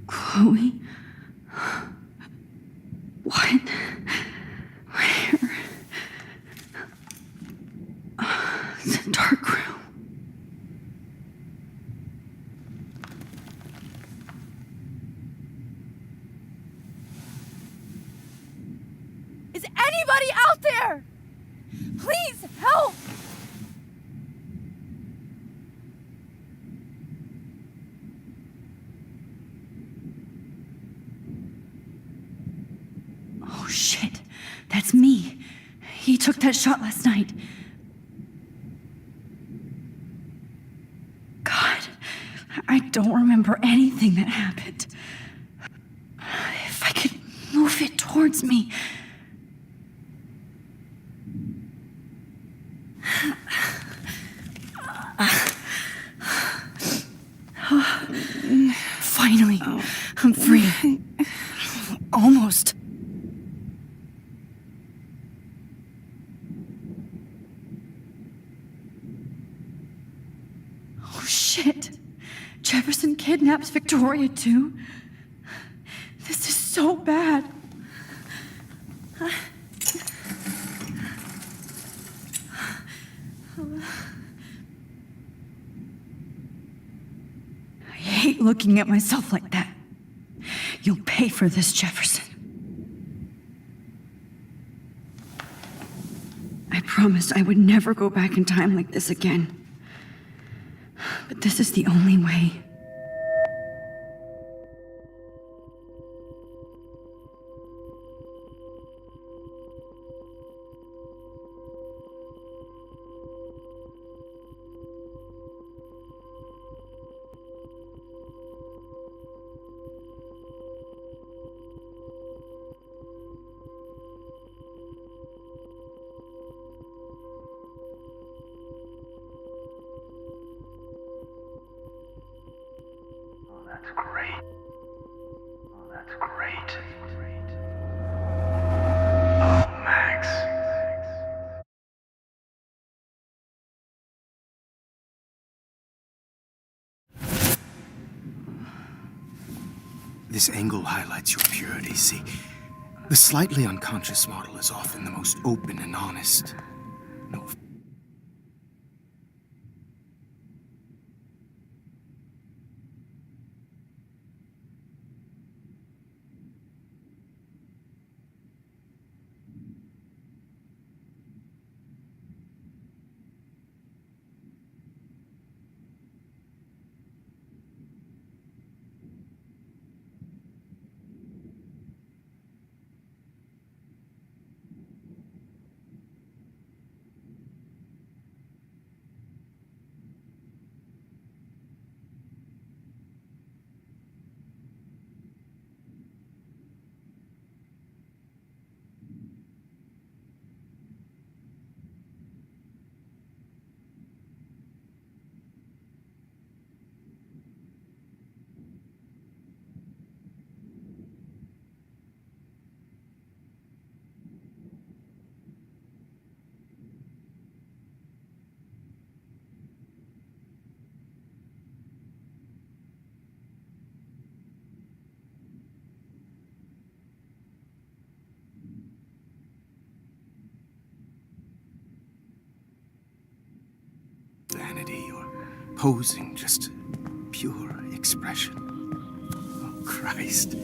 Chloe? What? Where? It's a dark room. Is anybody out there? Please that shot last night. God, I don't remember anything that happened. If I could move it towards me. Finally, I'm free. Almost. Oh shit. Jefferson kidnaps Victoria too? This is so bad. I hate looking at myself like that. You'll pay for this, Jefferson. I promised I would never go back in time like this again. But this is the only way. That's great. Oh, that's great. Oh, Max. This angle highlights your purity, see? The slightly unconscious model is often the most open and honest. No. Vanity or posing, just pure expression. Oh, Christ.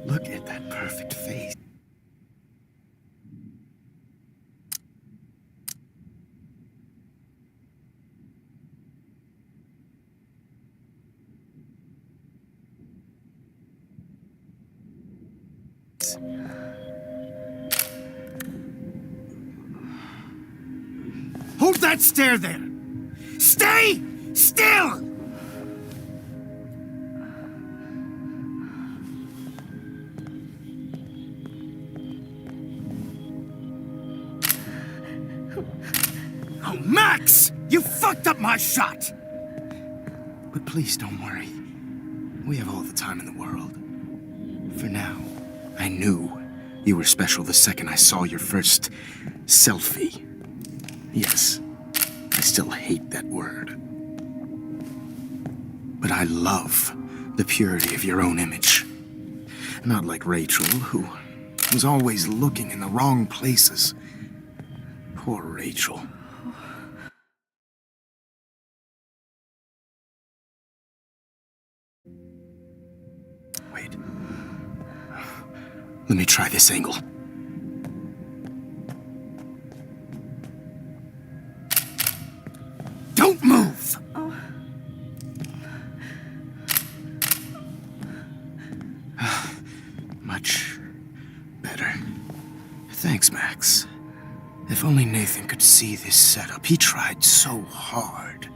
Look at that perfect face. Hold that stare there! Stay still! Oh, Max! You fucked up my shot! But please don't worry. We have all the time in the world. For now, I knew you were special the second I saw your first selfie. Yes, I still hate that word. But I love the purity of your own image. Not like Rachel, who was always looking in the wrong places. Poor Rachel. Wait. Let me try this angle. yourself. Much better. Thanks, Max. If only Nathan could see this setup. He tried so hard.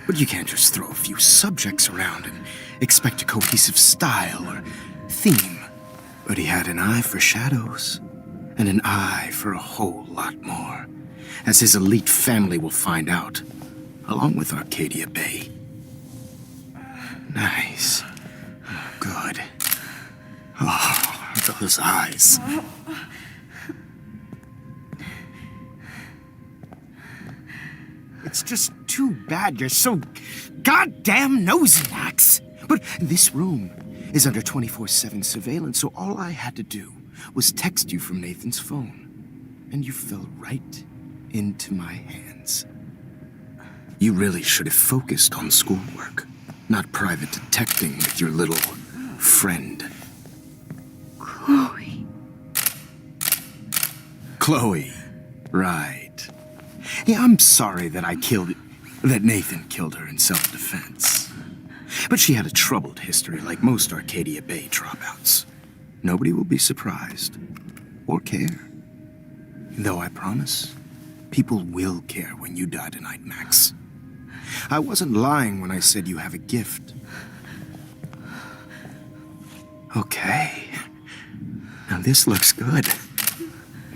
But you can't just throw a few subjects around and expect a cohesive style or theme. But he had an eye for shadows, and an eye for a whole lot more, as his elite family will find out, along with Arcadia Bay. Nice. Good. Oh, those eyes. It's just too bad you're so goddamn nosy, Max. But this room is under 24/7 surveillance, so all I had to do was text you from Nathan's phone. And you fell right into my hands. You really should have focused on schoolwork, not private detecting with your little friend. Chloe. Chloe. Right. Yeah, I'm sorry that Nathan killed her in self-defense. But she had a troubled history like most Arcadia Bay dropouts. Nobody will be surprised. Or care. Though I promise, people will care when you die tonight, Max. I wasn't lying when I said you have a gift. Okay. Now this looks good.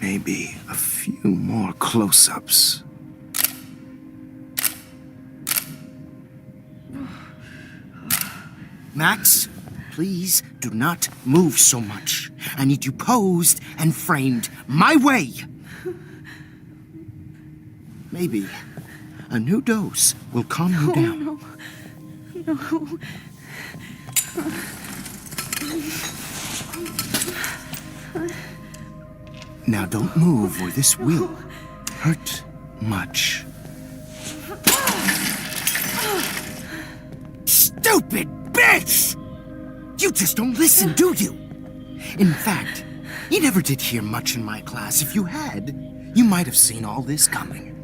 Maybe a few more close-ups. Max, please do not move so much. I need you posed and framed my way. Maybe a new dose will calm you down. No. Now don't move or this will hurt much. Stupid bitch! You just don't listen, do you? In fact, you never did hear much in my class. If you had, you might have seen all this coming.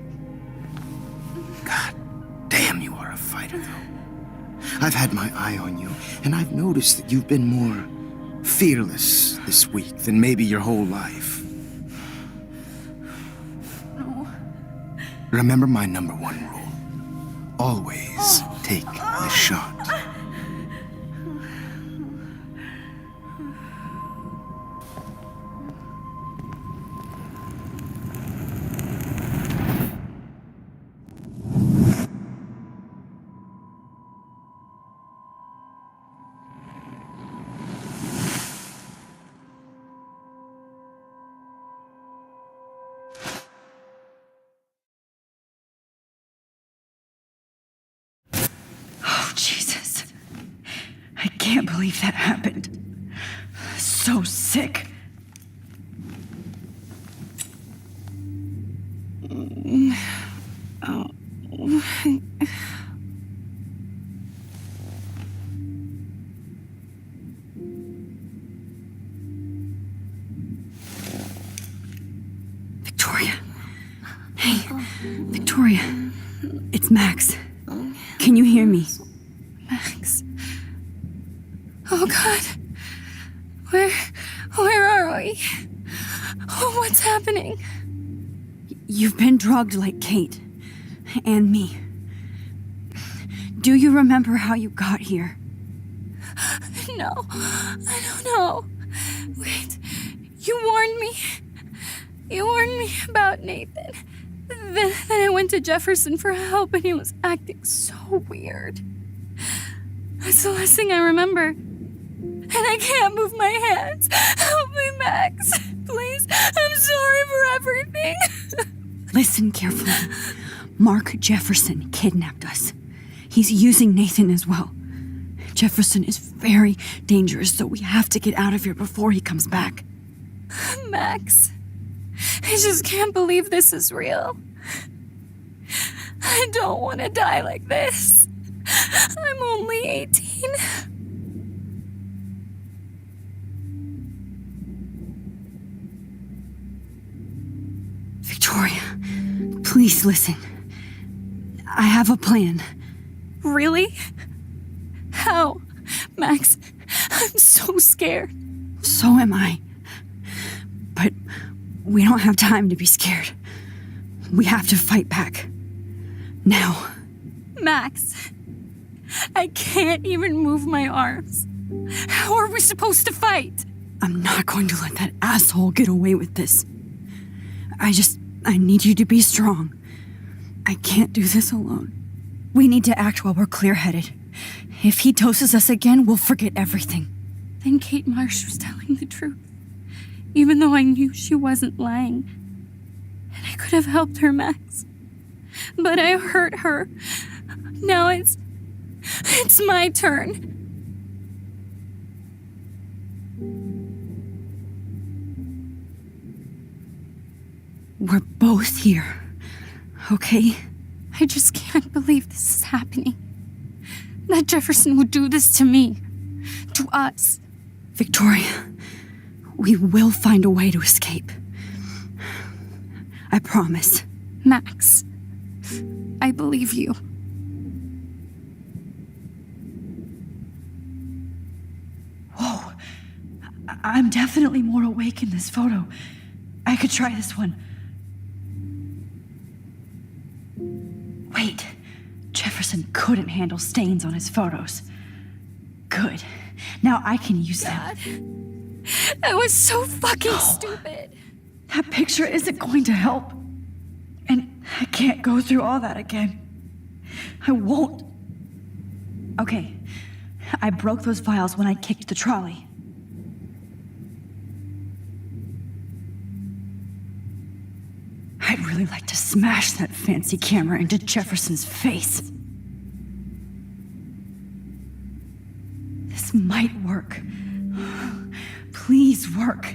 God damn, you are a fighter, though. I've had my eye on you, and I've noticed that you've been more fearless this week than maybe your whole life. No. Remember my #1 rule. Always take the shot. Oh, Jesus. I can't believe that happened. So sick. Victoria. Hey, Victoria. It's Max. Can you hear me? Max. Oh God. Where are we? Oh, what's happening? You've been drugged like Kate. And me. Do you remember how you got here? No, I don't know. Wait, you warned me. You warned me about Nathan. Then I went to Jefferson for help and he was acting so weird. That's the last thing I remember. And I can't move my hands. Help me, Max. Please. I'm sorry for everything. Listen carefully. Mark Jefferson kidnapped us. He's using Nathan as well. Jefferson is very dangerous, so we have to get out of here before he comes back. Max, I just can't believe this is real. I don't want to die like this. I'm only 18. Victoria, please listen. I have a plan. Really? How? Max, I'm so scared. So am I. But we don't have time to be scared. We have to fight back. Now. Max, I can't even move my arms. How are we supposed to fight? I'm not going to let that asshole get away with this. I need you to be strong. I can't do this alone. We need to act while we're clear-headed. If he doses us again, we'll forget everything. Then Kate Marsh was telling the truth, even though I knew she wasn't lying. And I could have helped her, Max. But I hurt her. Now it's my turn. We're both here, okay? I just can't believe this is happening. That Jefferson would do this to me. To us. Victoria, we will find a way to escape. I promise. Max, I believe you. Whoa. I'm definitely more awake in this photo. I could try this one. Wait. Jefferson couldn't handle stains on his photos. Good. Now I can use God, them. that was so fucking stupid. That picture isn't going to help. And I can't go through all that again. I won't. Okay. I broke those files when I kicked the trolley. I'd really like to smash that fancy camera into Jefferson's face. This might work. Please work.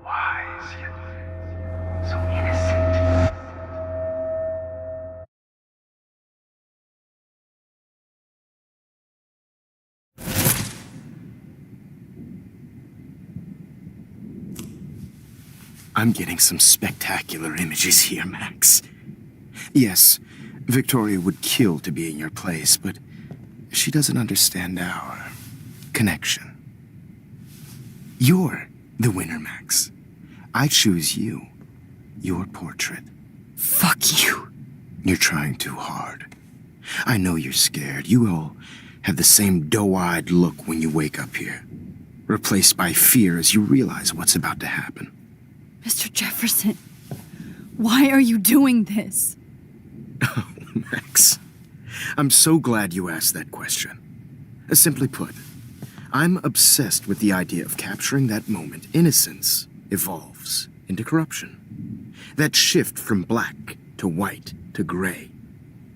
Wise yet so innocent. I'm getting some spectacular images here, Max. Yes, Victoria would kill to be in your place, but she doesn't understand our connection. You're the winner, Max. I choose you. Your portrait. Fuck you. You're trying too hard. I know you're scared. You all have the same doe-eyed look when you wake up here, replaced by fear as you realize what's about to happen. Mr. Jefferson, why are you doing this? Oh, Max. I'm so glad you asked that question. Simply put, I'm obsessed with the idea of capturing that moment innocence evolves into corruption. That shift from black to white to gray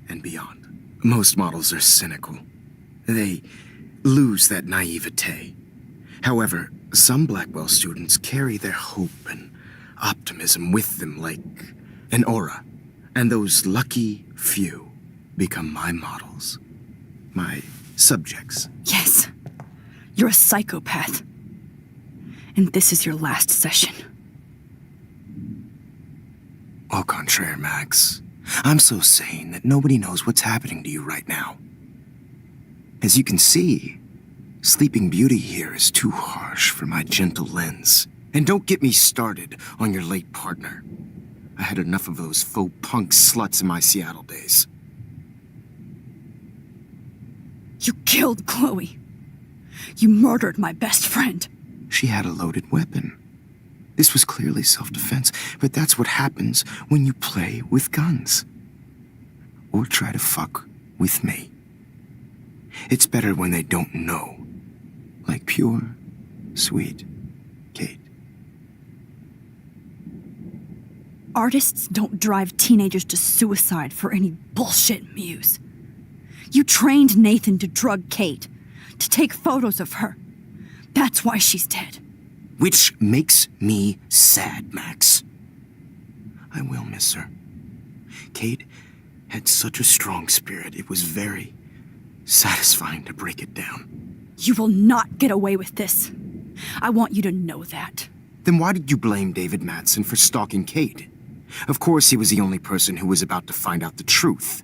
and beyond. Most models are cynical. They lose that naivete. However, some Blackwell students carry their hope and optimism with them like an aura. And those lucky few become my models. My subjects. Yes. You're a psychopath. And this is your last session. Au contraire, Max. I'm so sane that nobody knows what's happening to you right now. As you can see, Sleeping Beauty here is too harsh for my gentle lens. And don't get me started on your late partner. I had enough of those faux punk sluts in my Seattle days. You killed Chloe. You murdered my best friend. She had a loaded weapon. This was clearly self-defense, but that's what happens when you play with guns. Or try to fuck with me. It's better when they don't know. Like pure, sweet Kate. Artists don't drive teenagers to suicide for any bullshit muse. You trained Nathan to drug Kate, to take photos of her. That's why she's dead. Which makes me sad, Max. I will miss her. Kate had such a strong spirit, it was very satisfying to break it down. You will not get away with this. I want you to know that. Then why did you blame David Madsen for stalking Kate? Of course, he was the only person who was about to find out the truth.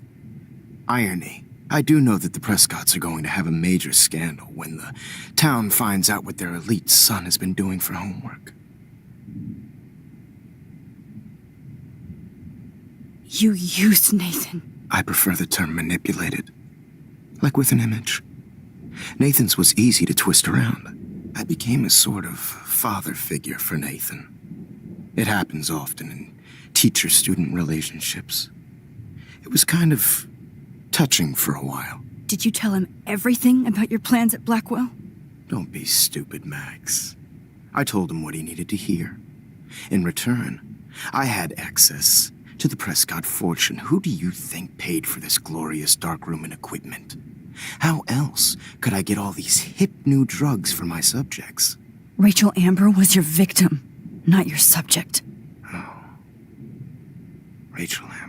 Irony. I do know that the Prescotts are going to have a major scandal when the town finds out what their elite son has been doing for homework. You used Nathan. I prefer the term manipulated. Like with an image. Nathan's was easy to twist around. I became a sort of father figure for Nathan. It happens often in teacher-student relationships. It was kind of touching for a while. Did you tell him everything about your plans at Blackwell? Don't be stupid, Max. I told him what he needed to hear. In return, I had access to the Prescott fortune. Who do you think paid for this glorious darkroom and equipment? How else could I get all these hip new drugs for my subjects? Rachel Amber was your victim, not your subject. Oh. Rachel Amber.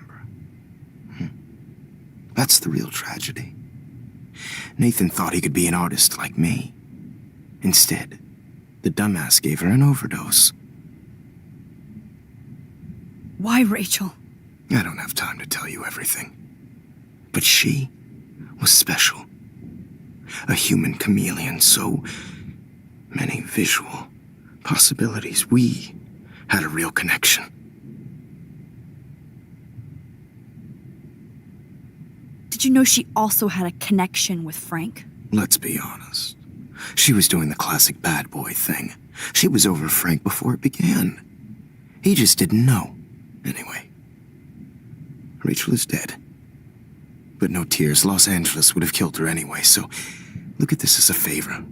That's the real tragedy. Nathan thought he could be an artist like me. Instead, the dumbass gave her an overdose. Why Rachel? I don't have time to tell you everything. But she was special. A human chameleon, so many visual possibilities. We had a real connection. Did you know she also had a connection with Frank? Let's be honest. She was doing the classic bad boy thing. She was over Frank before it began. He just didn't know. Anyway, Rachel is dead. But no tears. Los Angeles would have killed her anyway, so look at this as a favor.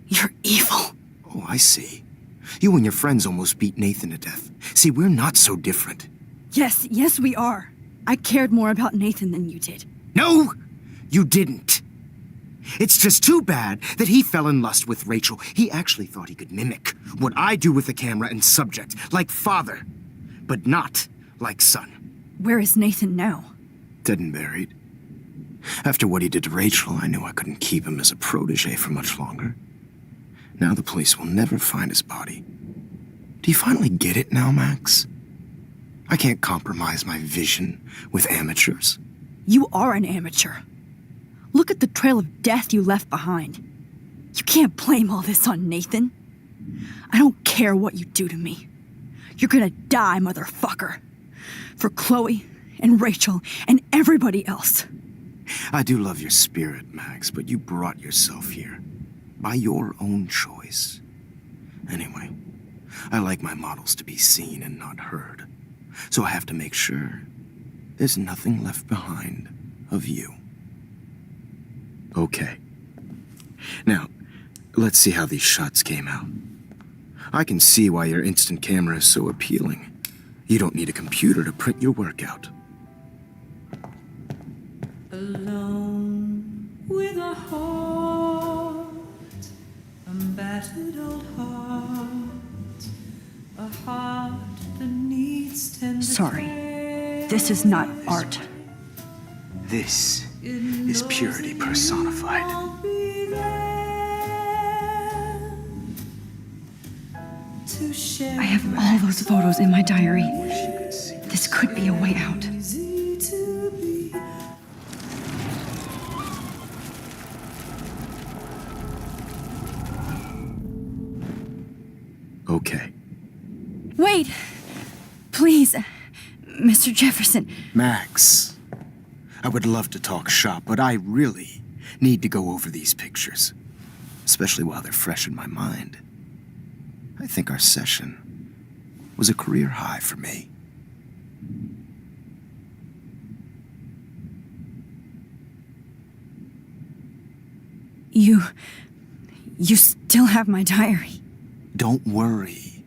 You're evil. Oh, I see. You and your friends almost beat Nathan to death. See, we're not so different. Yes, we are. I cared more about Nathan than you did. No, you didn't. It's just too bad that he fell in lust with Rachel. He actually thought he could mimic what I do with the camera and subject, like father, but not like son. Where is Nathan now? Dead and buried. After what he did to Rachel, I knew I couldn't keep him as a protege for much longer. Now the police will never find his body. Do you finally get it now, Max? I can't compromise my vision with amateurs. You are an amateur. Look at the trail of death you left behind. You can't blame all this on Nathan. I don't care what you do to me. You're gonna die, motherfucker. For Chloe and Rachel and everybody else. I do love your spirit, Max, but you brought yourself here. By your own choice. Anyway, I like my models to be seen and not heard. So I have to make sure there's nothing left behind of you. Okay. Now, let's see how these shots came out. I can see why your instant camera is so appealing. You don't need a computer to print your work out. Alone with a heart, a battered old heart, a heart that needs tender Sorry. care. This is not art. This is purity personified. I'll be there to share I have all those photos in my diary. Wish you could see. This could be a way out. easy to be. Okay. Wait! Please, Mr. Jefferson. Max, I would love to talk shop, but I really need to go over these pictures, especially while they're fresh in my mind. I think our session was a career high for me. You still have my diary. Don't worry.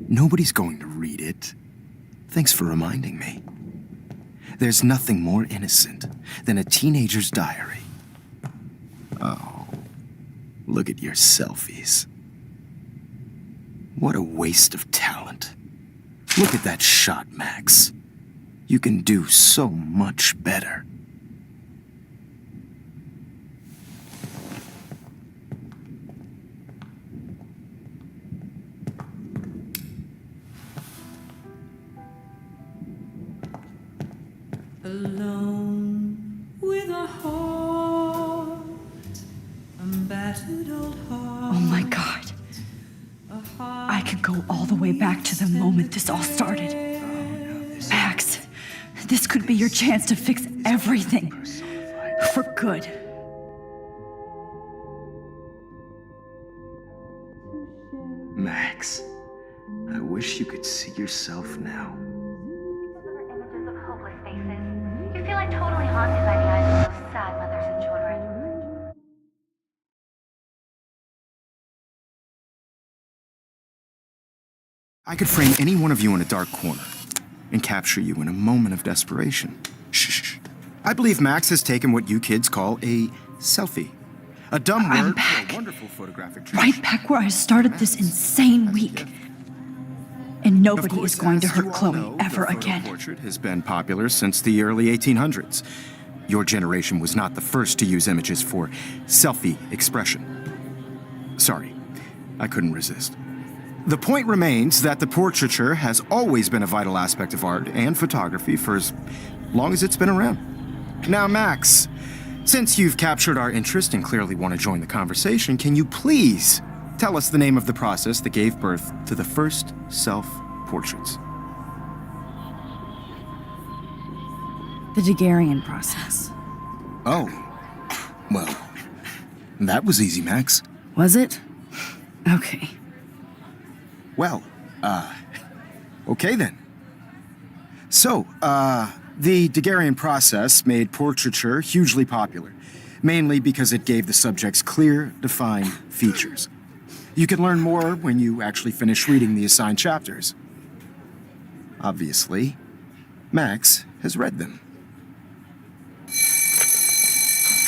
Nobody's going to read it. Thanks for reminding me. There's nothing more innocent than a teenager's diary. Oh, look at your selfies. What a waste of talent. Look at that shot, Max. You can do so much better. Alone with a heart, a battered old heart. Oh my God. I could go all the way back to the moment this all started. Max, this could be your chance to fix everything. For good. Max, I wish you could see yourself now. Images of hopeless faces. You feel like totally haunted by the eyes of those sad mothers and children. I could frame any one of you in a dark corner and capture you in a moment of desperation. Shh. I believe Max has taken what you kids call a selfie. A dumb I'm word back. for a wonderful photographic Right tradition. back where I started this insane week. And Of nobody course, is going to as you hurt all Chloe know, ever the photo again. portrait has been popular since the early 1800s. Your generation was not the first to use images for selfie expression. Sorry, I couldn't resist. The point remains that the portraiture has always been a vital aspect of art and photography for as long as it's been around. Now, Max, since you've captured our interest and clearly want to join the conversation, can you please tell us the name of the process that gave birth to the first self-portraits? The Daguerrean process. Oh, well, that was easy, Max. Was it? Okay. Well, okay then. So, the Daguerrean process made portraiture hugely popular, mainly because it gave the subjects clear, defined features. You can learn more when you actually finish reading the assigned chapters. Obviously, Max has read them.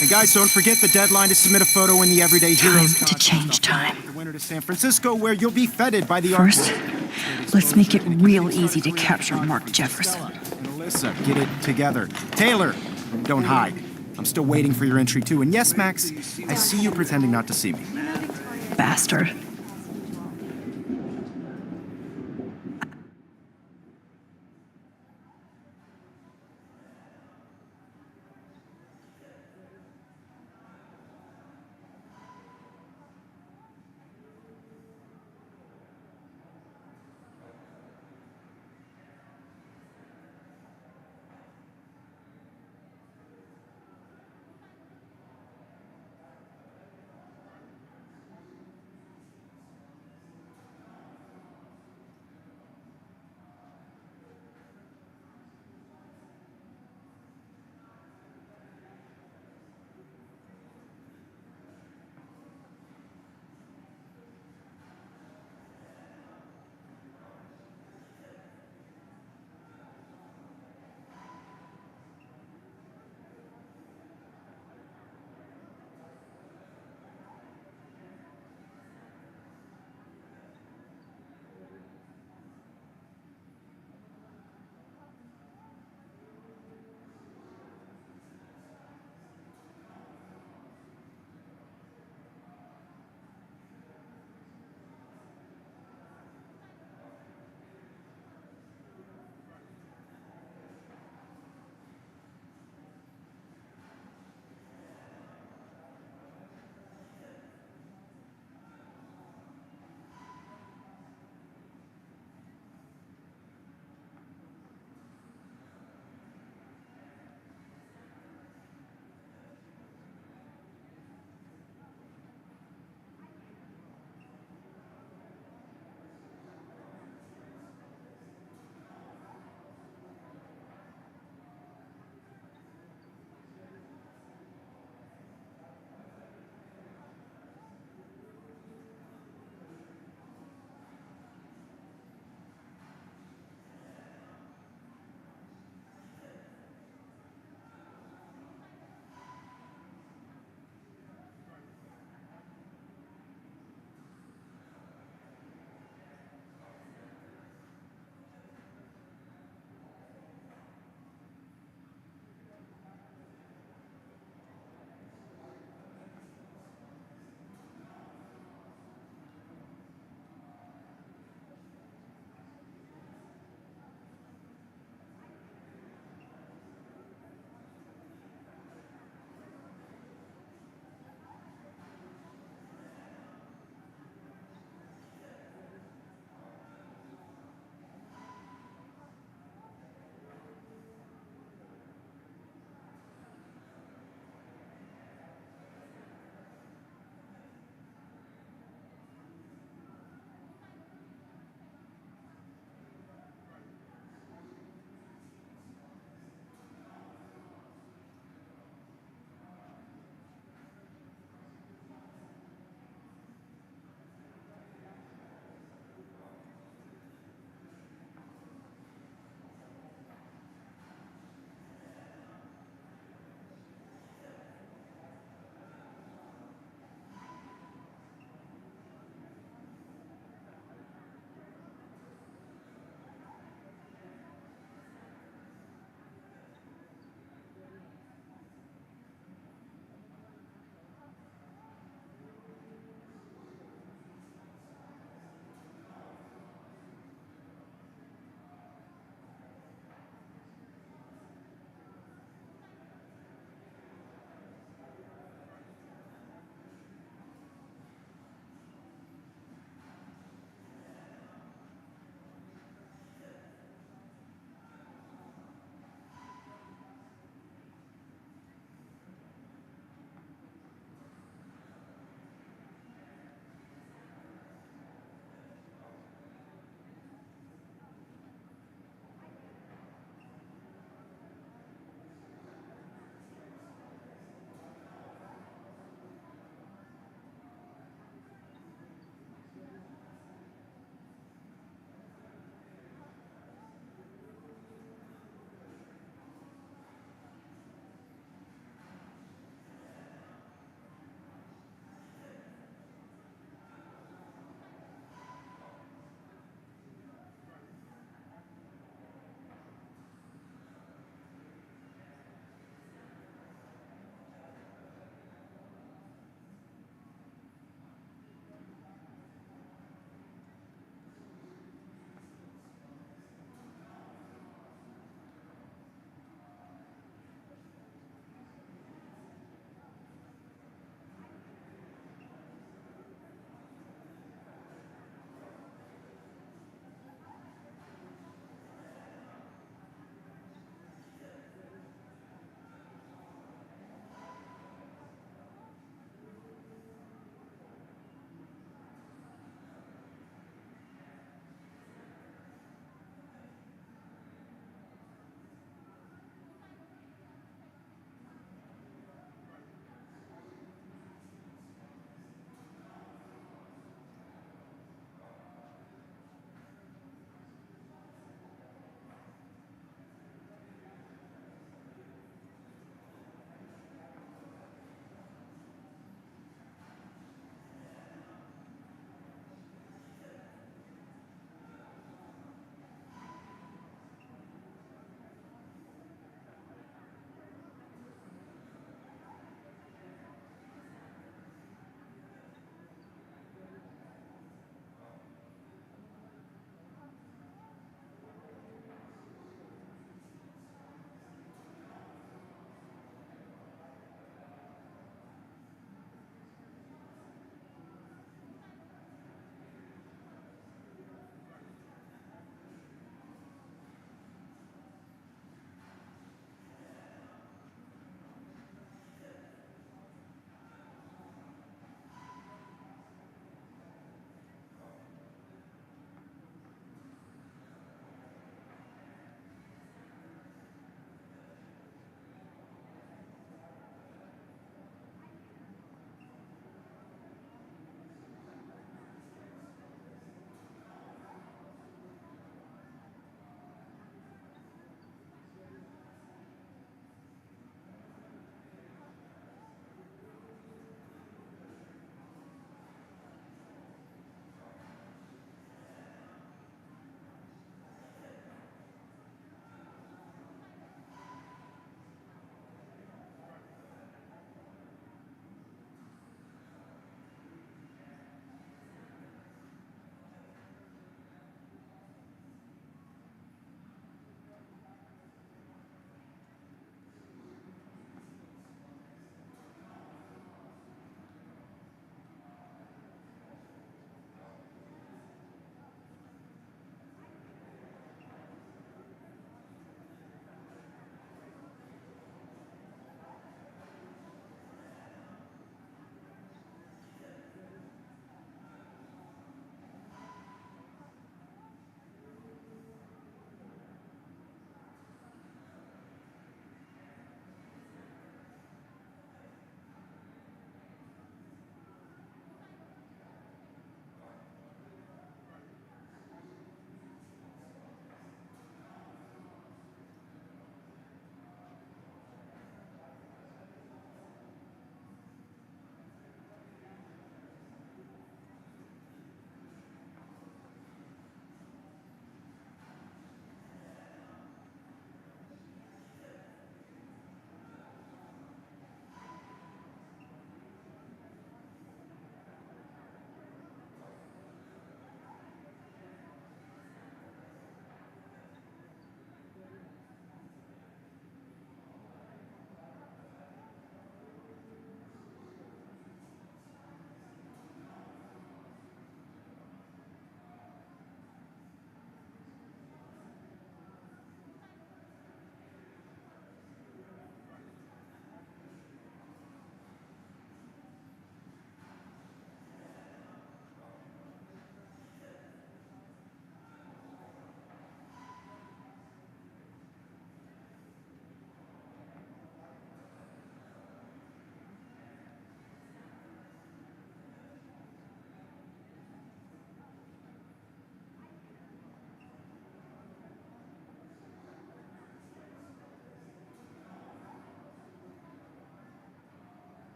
And guys, don't forget the deadline to submit a photo in the Everyday Heroes Time to change time. The winter to San Francisco, where you'll be feted by the First, art. let's make it real easy to capture Mark Jefferson. And Alyssa, get it together. Taylor, don't hide. I'm still waiting for your entry too. And yes, Max, I see you pretending not to see me. Bastard.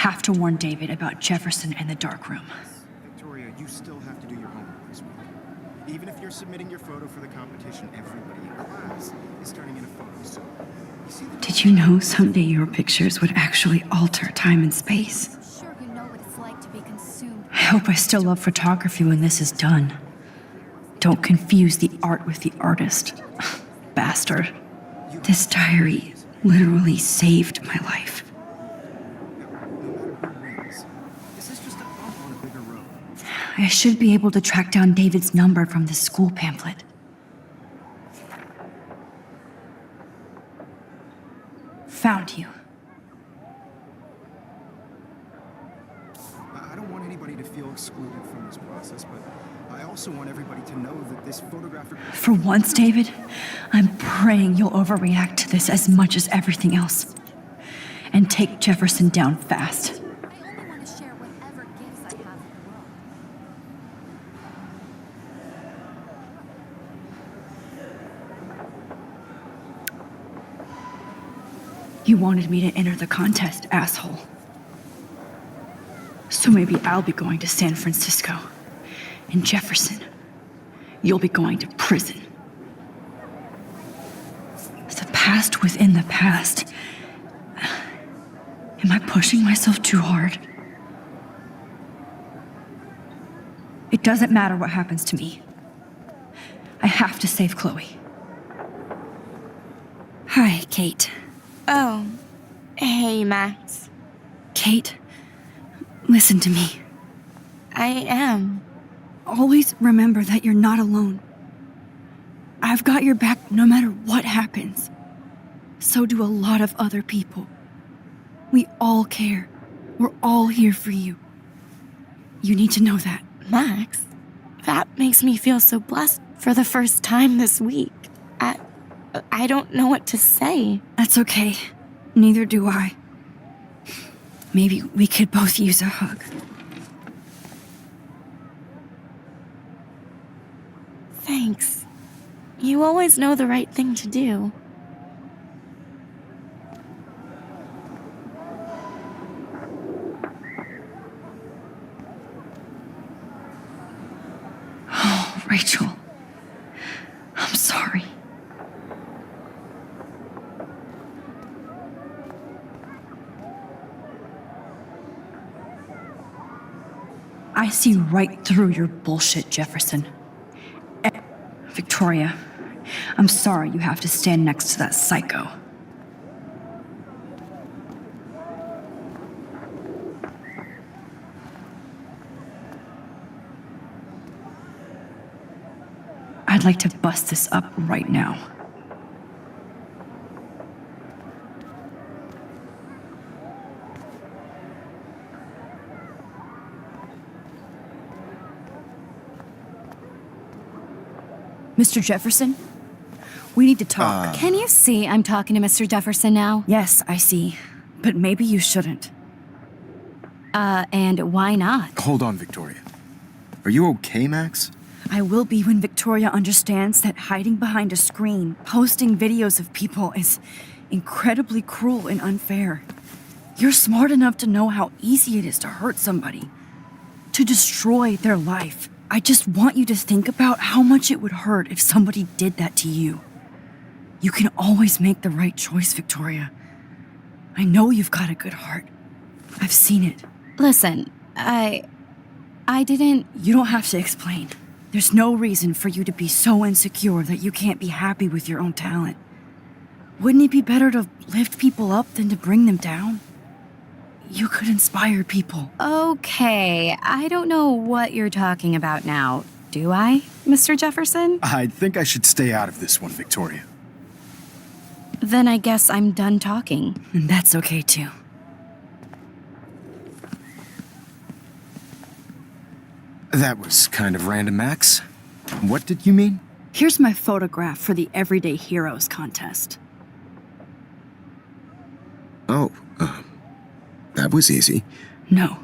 have to warn David about Jefferson and the dark room. Victoria, you still have to do your homework this week. Even if you're submitting your photo for the competition, everybody in class is turning in a photo, so... Did you know someday your pictures would actually alter time and space? I'm sure you know what it's like to be consumed. I hope I still love photography when this is done. Don't confuse the art with the artist. Bastard. This diary literally saved my life. No matter who wins, this is just a bump on a bigger road. I should be able to track down David's number from the school pamphlet. Found you. I don't want anybody to feel excluded from this process, but I also want everybody to know that this photographic... For once, David, I'm praying you'll overreact to this as much as everything else. And take Jefferson down fast. I only want to share whatever gifts I have in the world. You wanted me to enter the contest, asshole. So maybe I'll be going to San Francisco. And Jefferson, you'll be going to prison. The past within the past. Am I pushing myself too hard? It doesn't matter what happens to me. I have to save Chloe. Hi, Kate. Oh, hey, Max. Kate, listen to me. I am. Always remember that you're not alone. I've got your back no matter what happens. So do a lot of other people. We all care. We're all here for you. You need to know that. Max, that makes me feel so blessed for the first time this week. I don't know what to say. That's okay. Neither do I. Maybe we could both use a hug. Thanks. You always know the right thing to do. Oh, Rachel. I'm sorry. I see right through your bullshit, Jefferson. Victoria, I'm sorry you have to stand next to that psycho. I'd like to bust this up right now. Mr. Jefferson, we need to talk. Can you see I'm talking to Mr. Jefferson now? Yes, I see. But maybe you shouldn't. And why not? Hold on, Victoria. Are you okay, Max? I will be when Victoria understands that hiding behind a screen, posting videos of people is incredibly cruel and unfair. You're smart enough to know how easy it is to hurt somebody, to destroy their life. I just want you to think about how much it would hurt if somebody did that to you. You can always make the right choice, Victoria. I know you've got a good heart. I've seen it. Listen, I didn't... You don't have to explain. There's no reason for you to be so insecure that you can't be happy with your own talent. Wouldn't it be better to lift people up than to bring them down? You could inspire people. Okay, I don't know what you're talking about now, do I, Mr. Jefferson? I think I should stay out of this one, Victoria. Then I guess I'm done talking. And that's okay too. That was kind of random, Max. What did you mean? Here's my photograph for the Everyday Heroes contest. Oh, that was easy. No.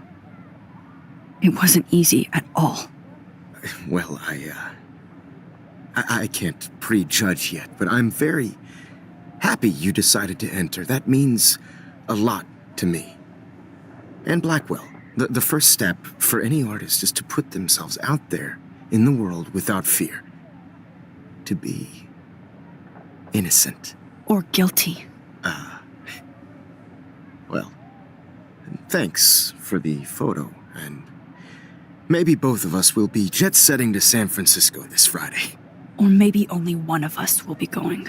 It wasn't easy at all. Well, I can't prejudge yet, but I'm very happy you decided to enter. That means a lot to me. And Blackwell. The first step for any artist is to put themselves out there in the world without fear. To be innocent. Or guilty. Well, thanks for the photo, and maybe both of us will be jet-setting to San Francisco this Friday. Or maybe only one of us will be going.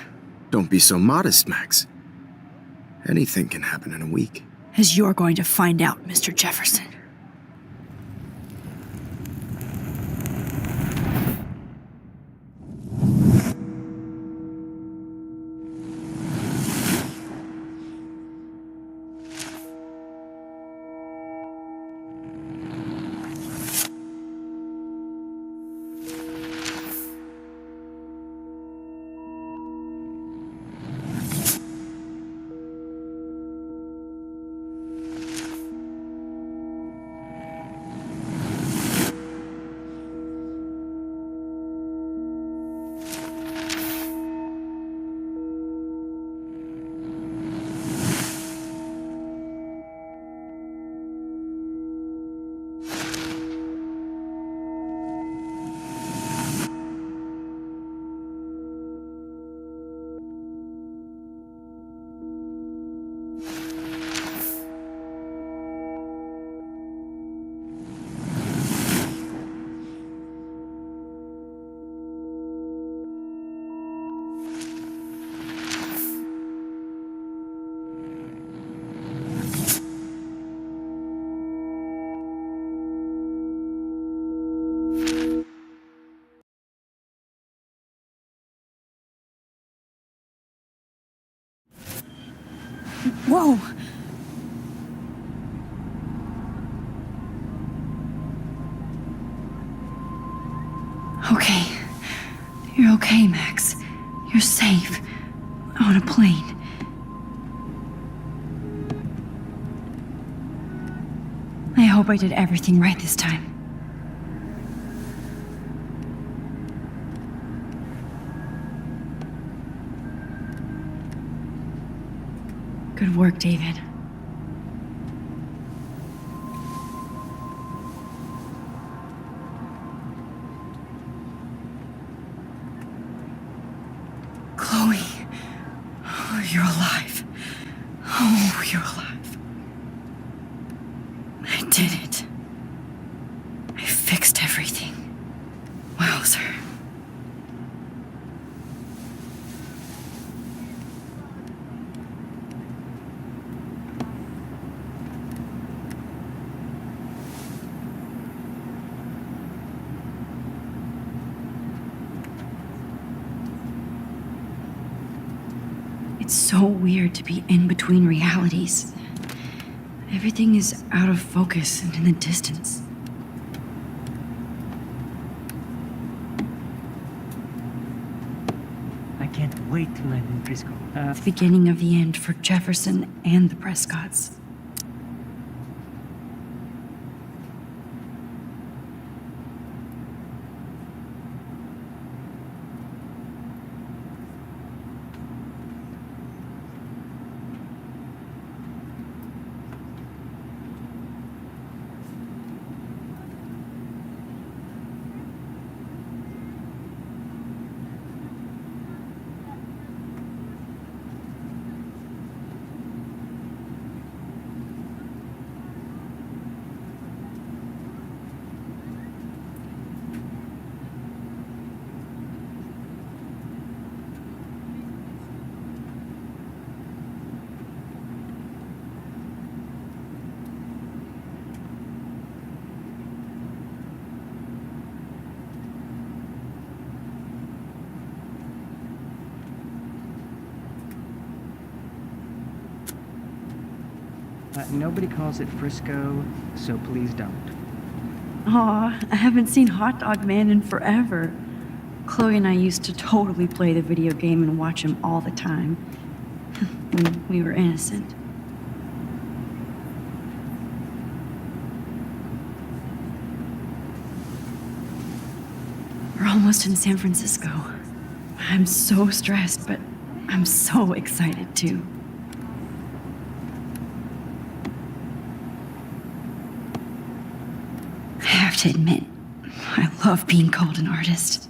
Don't be so modest, Max. Anything can happen in a week. As you're going to find out, Mr. Jefferson. Whoa! Okay. You're okay, Max. You're safe. On a plane. I hope I did everything right this time. Good work, David. Chloe. Oh, you're alive. Oh, you're alive. I did it. I fixed everything. Wowzer. It's so weird to be in between realities. Everything is out of focus and in the distance. I can't wait to land in Frisco. The beginning of the end for Jefferson and the Prescotts. Nobody calls it Frisco, so please don't. Aw, I haven't seen Hot Dog Man in forever. Chloe and I used to totally play the video game and watch him all the time. When we were innocent. We're almost in San Francisco. I'm so stressed, but I'm so excited too. to admit, I love being called an artist.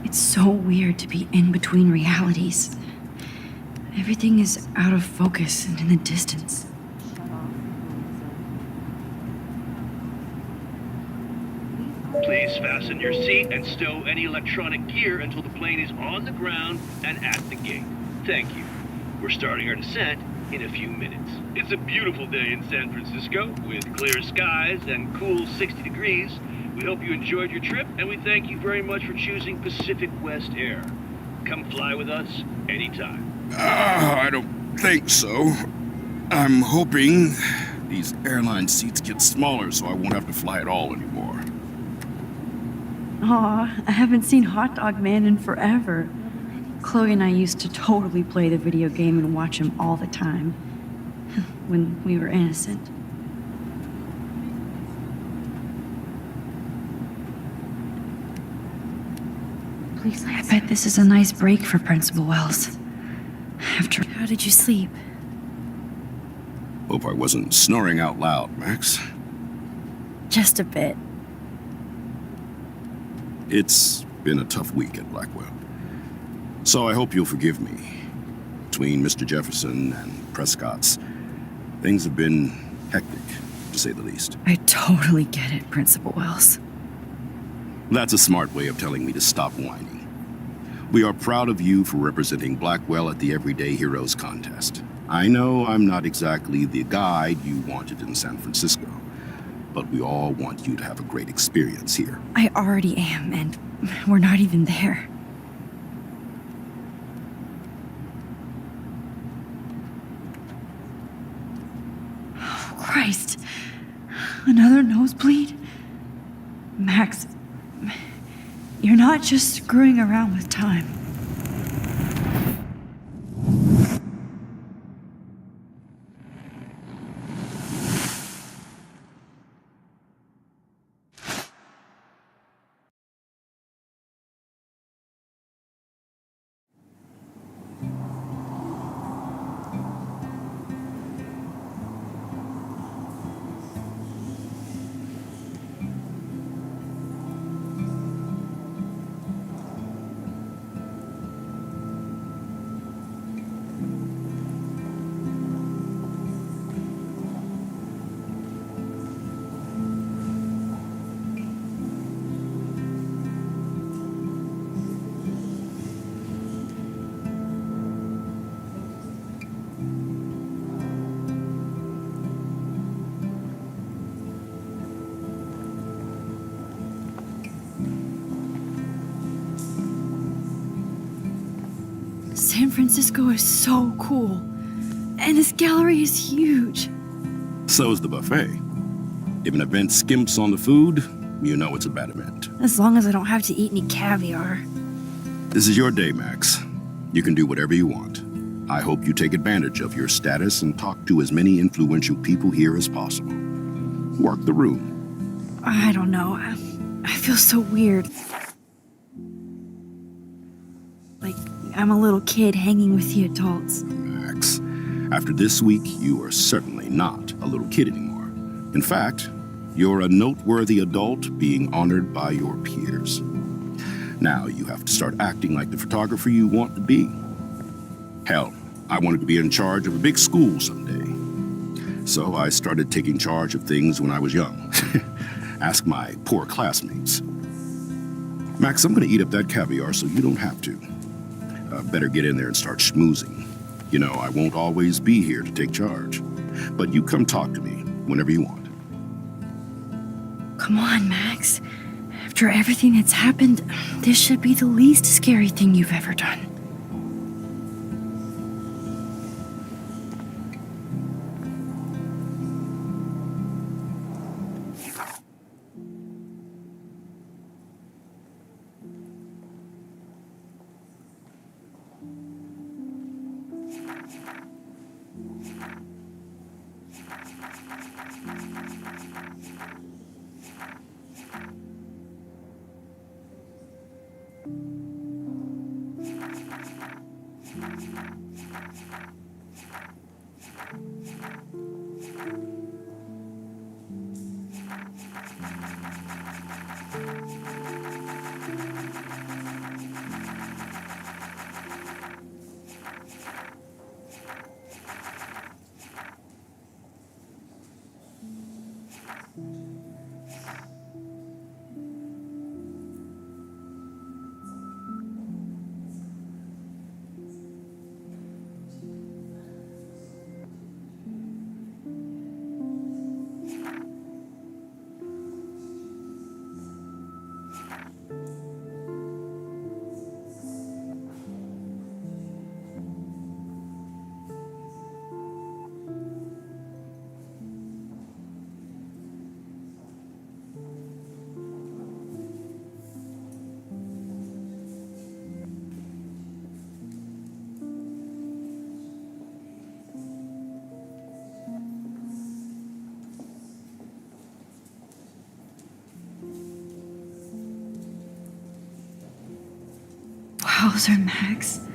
It's so weird to be in between realities. Everything is out of focus and in the distance. Please fasten your seat and stow any electronic gear until the plane is on the ground and at the gate. Thank you. We're starting our descent in a few minutes. It's a beautiful day in San Francisco with clear skies and cool 60 degrees. We hope you enjoyed your trip, and we thank you very much for choosing Pacific West Air. Come fly with us anytime. I don't think so. I'm hoping these airline seats get smaller so I won't have to fly at all anymore. Aw, I haven't seen Hot Dog Man in forever. Chloe and I used to totally play the video game and watch him all the time. When we were innocent. Please, I bet this is a nice break for Principal Wells. How did you sleep? Hope I wasn't snoring out loud, Max. Just a bit. It's been a tough week at Blackwell. So I hope you'll forgive me. Between Mr. Jefferson and Prescott's, things have been hectic, to say the least. I totally get it, Principal Wells. That's a smart way of telling me to stop whining. We are proud of you for representing Blackwell at the Everyday Heroes contest. I know I'm not exactly the guide you wanted in San Francisco, but we all want you to have a great experience here. I already am, and we're not even there. Oh, Christ. Another nosebleed? Max, you're not just screwing around with time. San Francisco is so cool. And this gallery is huge. So is the buffet. If an event skimps on the food, you know it's a bad event. As long as I don't have to eat any caviar. This is your day, Max. You can do whatever you want. I hope you take advantage of your status and talk to as many influential people here as possible. Work the room. I don't know. I feel so weird. Like I'm a little kid hanging with the adults. Max, after this week, you are certainly not a little kid anymore. In fact, you're a noteworthy adult being honored by your peers. Now you have to start acting like the photographer you want to be. Hell, I wanted to be in charge of a big school someday. So I started taking charge of things when I was young. Ask my poor classmates. Max, I'm gonna eat up that caviar so you don't have to. Better get in there and start schmoozing. You know, I won't always be here to take charge. But you come talk to me whenever you want. Come on, Max. After everything that's happened, this should be the least scary thing you've ever done. Wowzer, Max.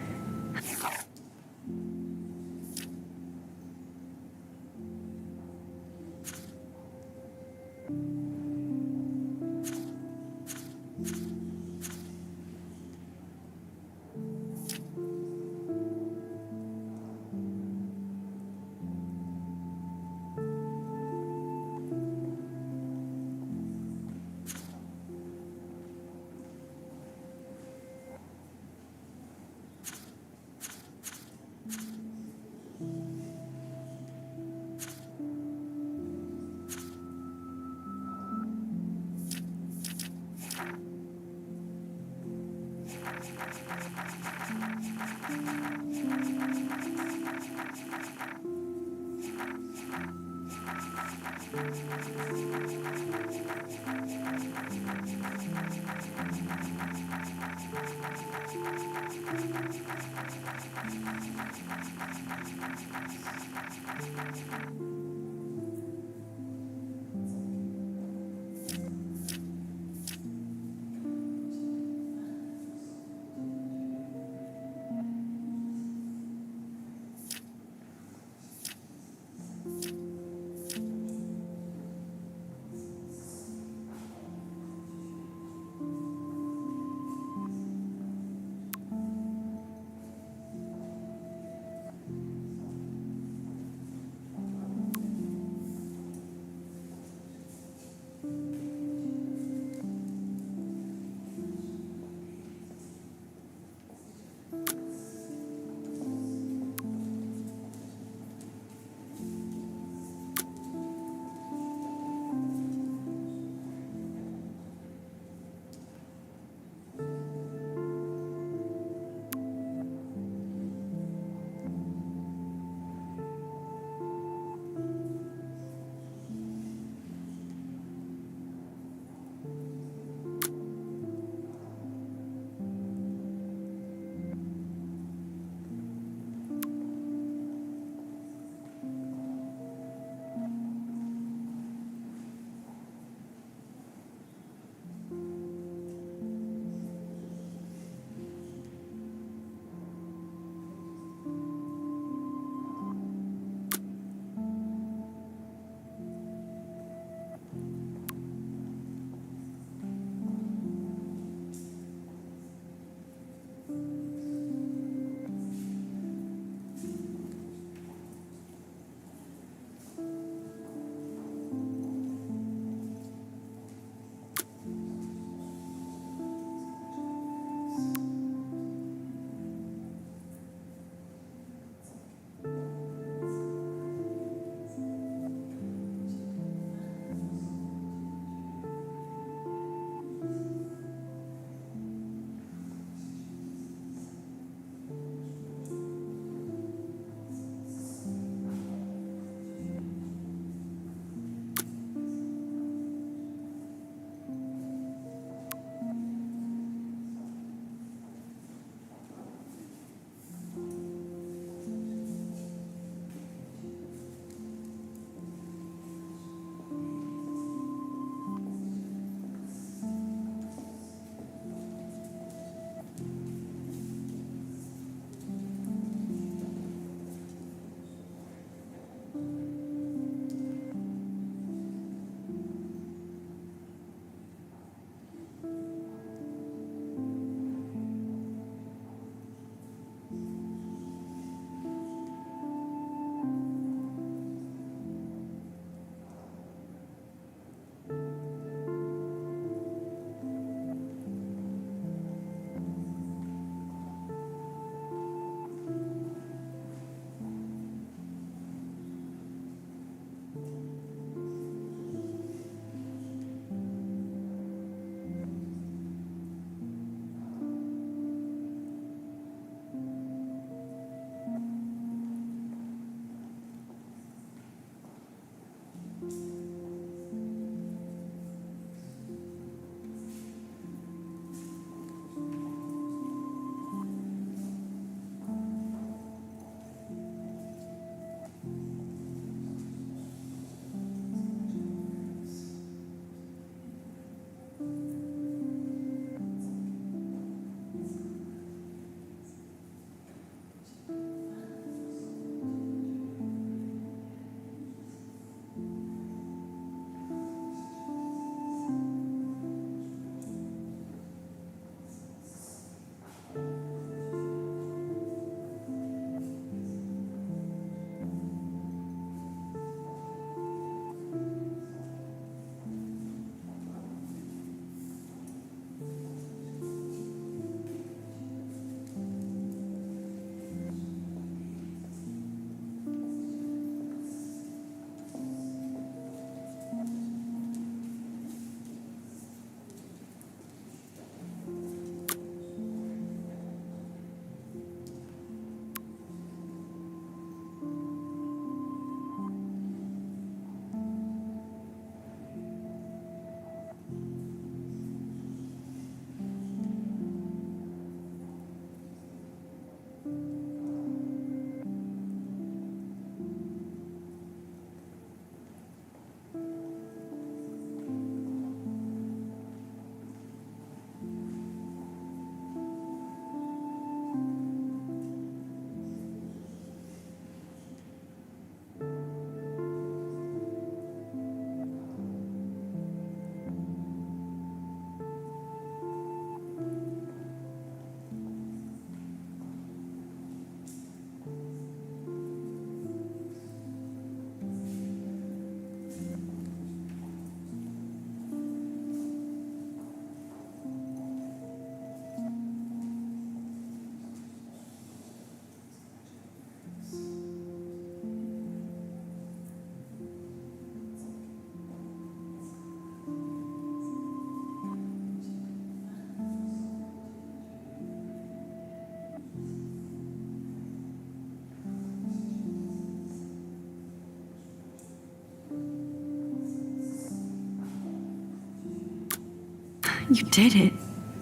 You did it.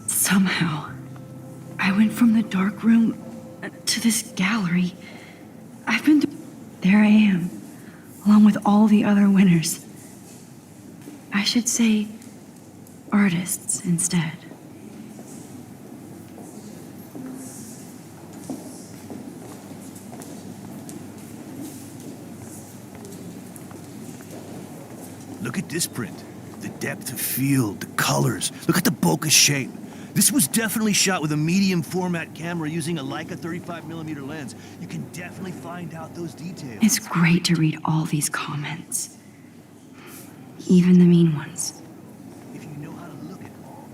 Somehow. I went from the dark room to this gallery. I've been there I am, along with all the other winners. I should say artists instead. Look at this print. The depth of field, the colors. Look at the bokeh shape. This was definitely shot with a medium format camera using a Leica 35mm lens. You can definitely find out those details. It's great to read all these comments. Even the mean ones. If you know how to look at all.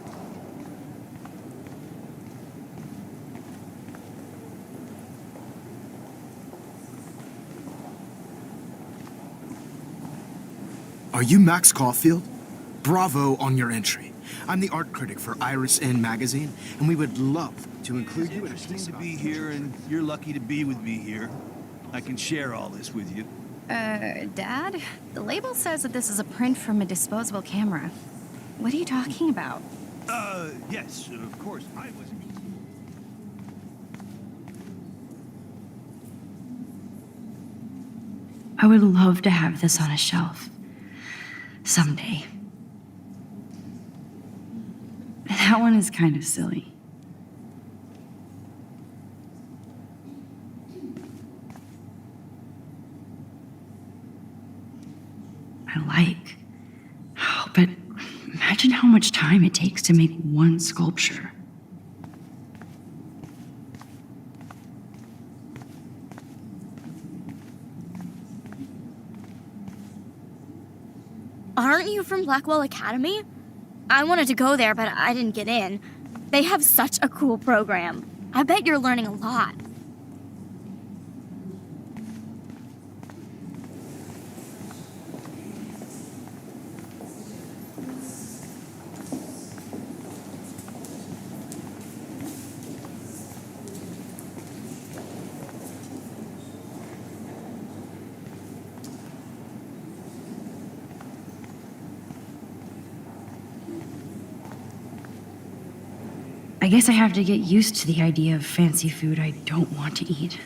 Are you Max Caulfield? Bravo on your entry. I'm the art critic for Iris N magazine, and we would love to include you in a Interesting piece to about be here, and you're lucky to be with me here. I can share all this with you. Dad? The label says that this is a print from a disposable camera. What are you talking about? Yes, of course. I was. I would love to have this on a shelf. Someday. That one is kind of silly. I like. Oh, but imagine how much time it takes to make one sculpture. Aren't you from Blackwell Academy? I wanted to go there, but I didn't get in. They have such a cool program. I bet you're learning a lot. I guess I have to get used to the idea of fancy food I don't want to eat.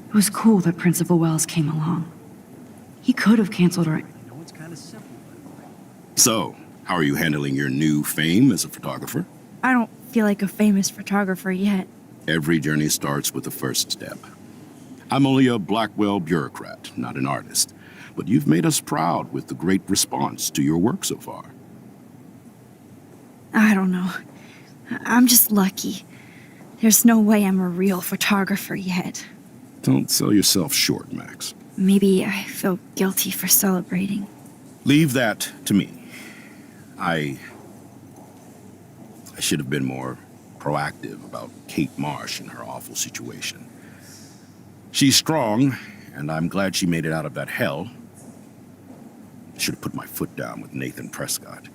It was cool that Principal Wells came along. He could have canceled our... I know it's kind of simple, but... So, how are you handling your new fame as a photographer? I don't feel like a famous photographer yet. Every journey starts with the first step. I'm only a Blackwell bureaucrat, not an artist. But you've made us proud with the great response to your work so far. I don't know. I'm just lucky. There's no way I'm a real photographer yet. Don't sell yourself short, Max. Maybe I feel guilty for celebrating. Leave that to me. I should have been more proactive about Kate Marsh and her awful situation. She's strong, and I'm glad she made it out of that hell. I should have put my foot down with Nathan Prescott.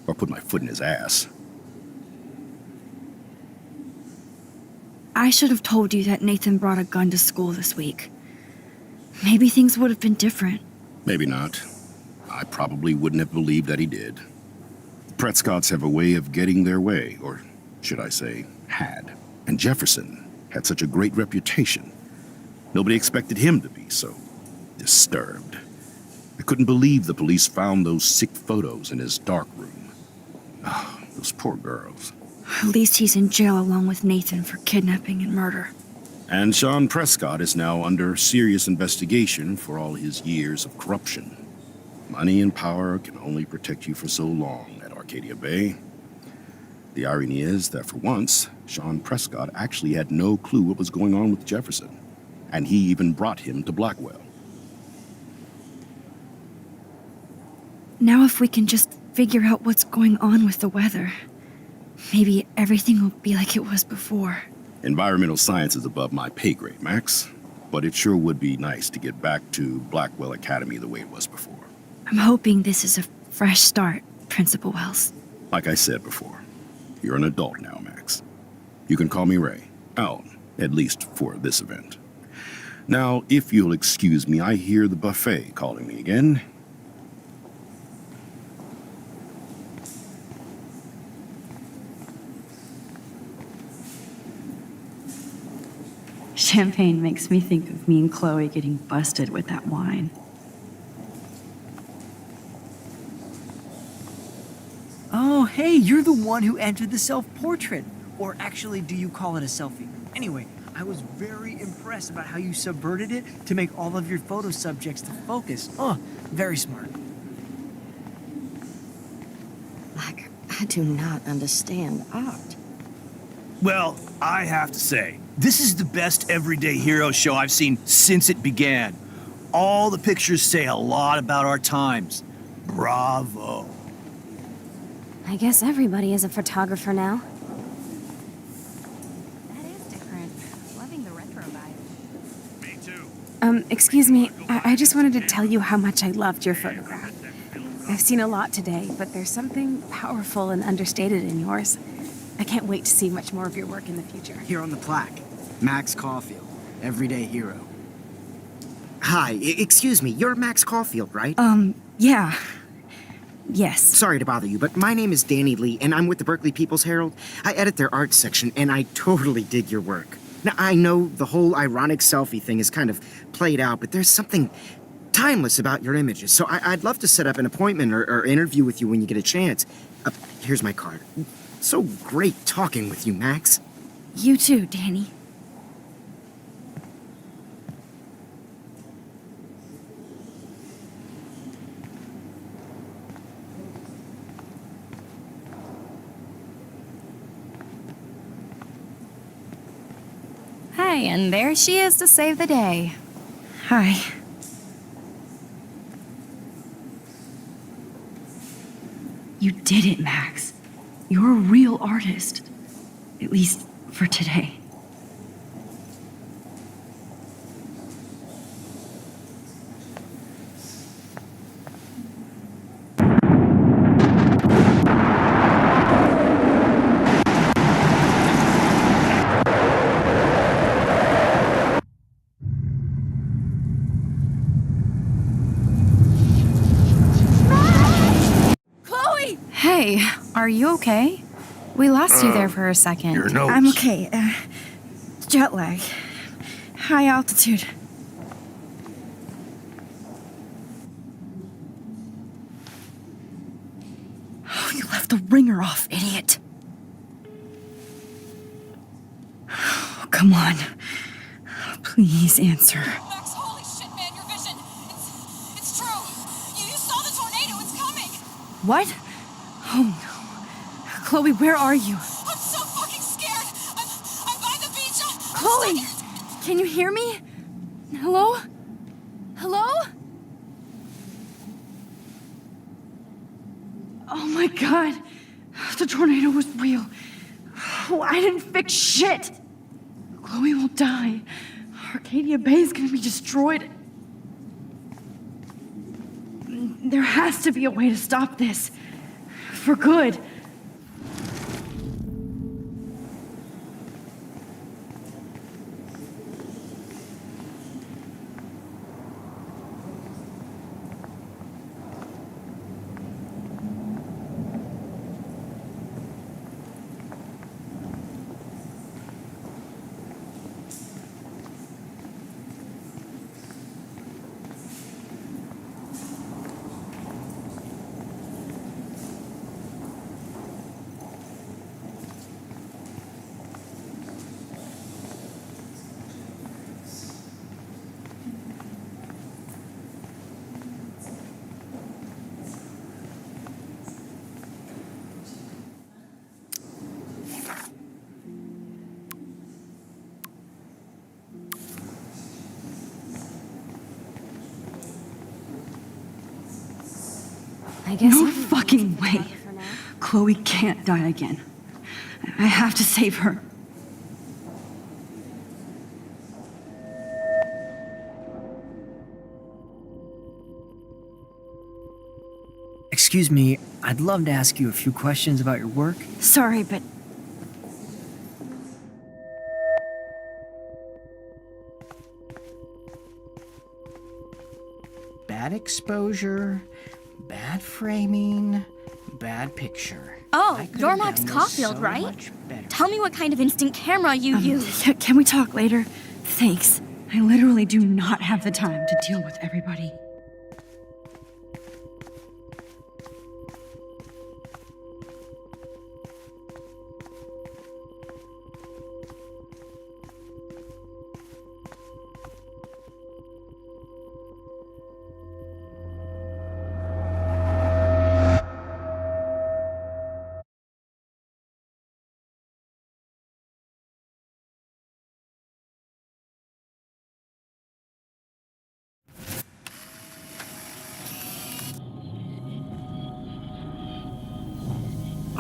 Or put my foot in his ass. I should have told you that Nathan brought a gun to school this week. Maybe things would have been different. Maybe not. I probably wouldn't have believed that he did. Prescotts have a way of getting their way, or should I say, had. And Jefferson had such a great reputation. Nobody expected him to be so disturbed. I couldn't believe the police found those sick photos in his dark room. Oh, those poor girls. At least he's in jail along with Nathan for kidnapping and murder. And Sean Prescott is now under serious investigation for all his years of corruption. Money and power can only protect you for so long at Arcadia Bay. The irony is that for once, Sean Prescott actually had no clue what was going on with Jefferson. And he even brought him to Blackwell. Now if we can just figure out what's going on with the weather, maybe everything will be like it was before. Environmental science is above my pay grade, Max. But it sure would be nice to get back to Blackwell Academy the way it was before. I'm hoping this is a fresh start, Principal Wells. Like I said before, you're an adult now, Max. You can call me Ray. Oh, at least for this event. Now, if you'll excuse me, I hear the buffet calling me again. Champagne makes me think of me and Chloe getting busted with that wine. Oh, hey, you're the one who entered the self-portrait. Or actually, do you call it a selfie? Anyway, I was very impressed about how you subverted it to make all of your photo subjects to focus. Oh, very smart. Like, I do not understand art. Well, I have to say, this is the best everyday hero show I've seen since it began. All the pictures say a lot about our times. Bravo. I guess everybody is a photographer now. That is different. Loving the retro vibe. Me too. Excuse me, I just wanted to tell you how much I loved your photograph. I've seen a lot today, but there's something powerful and understated in yours. I can't wait to see much more of your work in the future. Here on the plaque, Max Caulfield, everyday hero. Hi, excuse me, you're Max Caulfield, right? Yeah. Yes. Sorry to bother you, but my name is Danny Lee, and I'm with the Berkeley People's Herald. I edit their arts section, and I totally dig your work. Now, I know the whole ironic selfie thing is kind of played out, but there's something timeless about your images, so I'd love to set up an appointment or interview with you when you get a chance. Here's my card. So great talking with you, Max. You too, Danny. Hey, and there she is to save the day. Hi. You did it, Max. You're a real artist. At least for today. Hey, are you okay? We lost you there for a second. Your notes. I'm okay. Jet lag. High altitude. Oh, you left the ringer off, idiot. Oh, come on. Please answer. Max, holy shit, man, your vision. It's true. You saw the tornado. It's coming. What? Oh no. Chloe, where are you? I'm so fucking scared. I'm by the beach. Chloe! Can you hear me? Hello? Hello? Oh my god. The tornado was real. Oh, I didn't fix shit. Chloe will die. Arcadia Bay is gonna be destroyed. There has to be a way to stop this. For good. I guess No you can fucking keep way. it for now. Chloe can't die again. I have to save her. Excuse me, I'd love to ask you a few questions about your work. Sorry, but bad exposure, bad framing, bad picture. Oh, I could've you're done Max this Caulfield, so right? much better. Tell me what kind of instant camera you use. Yeah, can we talk later? Thanks. I literally do not have the time to deal with everybody.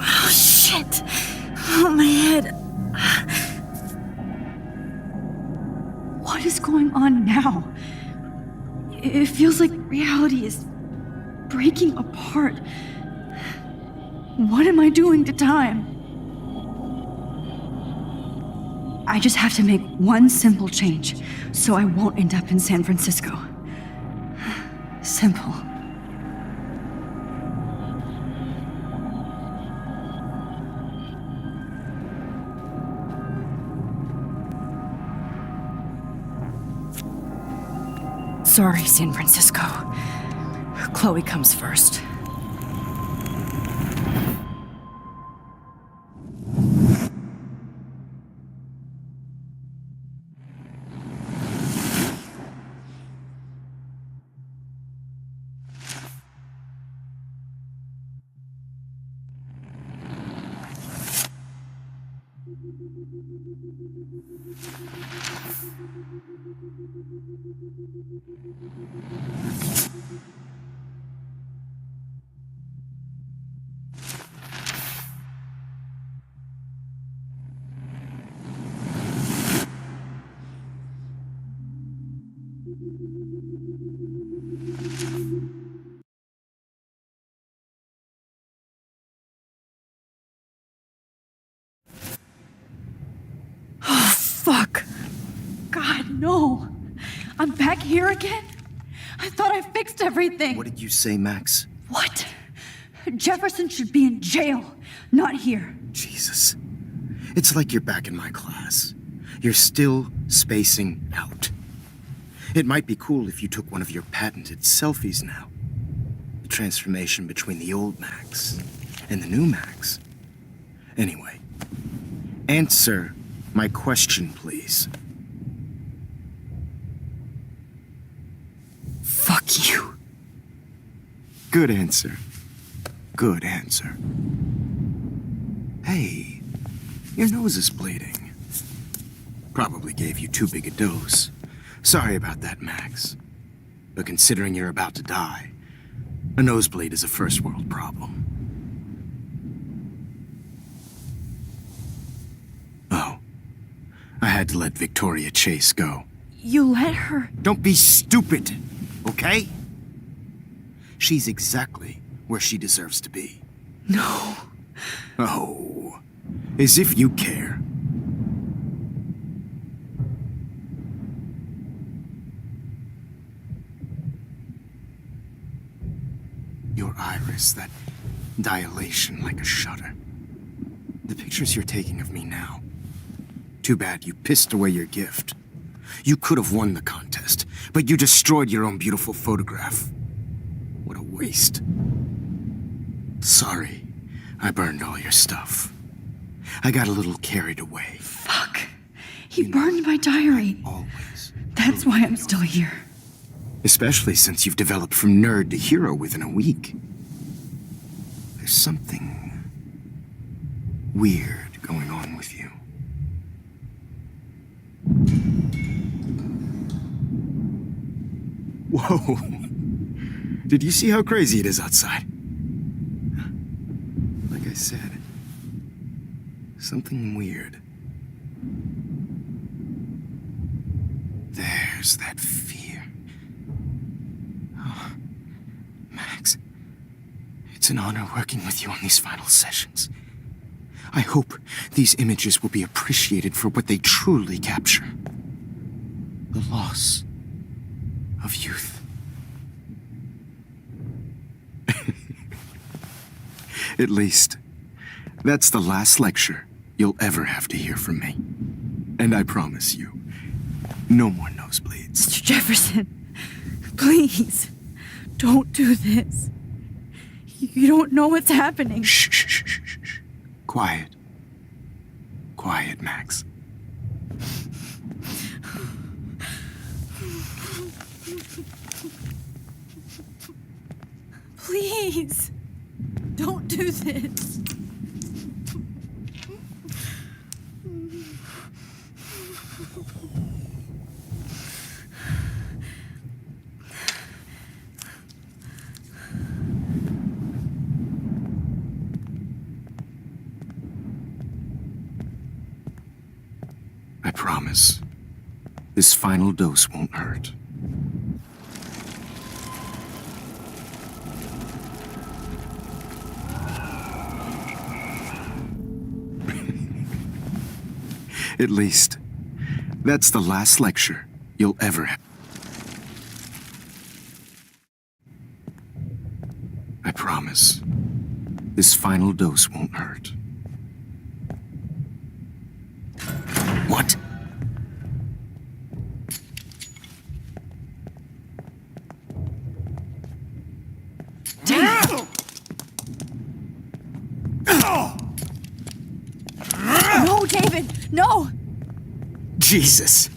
Oh, shit. Oh, my head. What is going on now? It feels like reality is breaking apart. What am I doing to time? I just have to make one simple change so I won't end up in San Francisco. Simple. Sorry, San Francisco. Chloe comes first. Fuck. God, no. I'm back here again? I thought I fixed everything. What did you say, Max? What? Jefferson should be in jail, not here. Jesus. It's like you're back in my class. You're still spacing out. It might be cool if you took one of your patented selfies now. The transformation between the old Max and the new Max. Anyway, answer my question, please. Fuck you. Good answer. Good answer. Hey, your nose is bleeding. Probably gave you too big a dose. Sorry about that, Max. But considering you're about to die, a nosebleed is a first world problem. Oh. I had to let Victoria Chase go. You let her? Don't be stupid, okay? She's exactly where she deserves to be. No. Oh, as if you care. Your iris, that dilation like a shutter. The pictures you're taking of me now. Too bad you pissed away your gift. You could have won the contest, but you destroyed your own beautiful photograph. What a waste. Sorry, I burned all your stuff. I got a little carried away. Fuck. He burned my diary. Always. That's why I'm still here. Especially since you've developed from nerd to hero within a week. There's something weird going on with you. Whoa. Did you see how crazy it is outside? Like I said, something weird. There's that fear. Oh, Max, it's an honor working with you on these final sessions. I hope these images will be appreciated for what they truly capture. The loss of youth. At least, that's the last lecture you'll ever have to hear from me. And I promise you, no more nosebleeds. Mr. Jefferson, please, don't do this. You don't know what's happening. Shh, shh, shh, shh, shh. Quiet. Quiet, Max. Please, don't do this. I promise, this final dose won't hurt. At least, that's the last lecture you'll ever have. I promise, this final dose won't hurt. What? No, David, no! Jesus!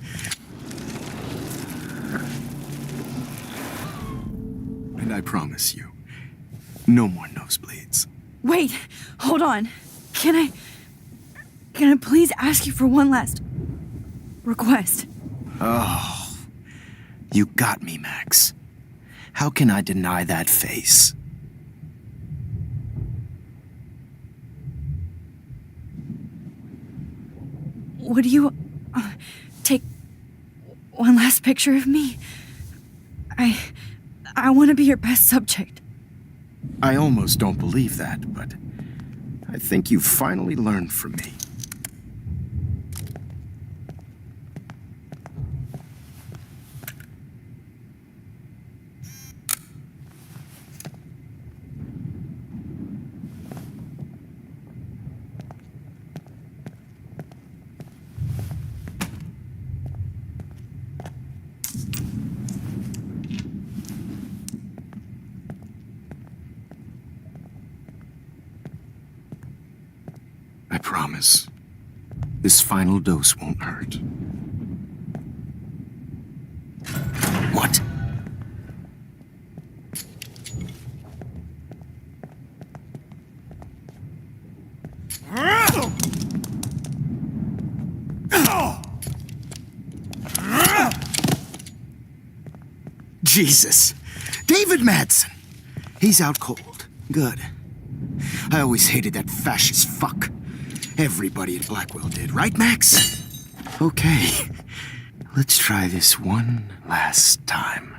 And I promise you, no more nosebleeds. Wait, hold on. Can I please ask you for one last request? Oh, you got me, Max. How can I deny that face? Would you take one last picture of me? I want to be your best subject. I almost don't believe that, but I think you've finally learned from me. I promise, this final dose won't hurt. What? Jesus! David Madsen! He's out cold. Good. I always hated that fascist fuck. Everybody at Blackwell did, right, Max? Okay. Let's try this one last time.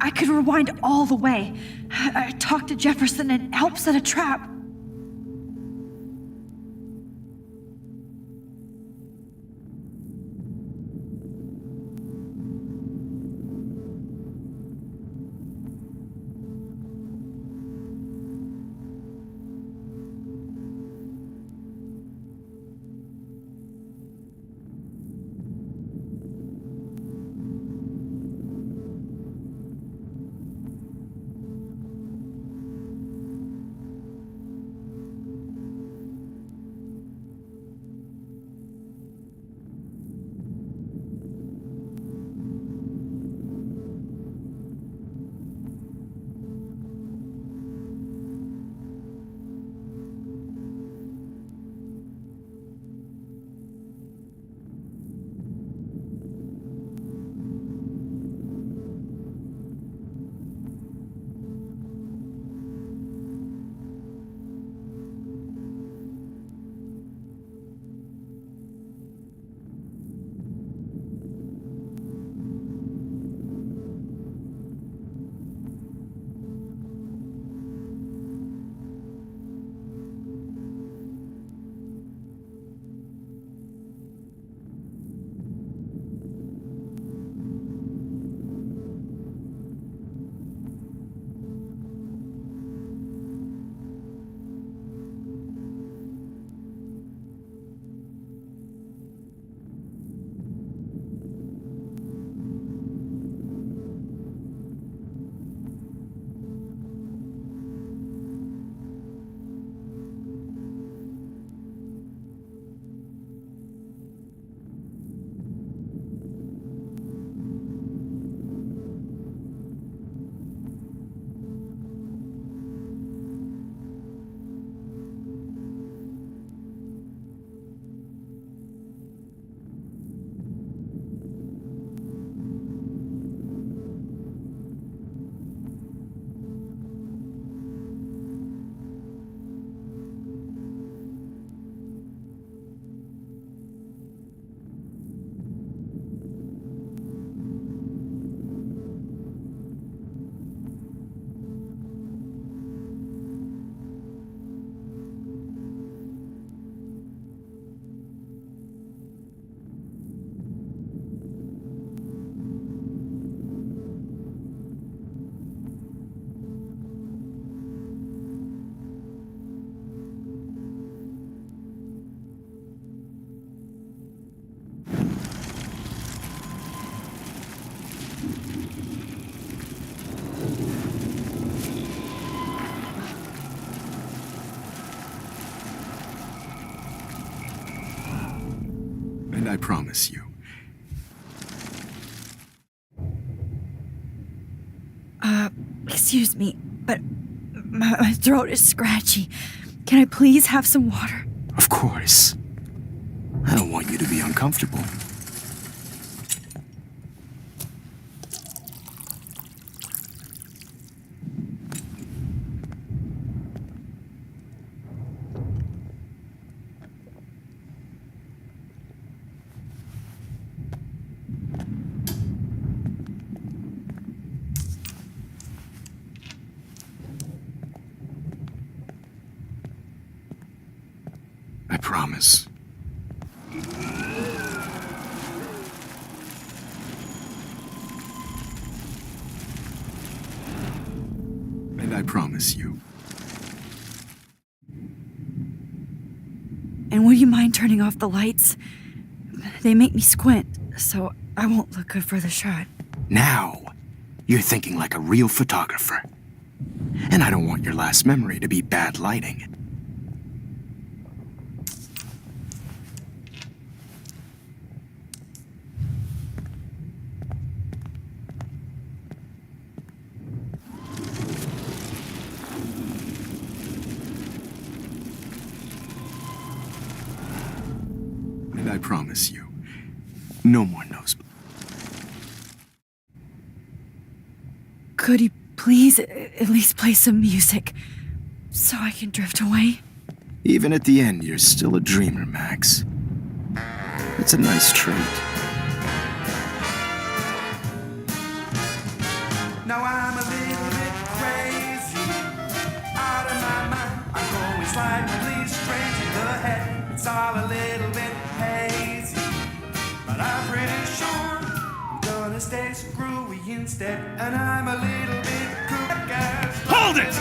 I could rewind all the way. I talked to Jefferson and help set a trap. And I promise you, Excuse me, but my throat is scratchy. Can I please have some water? of course. I don't want you to be uncomfortable. I promise. And I promise you. And would you mind turning off the lights? They make me squint, so I won't look good for the shot. Now, you're thinking like a real photographer. And I don't want your last memory to be bad lighting. And I promise you, no more nosebleeds. Could you please at least play some music so I can drift away? Even at the end, you're still a dreamer, Max. It's a nice trait. Now I'm a little bit crazy, out of my mind. I'm going slightly strange in the head. It's all a little bit hazy, but I'm pretty sure I'm gonna stay screwy instead. And I'm a little bit cool. Hold it!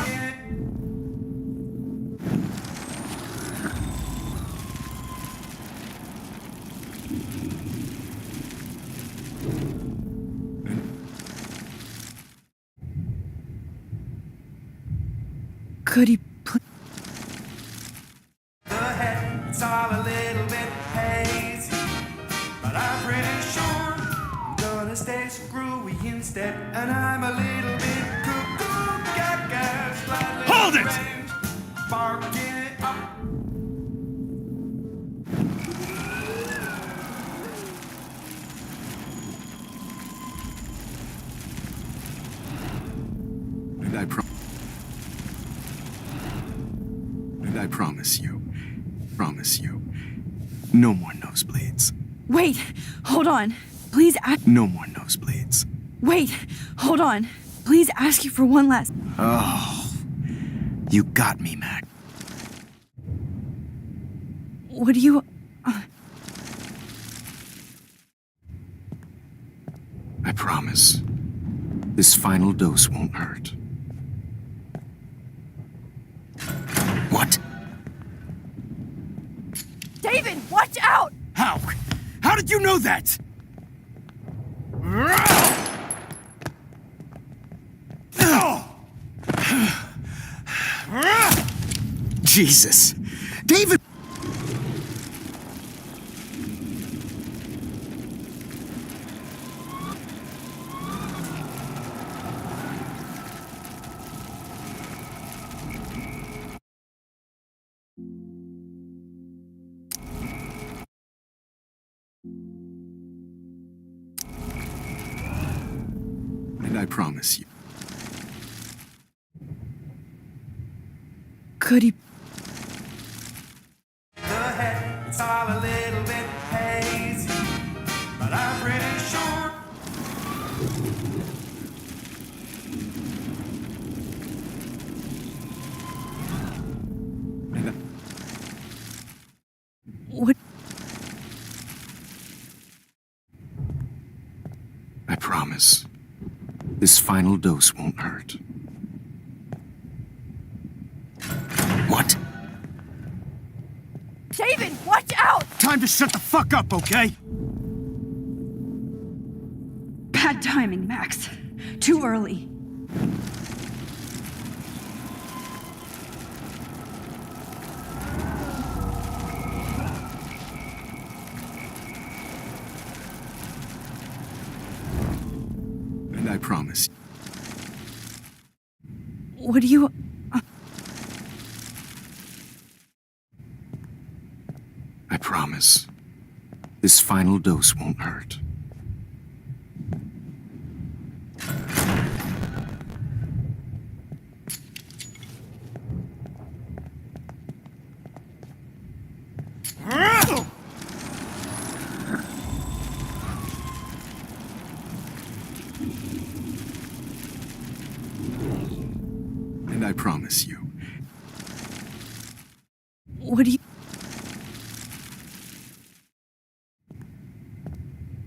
Could you please? The head, it's all a little bit hazy, but I'm pretty sure I'm gonna stay screwy instead. And I'm a little bit cuckoo, gaga, slightly Hold it! strange, barking it up. And I promise you, no more nosebleeds. Wait, hold on. Please ask. No more nosebleeds. Wait, hold on. Please ask you for one last. Oh, you got me, Mac. Would you? I promise. This final dose won't hurt. What? David, watch out! How? How did you know that? Jesus. David! And I promise you. Could you? The head, it's all a little bit hazy, but I'm pretty sure. What? I promise. This final dose won't hurt. What? David, watch out! Time to shut the fuck up, okay? Bad timing, Max. Too early. And I promise. What do you... I promise. This final dose won't hurt. And I promise you. What do you...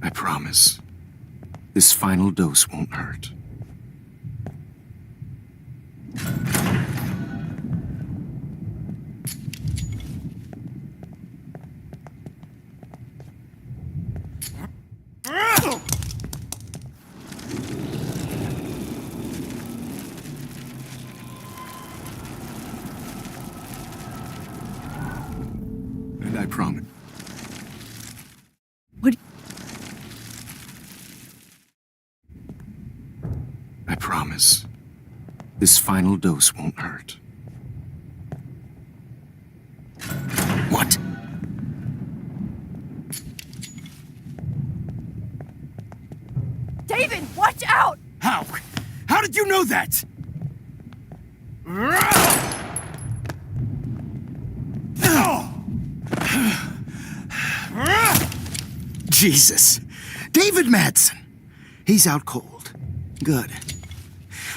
I promise. This final dose won't hurt. And I promise. What... I promise. This final dose won't hurt. What? David, watch out! How? How did you know that? Jesus. David Madsen. He's out cold. Good.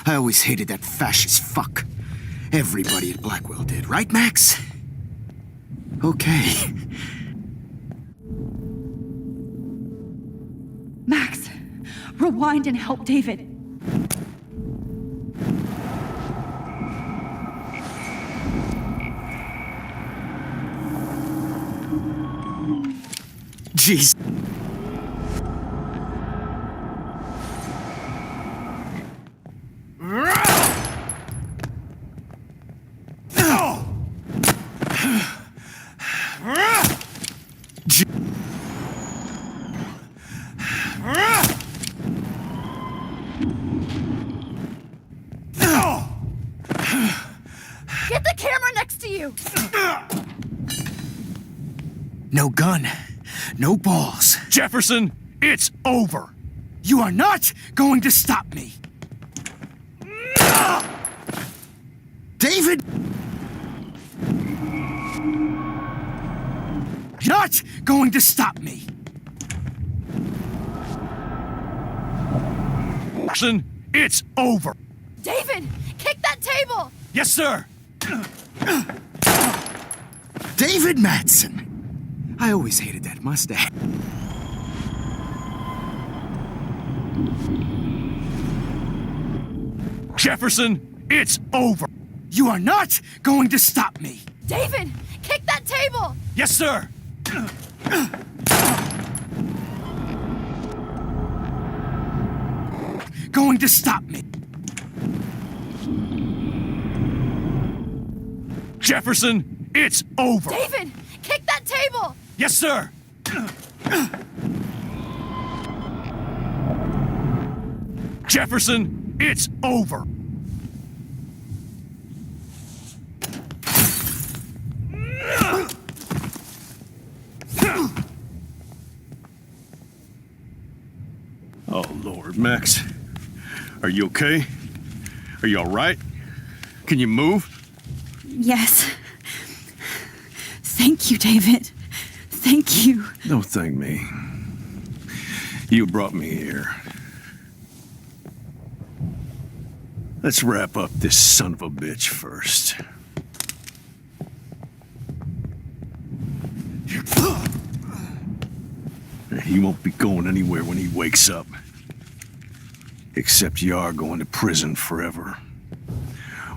I always hated that fascist fuck. Everybody at Blackwell did, right, Max? Okay. Max, rewind and help David. Jeez. Get the camera next to you! No gun. No balls. Jefferson, it's over. You are not going to stop me. David! You're not going to stop me. Jefferson, it's over. David, kick that table! Yes, sir. David Madsen. I always hated that mustache. Jefferson, it's over. You are not going to stop me. David, kick that table! Yes, sir. Going to stop me. Jefferson, it's over. David, kick that table! Yes, sir. Jefferson, it's over. Oh, Lord, Max. Are you okay? Are you all right? Can you move? Yes. Thank you, David. Thank you. Don't thank me. You brought me here. Let's wrap up this son of a bitch first. He won't be going anywhere when he wakes up. Except you are going to prison forever.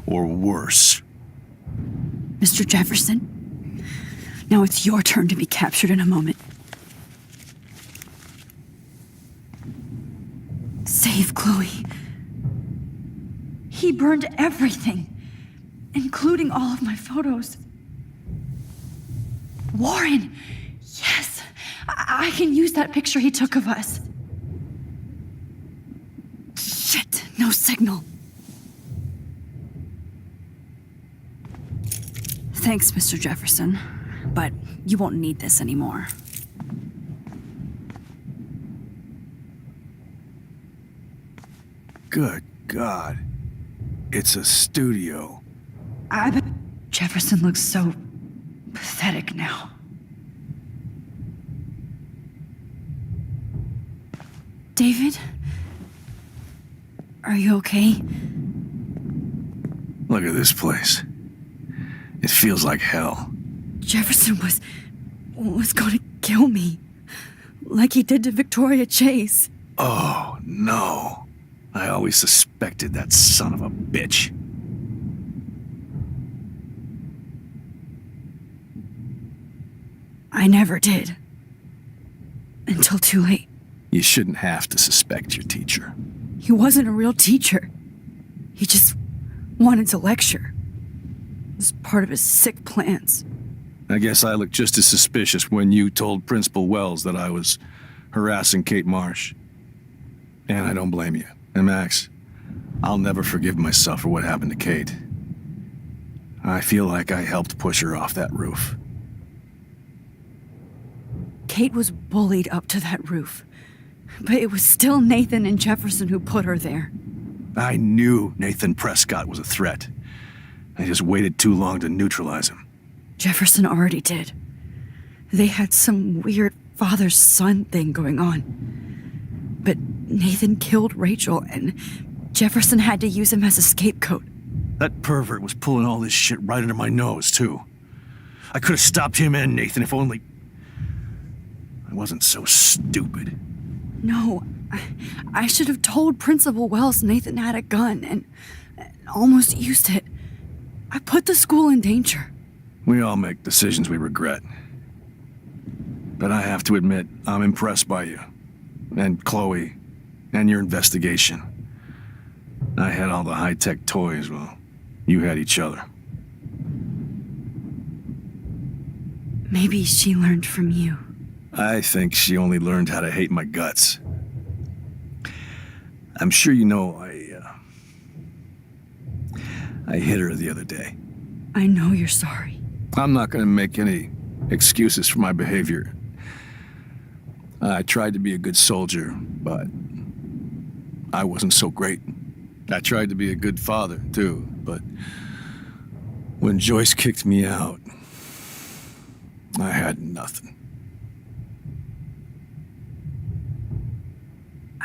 Or worse. Mr. Jefferson, now it's your turn to be captured in a moment. Save Chloe He burned everything, including all of my photos. Warren! Yes! I can use that picture he took of us. Shit, no signal. Thanks, Mr. Jefferson, but you won't need this anymore. Good God. It's a studio. I bet Jefferson looks so pathetic now. David? Are you okay? Look at this place. It feels like hell. Jefferson was going to kill me. Like he did to Victoria Chase. Oh, no. I always suspected that son of a bitch. I never did. Until too late. You shouldn't have to suspect your teacher. He wasn't a real teacher. He just wanted to lecture. It was part of his sick plans. I guess I looked just as suspicious when you told Principal Wells that I was harassing Kate Marsh. And I don't blame you. And Max, I'll never forgive myself for what happened to Kate. I feel like I helped push her off that roof. Kate was bullied up to that roof. But it was still Nathan and Jefferson who put her there. I knew Nathan Prescott was a threat. I just waited too long to neutralize him. Jefferson already did. They had some weird father-son thing going on. But Nathan killed Rachel, and Jefferson had to use him as a scapegoat. That pervert was pulling all this shit right under my nose, too. I could have stopped him and Nathan if only I wasn't so stupid. No, I should have told Principal Wells Nathan had a gun and almost used it. I put the school in danger. We all make decisions we regret. But I have to admit, I'm impressed by you. And Chloe. And your investigation. I had all the high-tech toys, well, you had each other. Maybe she learned from you. I think she only learned how to hate my guts. I'm sure you know I hit her the other day. I know you're sorry. I'm not gonna make any excuses for my behavior. I tried to be a good soldier, but I wasn't so great. I tried to be a good father, too, but when Joyce kicked me out, I had nothing.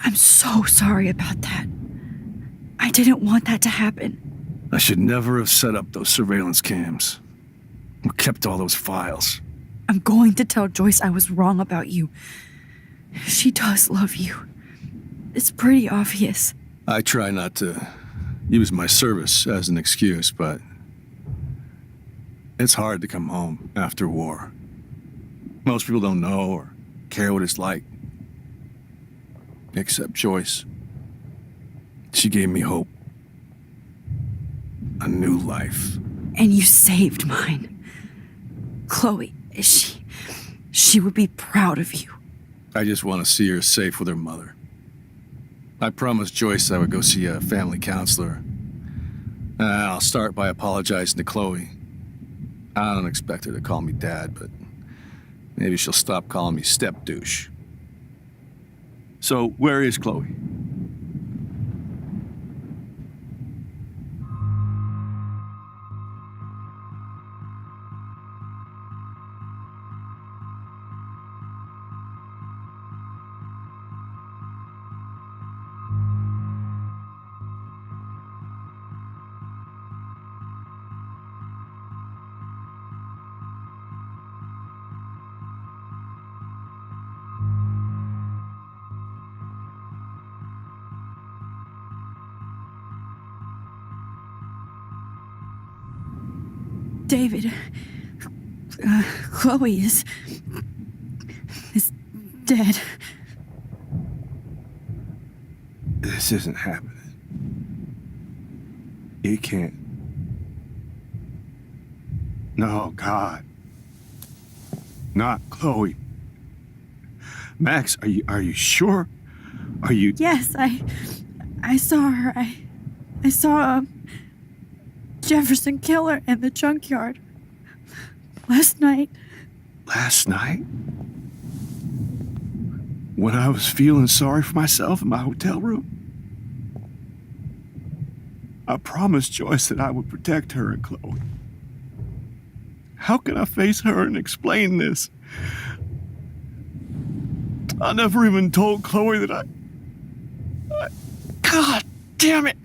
I'm so sorry about that. I didn't want that to happen. I should never have set up those surveillance cams. Or kept all those files. I'm going to tell Joyce I was wrong about you. She does love you. It's pretty obvious. I try not to use my service as an excuse, but it's hard to come home after war. Most people don't know or care what it's like. Except Joyce. She gave me hope. A new life. And you saved mine. Chloe, she would be proud of you. I just want to see her safe with her mother. I promised Joyce I would go see a family counselor. I'll start by apologizing to Chloe. I don't expect her to call me Dad, but maybe she'll stop calling me step douche. So, where is Chloe? David, Chloe is dead. This isn't happening. It can't. No, God. Not Chloe. Max, are you sure? Are you... Yes, I saw her. I saw Jefferson kill her in the junkyard. Last night. Last night? When I was feeling sorry for myself in my hotel room? I promised Joyce that I would protect her and Chloe. How can I face her and explain this? I never even told Chloe that I... God damn it!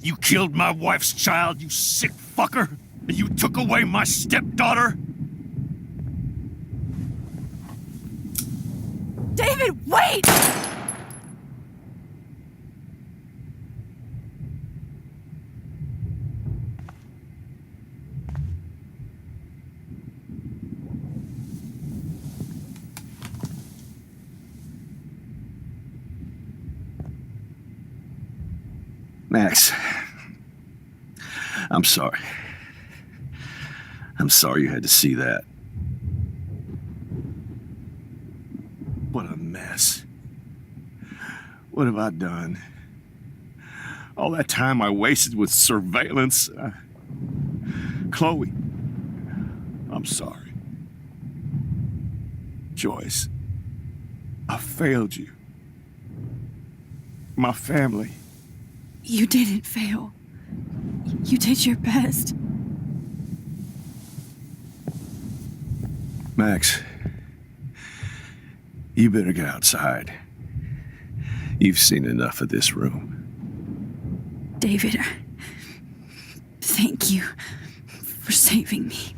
You killed my wife's child, you sick fucker! And you took away my stepdaughter? David, wait! Max, I'm sorry. I'm sorry you had to see that. What a mess. What have I done? All that time I wasted with surveillance. Chloe, I'm sorry. Joyce, I failed you. My family. You didn't fail. You did your best. Max, you better get outside. You've seen enough of this room. David, thank you for saving me.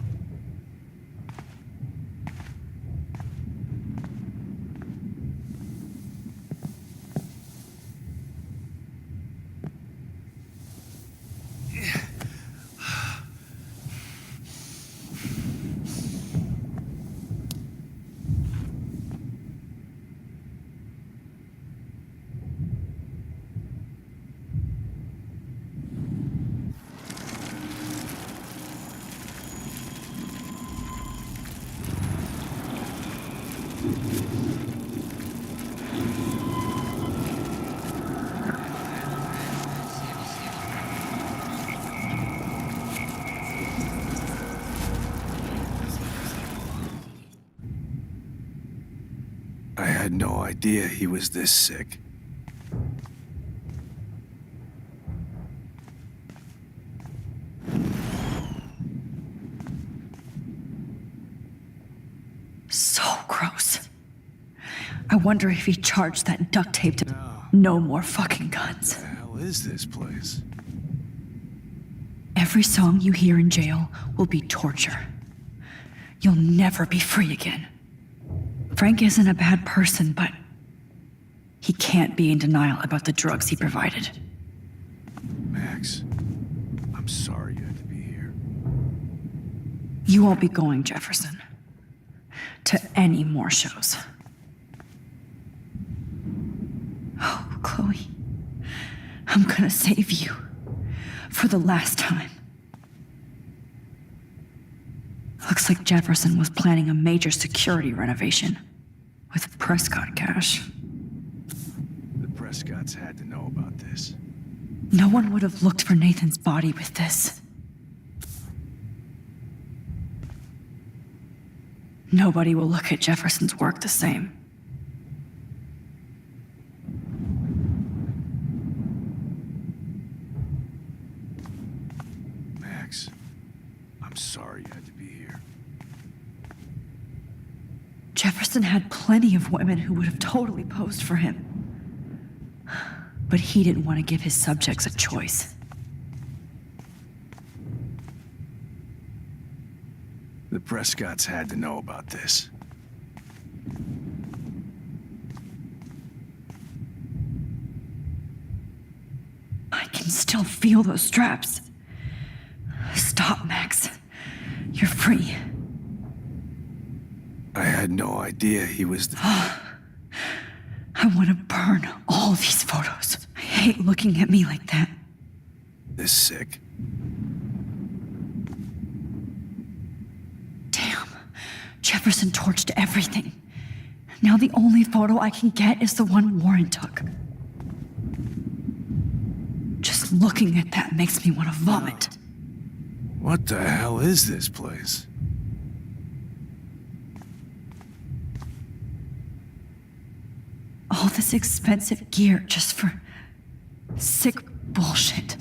I had no idea he was this sick. So gross. I wonder if he charged that duct tape to no more fucking guns. What the hell is this place? Every song you hear in jail will be torture. You'll never be free again. Frank isn't a bad person, but he can't be in denial about the drugs he provided. Max, I'm sorry you had to be here. You won't be going, Jefferson, to any more shows. Oh, Chloe, I'm gonna save you for the last time. Looks like Jefferson was planning a major security renovation with Prescott cash. The Prescotts had to know about this. No one would have looked for Nathan's body with this. Nobody will look at Jefferson's work the same. Max, I'm sorry you had to be here. Jefferson had plenty of women who would have totally posed for him. But he didn't want to give his subjects a choice. The Prescotts had to know about this. I can still feel those straps. Stop, Max. You're free. I had no idea he was the... I I want to burn all these photos. I hate looking at me like that. This sick. Damn. Jefferson torched everything. Now the only photo I can get is the one Warren took. Just looking at that makes me want to vomit. What the hell is this place? All this expensive gear just for sick bullshit.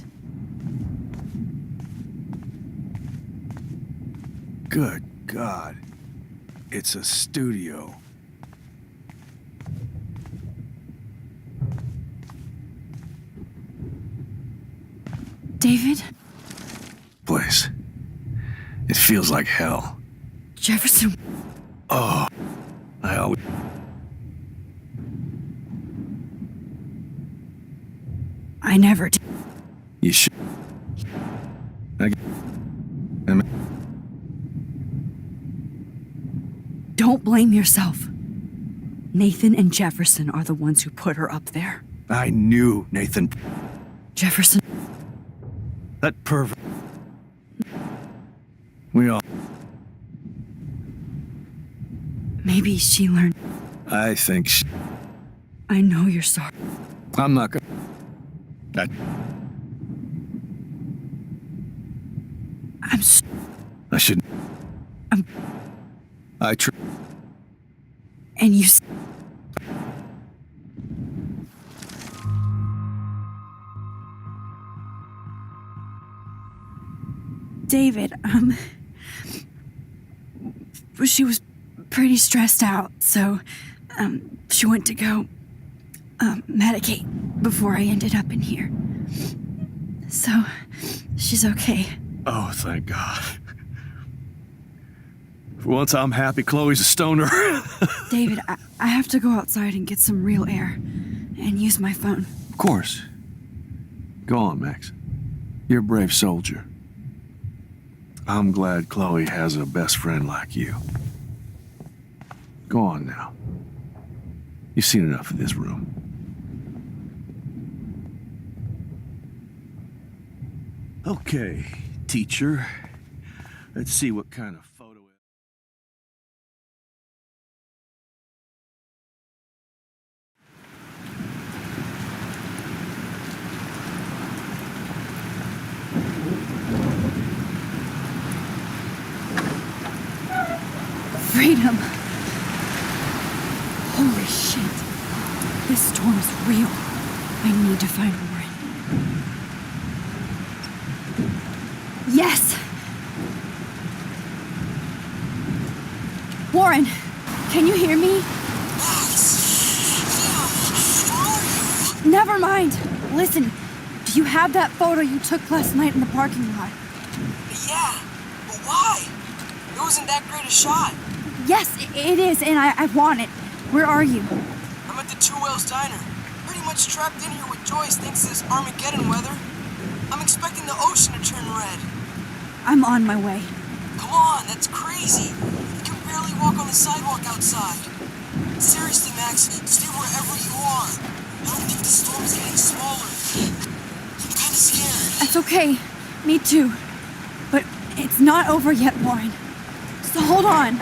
Good God. It's a studio. David? Place. It feels like hell. Jefferson. Oh, I always... I never did. You should... Don't blame yourself. Nathan and Jefferson are the ones who put her up there. I knew Nathan... Jefferson... That pervert... We all... Maybe she learned... I think she... I know you're sorry. I'm not gonna... I'm I shouldn't... And you... David, she was pretty stressed out, so, she went to go, medicate before I ended up in here. So, she's okay. Oh, thank God. For once, I'm happy Chloe's a stoner. David, I have to go outside and get some real air and use my phone. Of course. Go on, Max. You're a brave soldier. I'm glad Chloe has a best friend like you. Go on now. You've seen enough of this room. Okay, teacher. Let's see what kind of photo... Freedom! Holy shit. This storm is real. I need to find Warren. Yes! Warren, can you hear me? Never mind. Listen, do you have that photo you took last night in the parking lot? Yeah, but why? It wasn't that great a shot. Yes, it is, and I want it. Where are you? I'm at the Two Whales Diner. Pretty much trapped in here with Joyce thanks to this Armageddon weather. I'm expecting the ocean to turn red. I'm on my way. Come on, that's crazy. You can barely walk on the sidewalk outside. Seriously, Max, stay wherever you are. I don't think the storm is getting smaller. I'm kinda scared. That's okay. Me too. But it's not over yet, Warren. So hold on.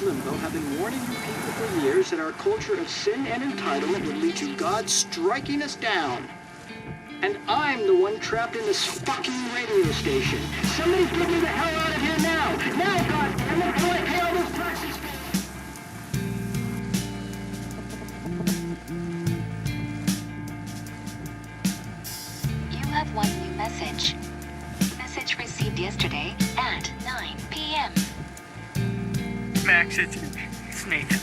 Limbo have been warning you people for years that our culture of sin and entitlement would lead to God striking us down. And I'm the one trapped in this fucking radio station. Somebody get me the hell out of here now! Now, goddammit, how do I pay all those taxes? You have one new message. Message received yesterday at 9 p.m. Max, it's Nathan.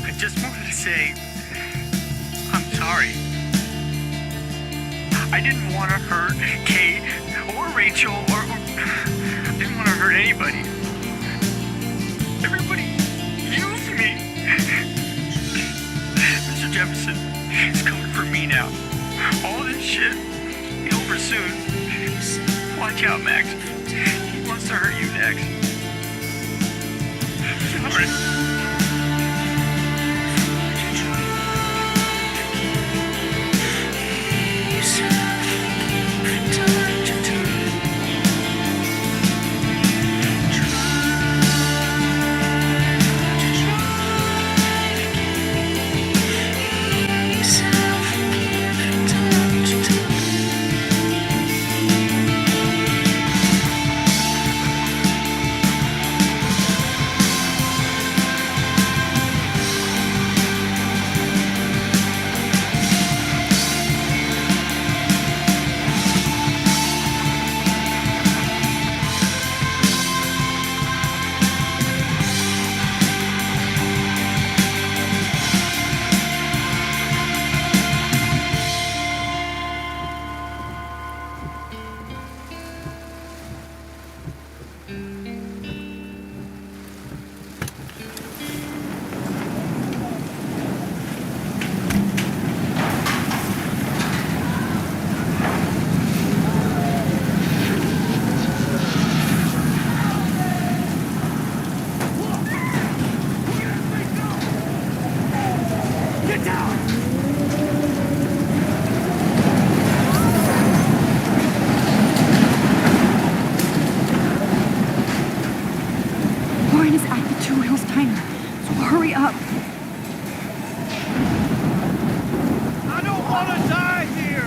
I just wanted to say I'm sorry. I didn't want to hurt Kate or Rachel or I didn't want to hurt anybody. Everybody used me. Mr. Jefferson is coming for me now. All this shit be over soon. Watch out, Max. He wants to hurt you next. Sorry. Warren is at the 2 wheels timer, so hurry up. I don't want to die here.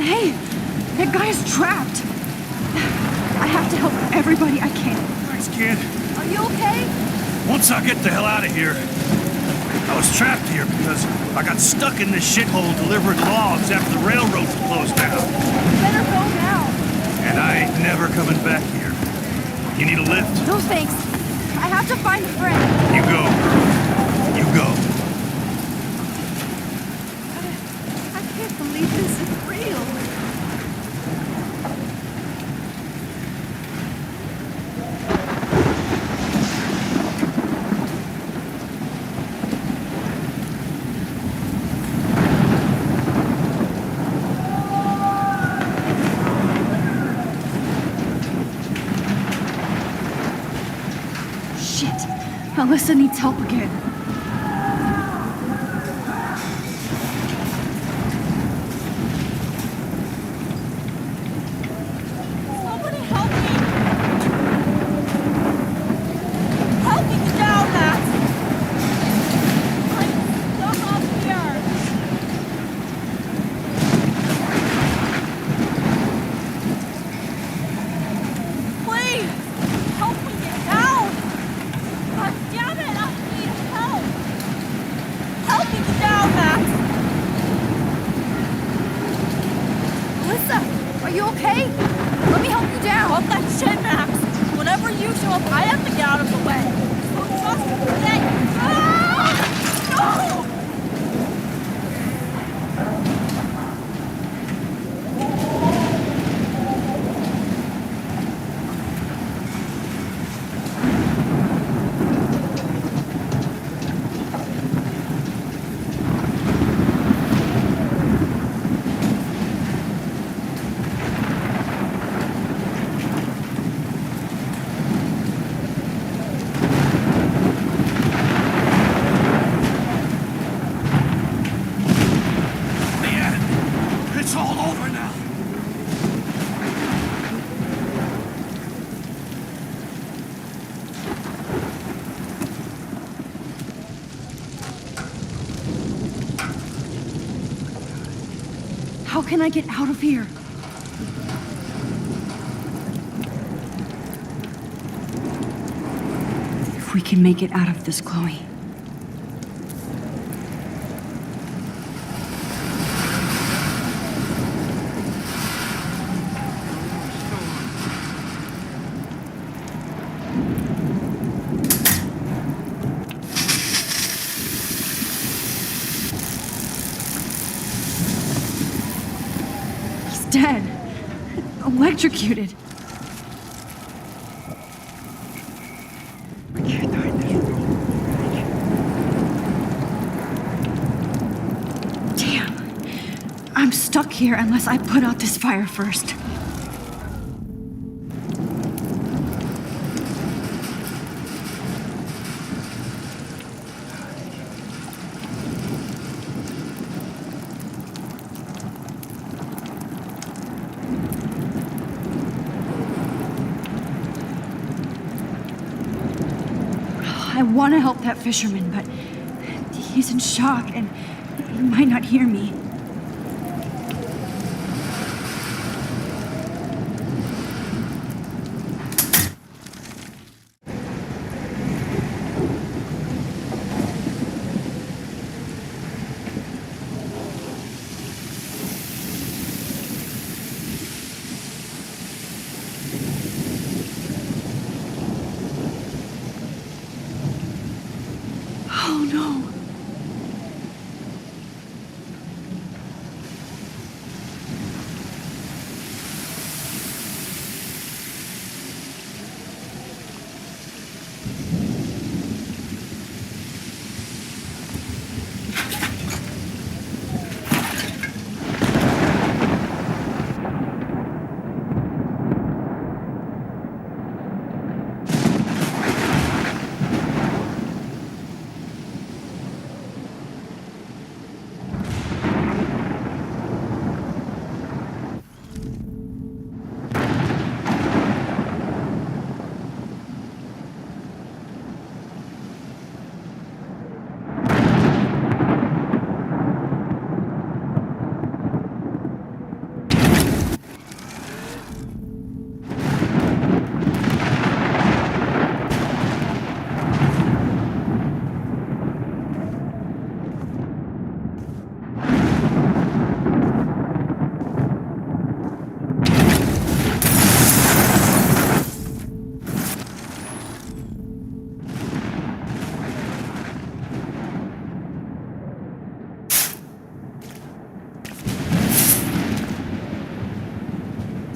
Hey, that guy is trapped. I have to help everybody I can. Thanks, kid. Are you okay? Once I get the hell out of here, I was trapped here because I got stuck in this shithole delivering logs after the railroads closed down. Better go now. And I ain't never coming back here. You need a lift? No thanks. I have to find a friend. You go, girl. You go. I can't believe this is real. Shit. Alyssa needs help again. Somebody help me! Help me get down, Max! I'm stuck up here! Please! Help me get down! God damn it! I need help! Help me get down, Max! Alyssa, are you okay? Let me help you down. Fuck that shit, Max! Whenever you show up, I have to get out of the way! So just get... Ah! No! It's all over now. How can I get out of here? If we can make it out of this, Chloe. dead. Electrocuted. Damn. I'm stuck here unless I put out this fire first. I want to help that fisherman, but he's in shock and he might not hear me. Oh no.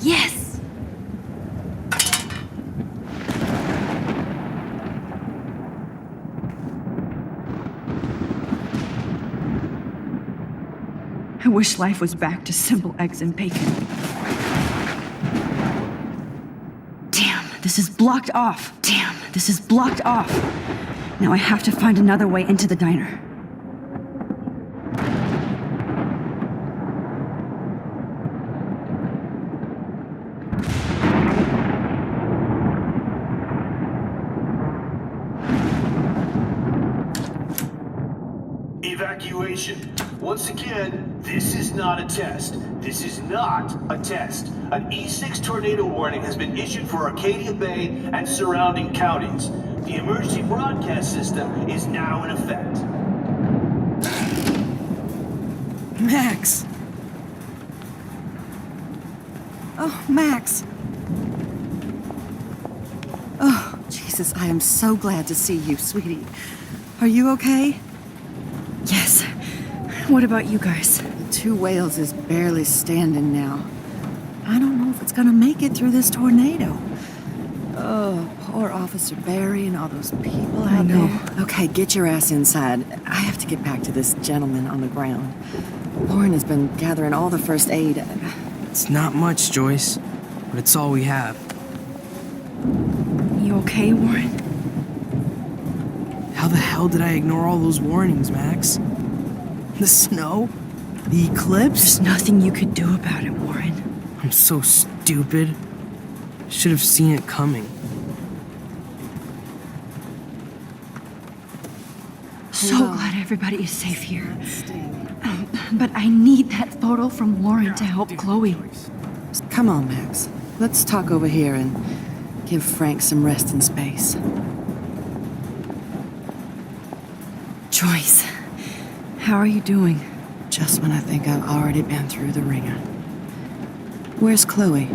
Yes! I wish life was back to simple eggs and bacon. Damn, this is blocked off. Damn, this is blocked off. Now I have to find another way into the diner. Evacuation. Once again, this is not a test. This is not a test. An E6 tornado warning has been issued for Arcadia Bay and surrounding counties. The emergency broadcast system is now in effect. Max! Oh, Max! Oh, Jesus, I am so glad to see you, sweetie. Are you okay? Yes. What about you guys? The Two Whales is barely standing now. I don't know if it's gonna make it through this tornado. Oh, poor Officer Barry and all those people I out know. there. Okay, get your ass inside. I have to get back to this gentleman on the ground. Lauren has been gathering all the first aid. It's not much, Joyce, but it's all we have. You okay, Warren? How the hell did I ignore all those warnings, Max? The snow? The eclipse? There's nothing you could do about it, Warren. I'm so stupid. Should have seen it coming. So glad everybody is safe here. But I need that photo from Warren to help Chloe. Come on, Max. Let's talk over here and give Frank some rest and space. Joyce, how are you doing? Just when I think I've already been through the ringer. Where's Chloe?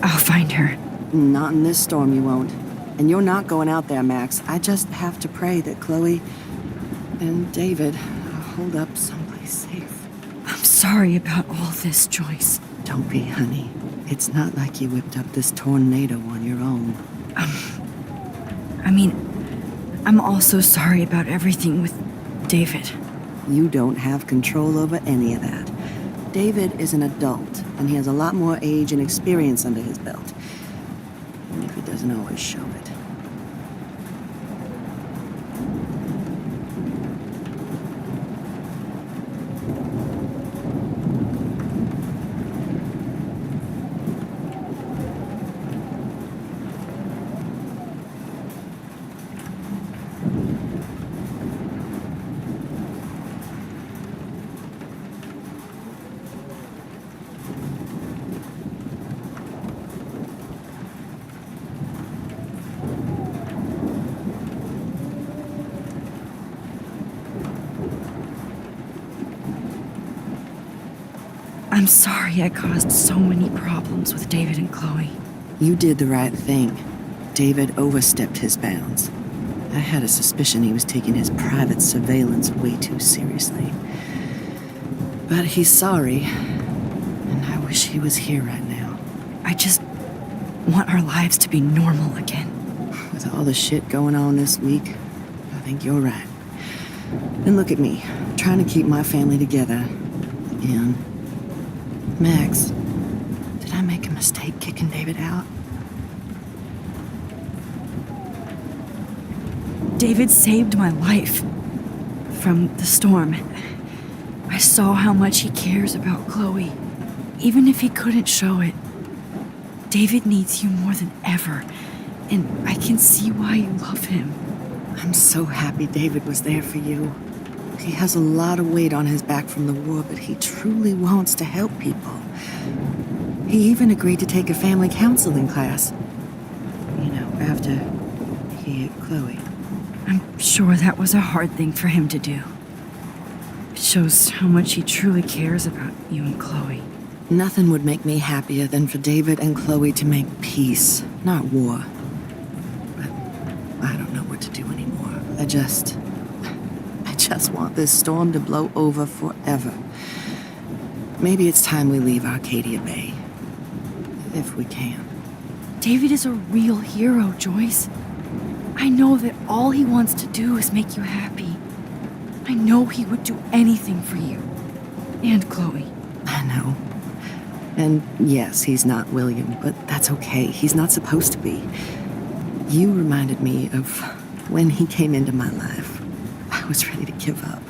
I'll find her. Not in this storm, you won't. And you're not going out there, Max. I just have to pray that Chloe And David, are holed up someplace safe. I'm sorry about all this, Joyce. Don't be, honey. It's not like you whipped up this tornado on your own. I'm also sorry about everything with David. You don't have control over any of that. David is an adult, and he has a lot more age and experience under his belt. Even if he doesn't always show it. I'm sorry I caused so many problems with David and Chloe. You did the right thing. David overstepped his bounds. I had a suspicion he was taking his private surveillance way too seriously. But he's sorry, and I wish he was here right now. I just want our lives to be normal again. With all the shit going on this week, I think you're right. And look at me, trying to keep my family together. Again. Max, did I make a mistake kicking David out? David saved my life from the storm. I saw how much he cares about Chloe, even if he couldn't show it. David needs you more than ever, and I can see why you love him. I'm so happy David was there for you. He has a lot of weight on his back from the war, but he truly wants to help people. He even agreed to take a family counseling class. You know, after he hit Chloe. I'm sure that was a hard thing for him to do. It shows how much he truly cares about you and Chloe. Nothing would make me happier than for David and Chloe to make peace, not war. But I don't know what to do anymore. I just want this storm to blow over forever. Maybe it's time we leave Arcadia Bay. If we can. David is a real hero, Joyce. I know that all he wants to do is make you happy. I know he would do anything for you. And Chloe. I know. And yes, he's not William, but that's okay. He's not supposed to be. You reminded me of when he came into my life. I was ready to give up.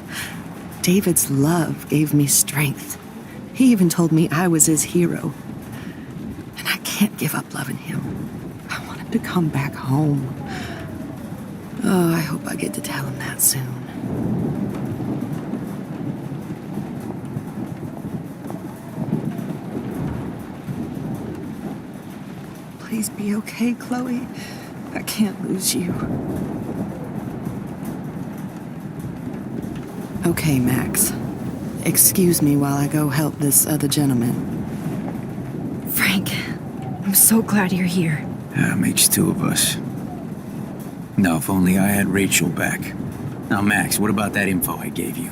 David's love gave me strength. He even told me I was his hero. And I can't give up loving him. I want him to come back home. Oh, I hope I get to tell him that soon. Please be okay, Chloe. I can't lose you. Okay, Max. Excuse me while I go help this other gentleman. Frank, I'm so glad you're here. Makes two of us. No, if only I had Rachel back. Now, Max, what about that info I gave you?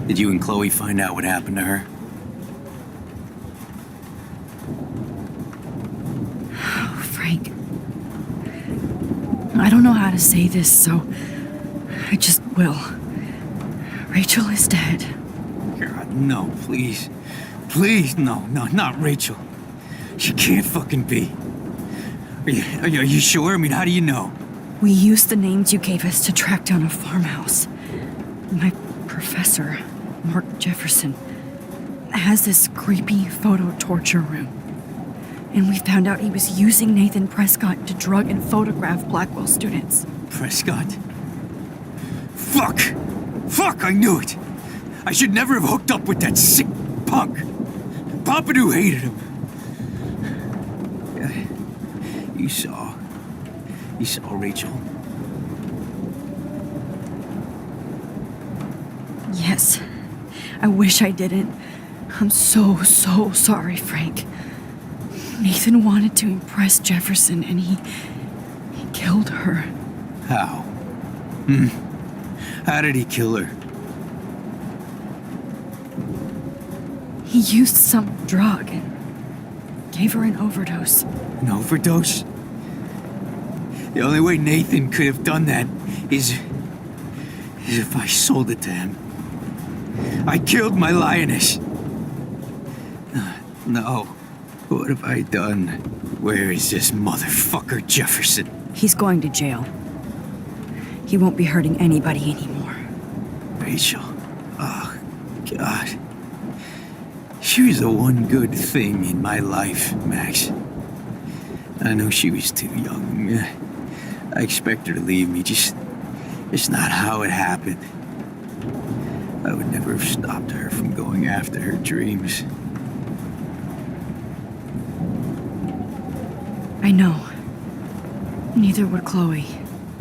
Did you and Chloe find out what happened to her? Oh, Frank. I don't know how to say this, so I just will. Rachel is dead. God, no, please. Please, no, not Rachel. She can't fucking be. Are you sure? I mean, how do you know? We used the names you gave us to track down a farmhouse. My professor, Mark Jefferson, has this creepy photo torture room. And we found out he was using Nathan Prescott to drug and photograph Blackwell students. Prescott? Fuck! Fuck, I knew it! I should never have hooked up with that sick punk! Pompidou hated him. You saw Rachel? Yes. I wish I didn't. I'm so sorry, Frank. Nathan wanted to impress Jefferson, and he killed her. How? How did he kill her? He used some drug and gave her an overdose. An overdose? The only way Nathan could have done that is if I sold it to him. I killed my lioness. No. What have I done? Where is this motherfucker Jefferson? He's going to jail. He won't be hurting anybody anymore. Rachel. Oh, God. She was the one good thing in my life, Max. I know she was too young. I expect her to leave me, just not how it happened. I would never have stopped her from going after her dreams. I know. Neither would Chloe.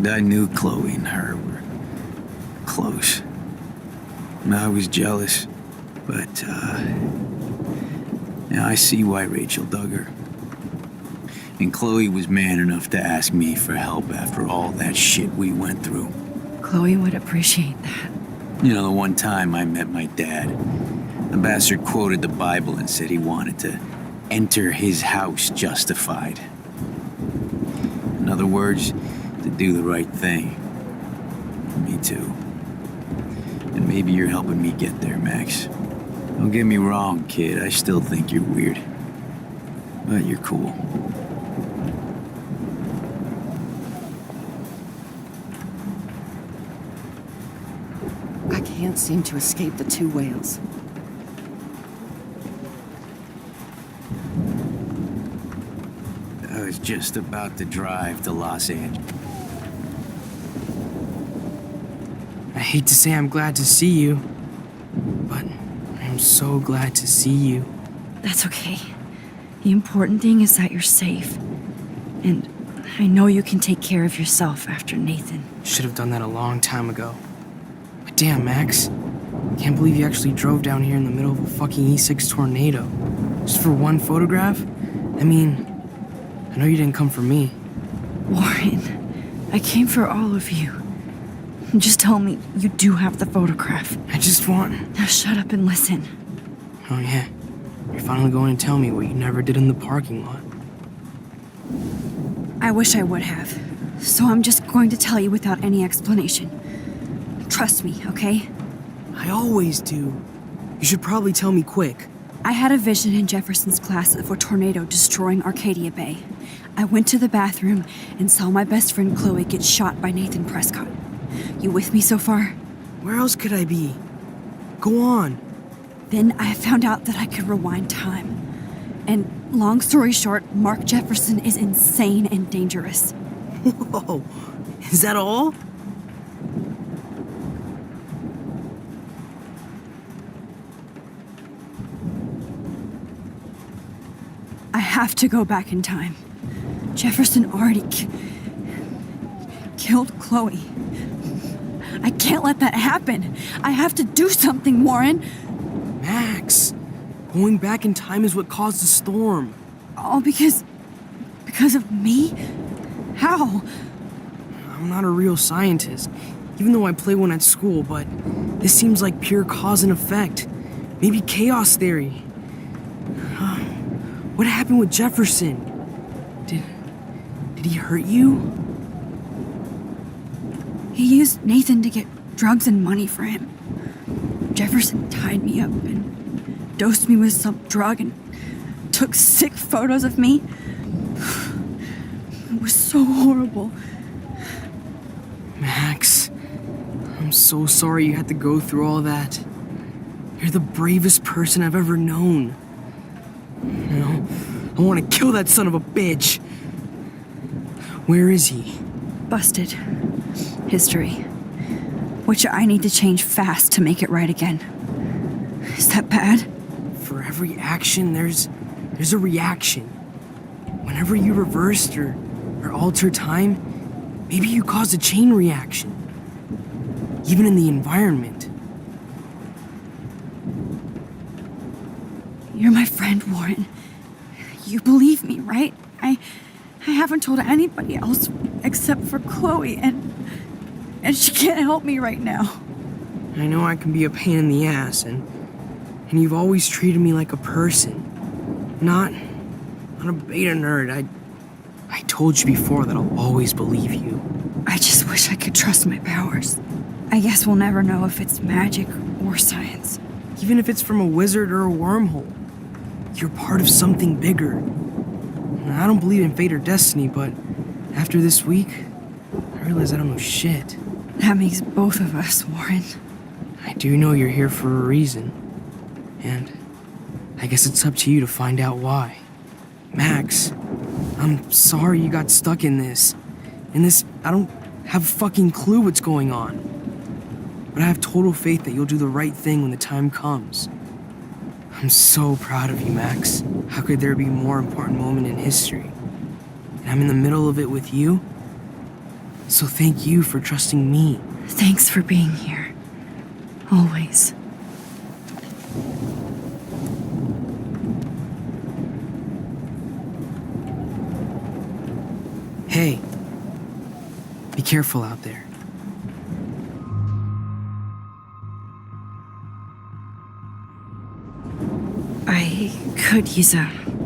I knew Chloe and her were close. I was jealous, but, now I see why Rachel dug her. And Chloe was man enough to ask me for help after all that shit we went through. Chloe would appreciate that. You know, the one time I met my dad, the bastard quoted the Bible and said he wanted to enter his house justified. In other words, to do the right thing. Me too. And maybe you're helping me get there, Max. Don't get me wrong, kid. I still think you're weird. But you're cool. I can't seem to escape the two whales. I was just about to drive to Los Angeles. I hate to say I'm glad to see you, but I'm so glad to see you. That's okay. The important thing is that you're safe. And I know you can take care of yourself after Nathan. Should have done that a long time ago. But damn, Max. Can't believe you actually drove down here in the middle of a fucking E6 tornado. Just for one photograph? I mean, I know you didn't come for me. Warren, I came for all of you. Just tell me you do have the photograph. I just want... Now shut up and listen. Oh yeah, you're finally going to tell me what you never did in the parking lot. I wish I would have. So I'm just going to tell you without any explanation. Trust me, okay? I always do. You should probably tell me quick. I had a vision in Jefferson's class of a tornado destroying Arcadia Bay. I went to the bathroom and saw my best friend Chloe get shot by Nathan Prescott. You with me so far? Where else could I be? Go on. Then I found out that I could rewind time. And long story short, Mark Jefferson is insane and dangerous. Whoa, is that all? I have to go back in time. Jefferson already killed Chloe. I can't let that happen. I have to do something, Warren. Max, going back in time is what caused the storm. All because of me? How? I'm not a real scientist, even though I play one at school, but this seems like pure cause and effect. Maybe chaos theory. What happened with Jefferson? Did he hurt you? He used Nathan to get drugs and money for him. Jefferson tied me up and dosed me with some drug and took sick photos of me. It was so horrible. Max, I'm so sorry you had to go through all that. You're the bravest person I've ever known. You know, I want to kill that son of a bitch. Where is he? Busted. History. Which I need to change fast to make it right again. Is that bad? For every action, there's a reaction. Whenever you reversed or altered time, maybe you caused a chain reaction. Even in the environment. You're my friend, Warren. You believe me, right? I haven't told anybody else except for Chloe, and and she can't help me right now. I know I can be a pain in the ass, and you've always treated me like a person, not a beta nerd. I told you before that I'll always believe you. I just wish I could trust my powers. I guess we'll never know if it's magic or science. Even if it's from a wizard or a wormhole, you're part of something bigger. I don't believe in fate or destiny, but after this week, I realize I don't know shit. That makes both of us, Warren. I do know you're here for a reason, and I guess it's up to you to find out why. Max, I'm sorry you got stuck in this. I don't have a fucking clue what's going on. But I have total faith that you'll do the right thing when the time comes. I'm so proud of you, Max. How could there be a more important moment in history? And I'm in the middle of it with you. So thank you for trusting me. Thanks for being here. Always. Hey, be careful out there. I could use a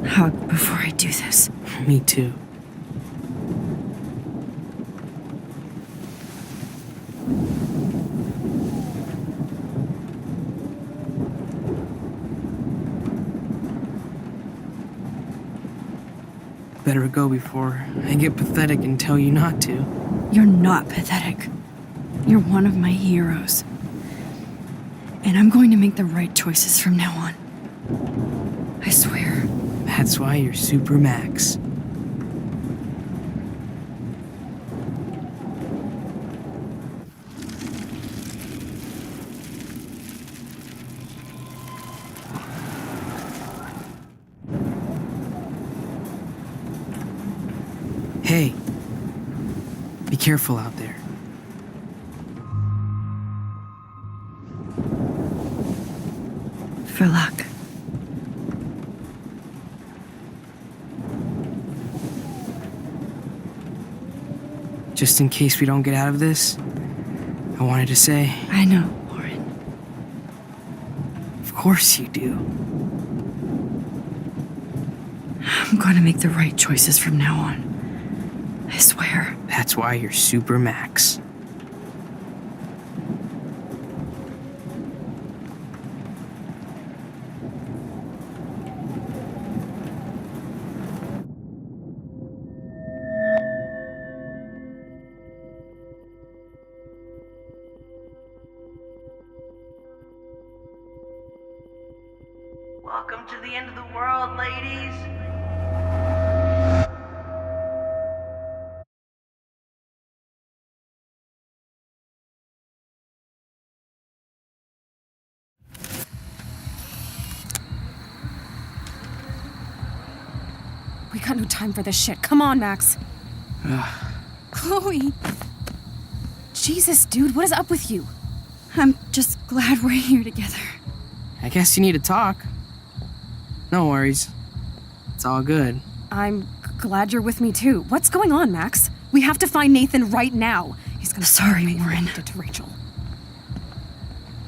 hug before I do this. Me too. Better go before I get pathetic and tell you not to. You're not pathetic. You're one of my heroes. And I'm going to make the right choices from now on. I swear. That's why you're Super Max. Hey, be careful out there. For luck. Just in case we don't get out of this, I wanted to say... I know, Warren. Of course you do. I'm going to make the right choices from now on. I swear. That's why you're Super Max. Welcome to the end of the world, ladies. We got no time for this shit. Come on, Max. Chloe. Jesus, dude, what is up with you? I'm just glad we're here together. I guess you need to talk. No worries. It's all good. I'm glad you're with me too. What's going on, Max? We have to find Nathan right now. He's gonna Sorry, Warren. To Rachel.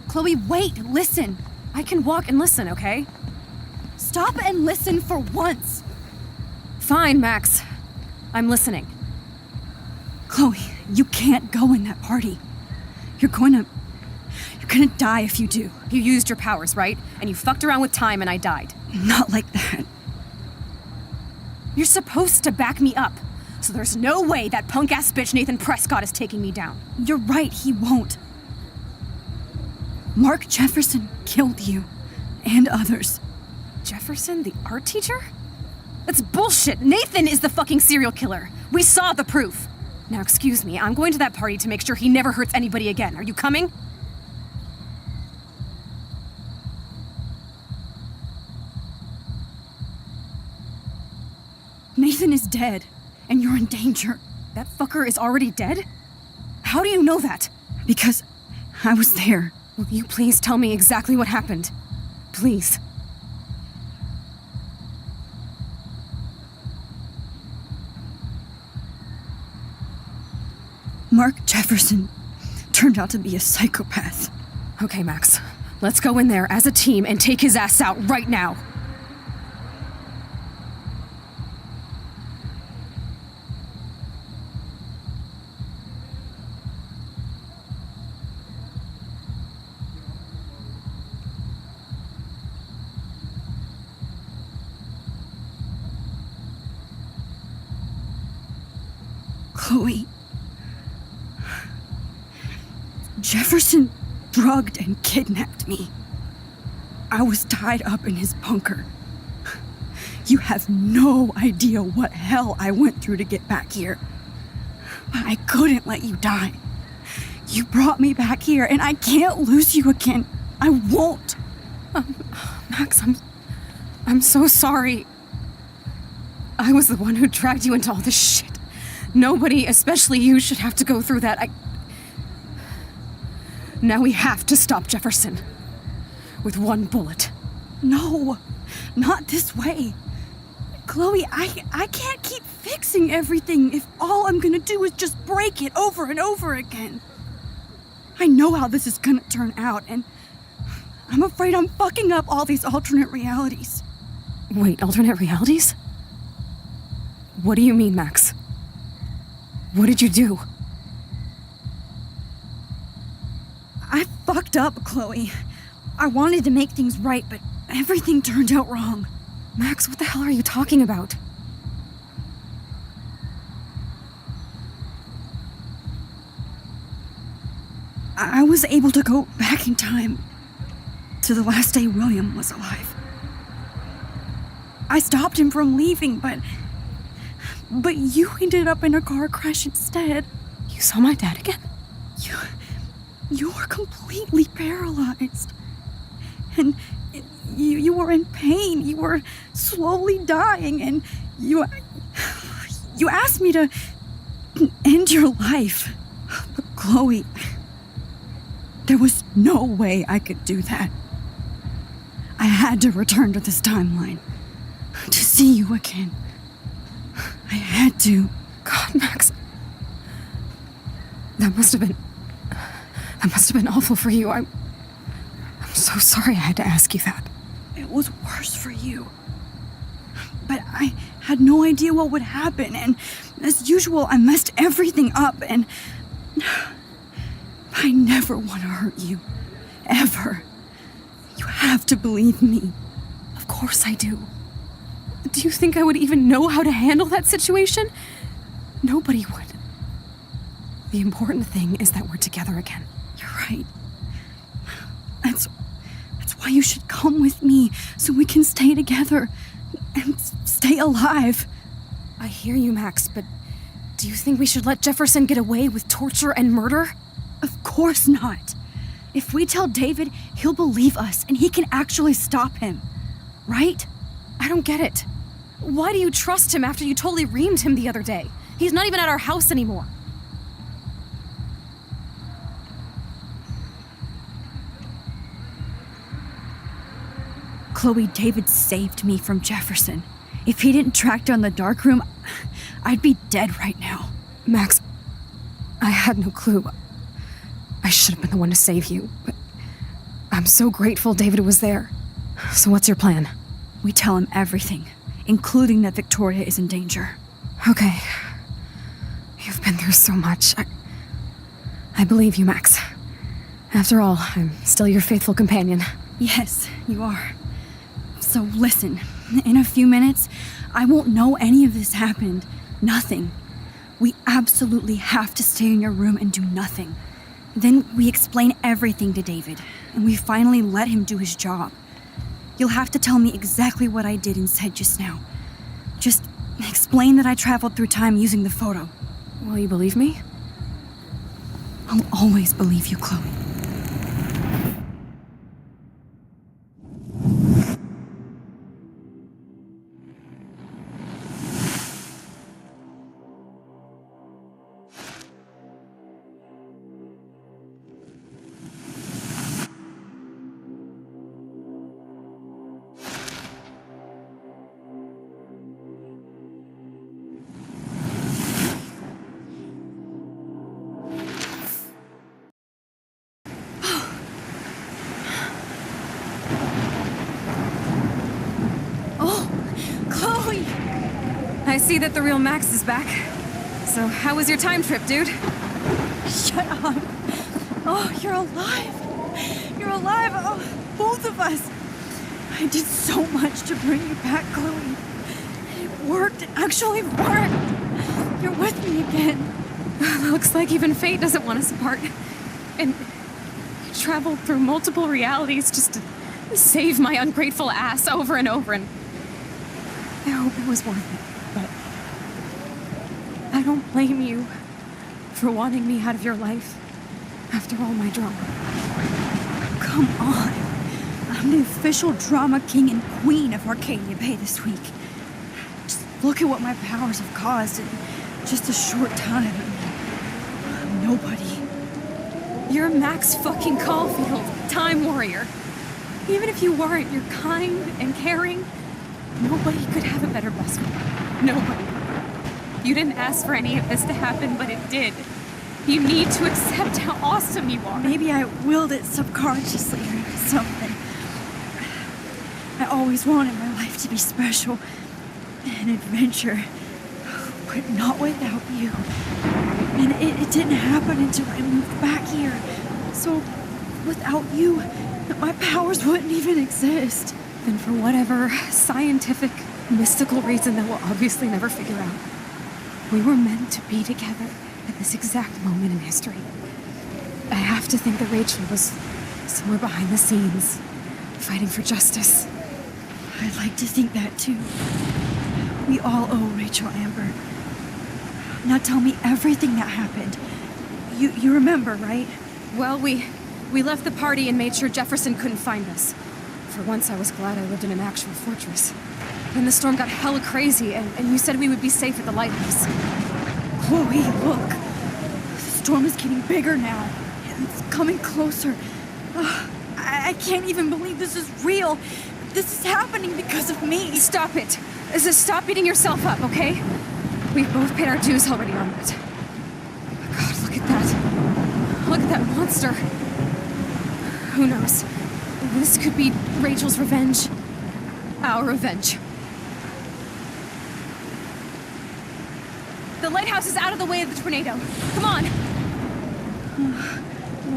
Chloe, wait, listen. I can walk and listen, okay? Stop and listen for once. Fine, Max. I'm listening. Chloe, you can't go in that party. You're gonna die if you do. You used your powers, right? And you fucked around with time and I died. Not like that. You're supposed to back me up. So there's no way that punk-ass bitch Nathan Prescott is taking me down. You're right, he won't. Mark Jefferson killed you. And others. Jefferson, the art teacher? That's bullshit. Nathan is the fucking serial killer. We saw the proof. Now, excuse me, I'm going to that party to make sure he never hurts anybody again. Are you coming? Nathan is dead, and you're in danger. That fucker is already dead? How do you know that? Because I was there. Will you please tell me exactly what happened? Please. Mark Jefferson turned out to be a psychopath. Okay, Max. Let's go in there as a team and take his ass out right now. Chloe. Jefferson drugged and kidnapped me. I was tied up in his bunker. You have no idea what hell I went through to get back here. But I couldn't let you die. You brought me back here, and I can't lose you again. I won't. Max, I'm so sorry. I was the one who dragged you into all this shit. Nobody, especially you, should have to go through that. Now we have to stop Jefferson. With one bullet. No, not this way. Chloe, I can't keep fixing everything if all I'm gonna do is just break it over and over again. I know how this is gonna turn out, and I'm afraid I'm fucking up all these alternate realities. Wait, alternate realities? What do you mean, Max? What did you do? I fucked up, Chloe. I wanted to make things right, but everything turned out wrong. Max, what the hell are you talking about? I was able to go back in time to the last day William was alive. I stopped him from leaving, but you ended up in a car crash instead. You saw my dad again? You were completely paralyzed. And you were in pain. You were slowly dying, and you asked me to end your life. But Chloe, there was no way I could do that. I had to return to this timeline to see you again. I had to. God, Max. That must have been awful for you. I'm so sorry I had to ask you that. It was worse for you. But I had no idea what would happen, and as usual, I messed everything up, and I never want to hurt you. Ever. You have to believe me. Of course I do. Do you think I would even know how to handle that situation? Nobody would. The important thing is that we're together again. You're right. That's why you should come with me, so we can stay together and stay alive. I hear you, Max, but do you think we should let Jefferson get away with torture and murder? Of course not. If we tell David, he'll believe us and he can actually stop him. Right? I don't get it. Why do you trust him after you totally reamed him the other day? He's not even at our house anymore. Chloe, David saved me from Jefferson. If he didn't track down the dark room, I'd be dead right now. Max, I had no clue. I should have been the one to save you, but I'm so grateful David was there. So what's your plan? We tell him everything, including that Victoria is in danger. Okay. You've been through so much. I believe you, Max. After all, I'm still your faithful companion. Yes, you are. So listen, in a few minutes, I won't know any of this happened. Nothing. We absolutely have to stay in your room and do nothing. Then we explain everything to David, and we finally let him do his job. You'll have to tell me exactly what I did and said just now. Just explain that I traveled through time using the photo. Will you believe me? I'll always believe you, Chloe. I see that the real Max is back. So, how was your time trip, dude? Shut up. Oh, you're alive. You're alive. Oh, both of us. I did so much to bring you back, Chloe. It worked. It actually worked. You're with me again. Looks like even fate doesn't want us apart. And I traveled through multiple realities just to save my ungrateful ass over and over, and I hope it was worth it, but I don't blame you for wanting me out of your life after all my drama. Come on. I'm the official drama king and queen of Arcadia Bay this week. Just look at what my powers have caused in just a short time. I'm nobody. You're Max fucking Caulfield, Time Warrior. Even if you weren't, you're kind and caring. Nobody could have a better best friend. Nobody. You didn't ask for any of this to happen, but it did. You need to accept how awesome you are. Maybe I willed it subconsciously or something. I always wanted my life to be special, an adventure, but not without you. And it didn't happen until I moved back here. So, without you, my powers wouldn't even exist. And for whatever scientific, mystical reason that we'll obviously never figure out, we were meant to be together at this exact moment in history. I have to think that Rachel was somewhere behind the scenes, fighting for justice. I'd like to think that too. We all owe Rachel Amber. Now tell me everything that happened. You remember, right? Well, we left the party and made sure Jefferson couldn't find us. For once, I was glad I lived in an actual fortress. Then the storm got hella crazy, and you said we would be safe at the lighthouse. Chloe, look. The storm is getting bigger now. It's coming closer. I can't even believe this is real. This is happening because of me. Stop it. Stop beating yourself up, okay? We've both paid our dues already on it. God, look at that. Look at that monster. Who knows? This could be Rachel's revenge. Our revenge. The lighthouse is out of the way of the tornado. Come on.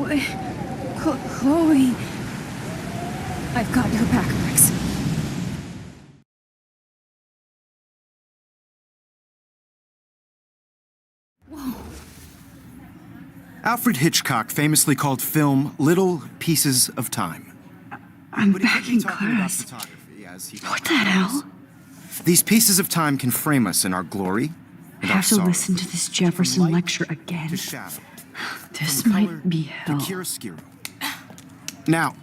Wait. Chloe. I've got your back, Max. Alfred Hitchcock famously called film little pieces of time. I'm But he back could be in talking about class. photography as he What the hell? These pieces of time can frame us in our glory I and our have to sorrow. listen to this Jefferson From light lecture again. to shadow. This From color might be to hell. chiaroscuro. Now,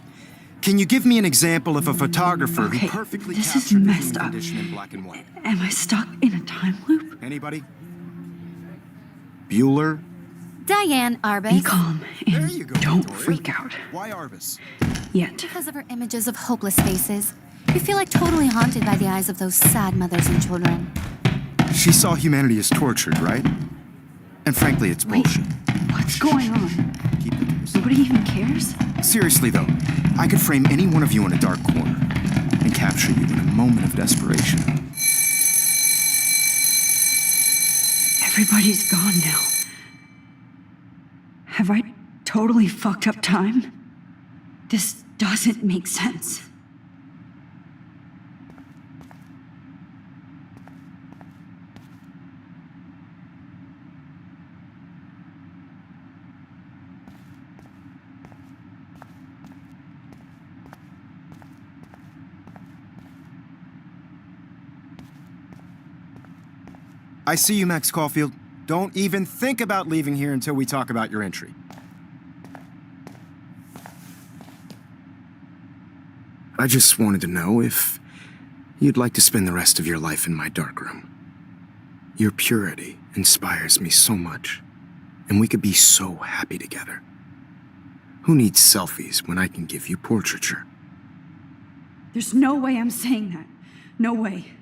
can you give me an example of a photographer Okay, who perfectly this is captured the messed human up. condition in black and white? Am I stuck in a time loop? Anybody? Bueller? Diane Arbus. Be calm There and you go, don't Victoria. freak out. Why Arbus? Yet. Because of her images of hopeless faces, you feel like totally haunted by the eyes of those sad mothers and children. She saw humanity as tortured, right? And frankly, it's bullshit. What's going on? Keep it to yourself. Nobody even cares? Seriously, though, I could frame any one of you in a dark corner and capture you in a moment of desperation. Everybody's gone now. Have I totally fucked up time? This doesn't make sense. I see you, Max Caulfield. Don't even think about leaving here until we talk about your entry. I just wanted to know if you'd like to spend the rest of your life in my darkroom. Your purity inspires me so much, and we could be so happy together. Who needs selfies when I can give you portraiture? There's no way I'm saying that. No way.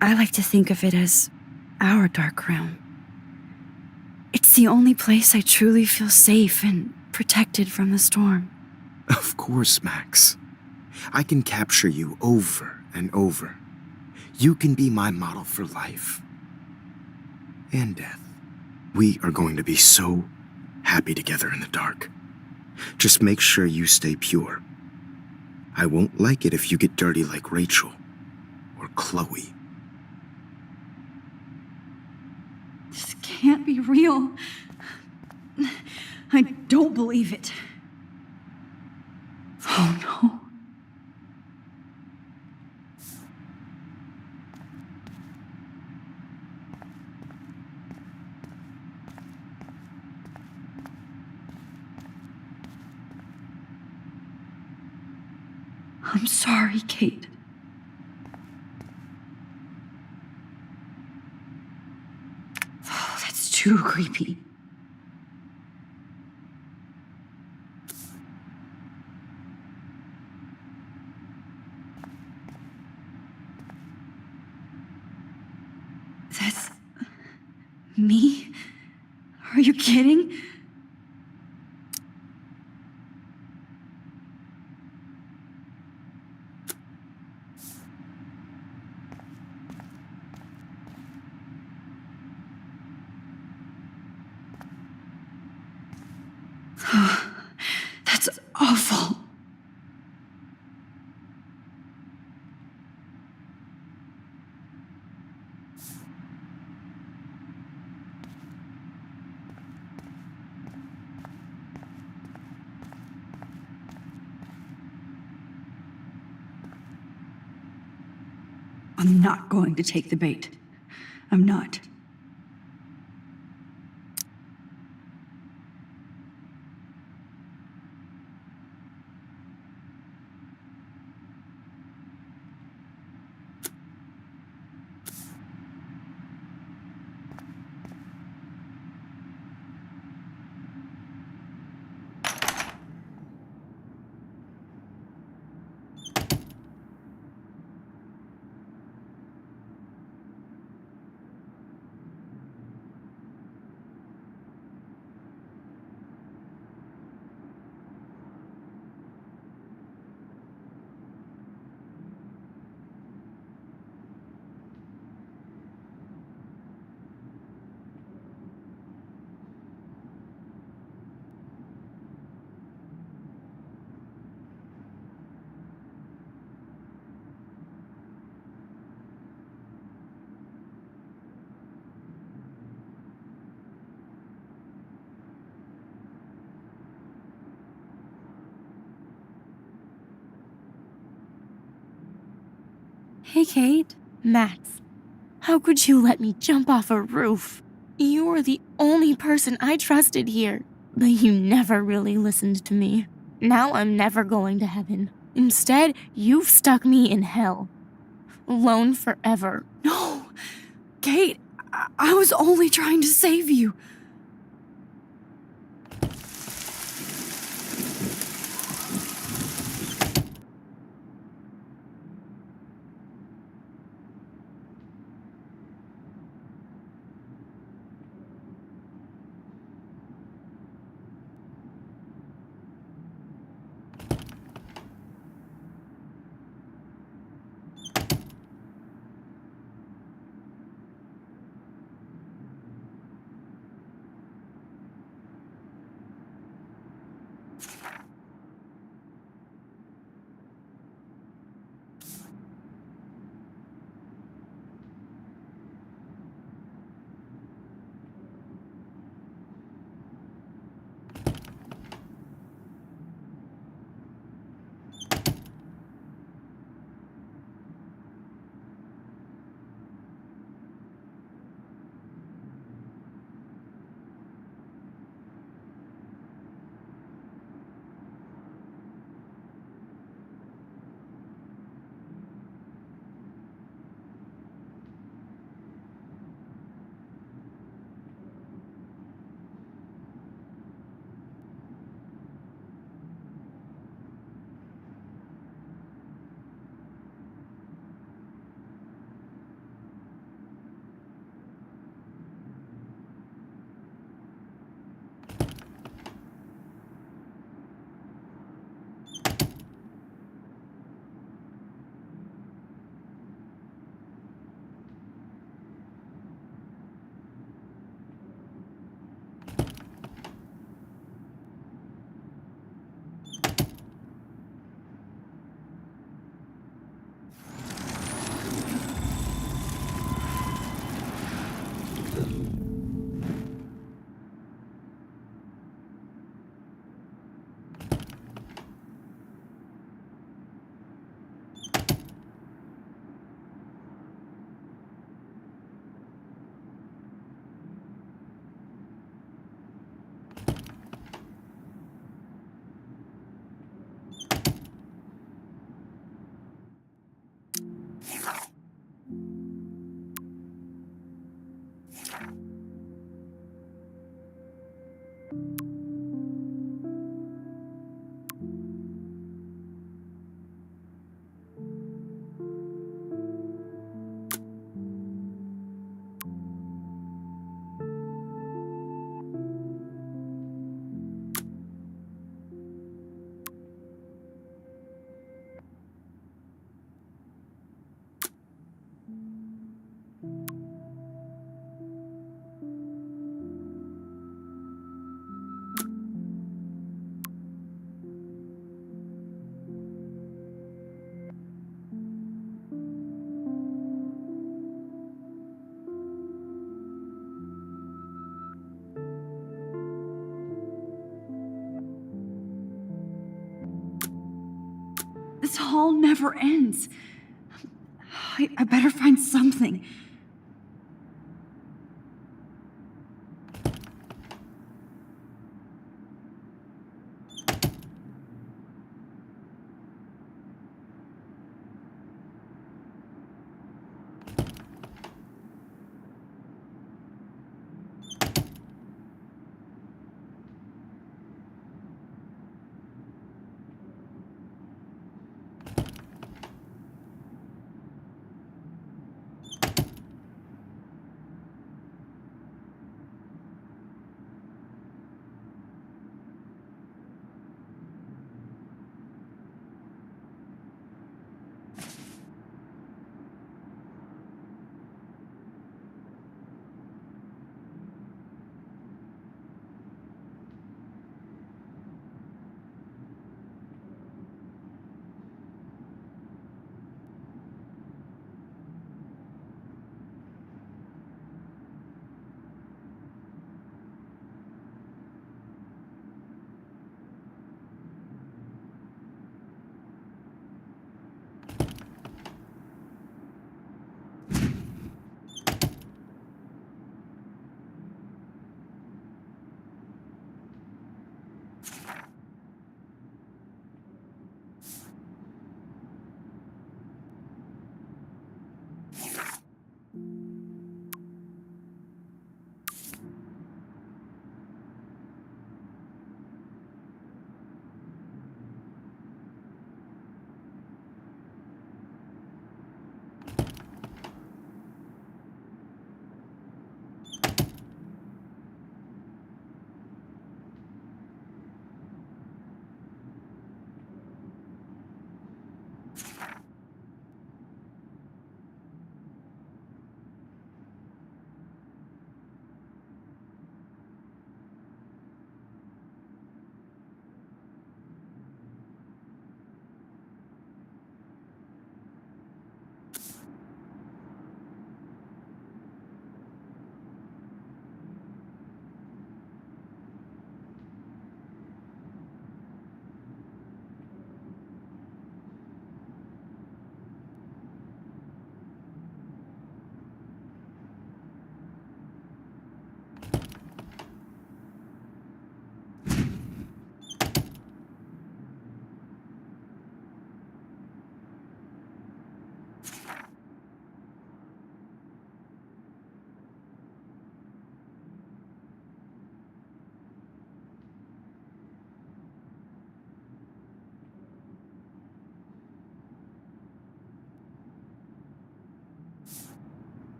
I like to think of it as our dark room. It's the only place I truly feel safe and protected from the storm. Of course, Max. I can capture you over and over. You can be my model for life and death. We are going to be so happy together in the dark. Just make sure you stay pure. I won't like it if you get dirty like Rachel or Chloe. This can't be real. I don't believe it. Oh no. I'm sorry, Kate. Oh, that's too creepy. That's me? Are you kidding? That's awful. I'm not going to take the bait. I'm not. Hey, Kate. Max, how could you let me jump off a roof? You were the only person I trusted here, but you never really listened to me. Now I'm never going to heaven. Instead, you've stuck me in hell. Alone forever. No! Kate, I was only trying to save you. This hall never ends. I better find something.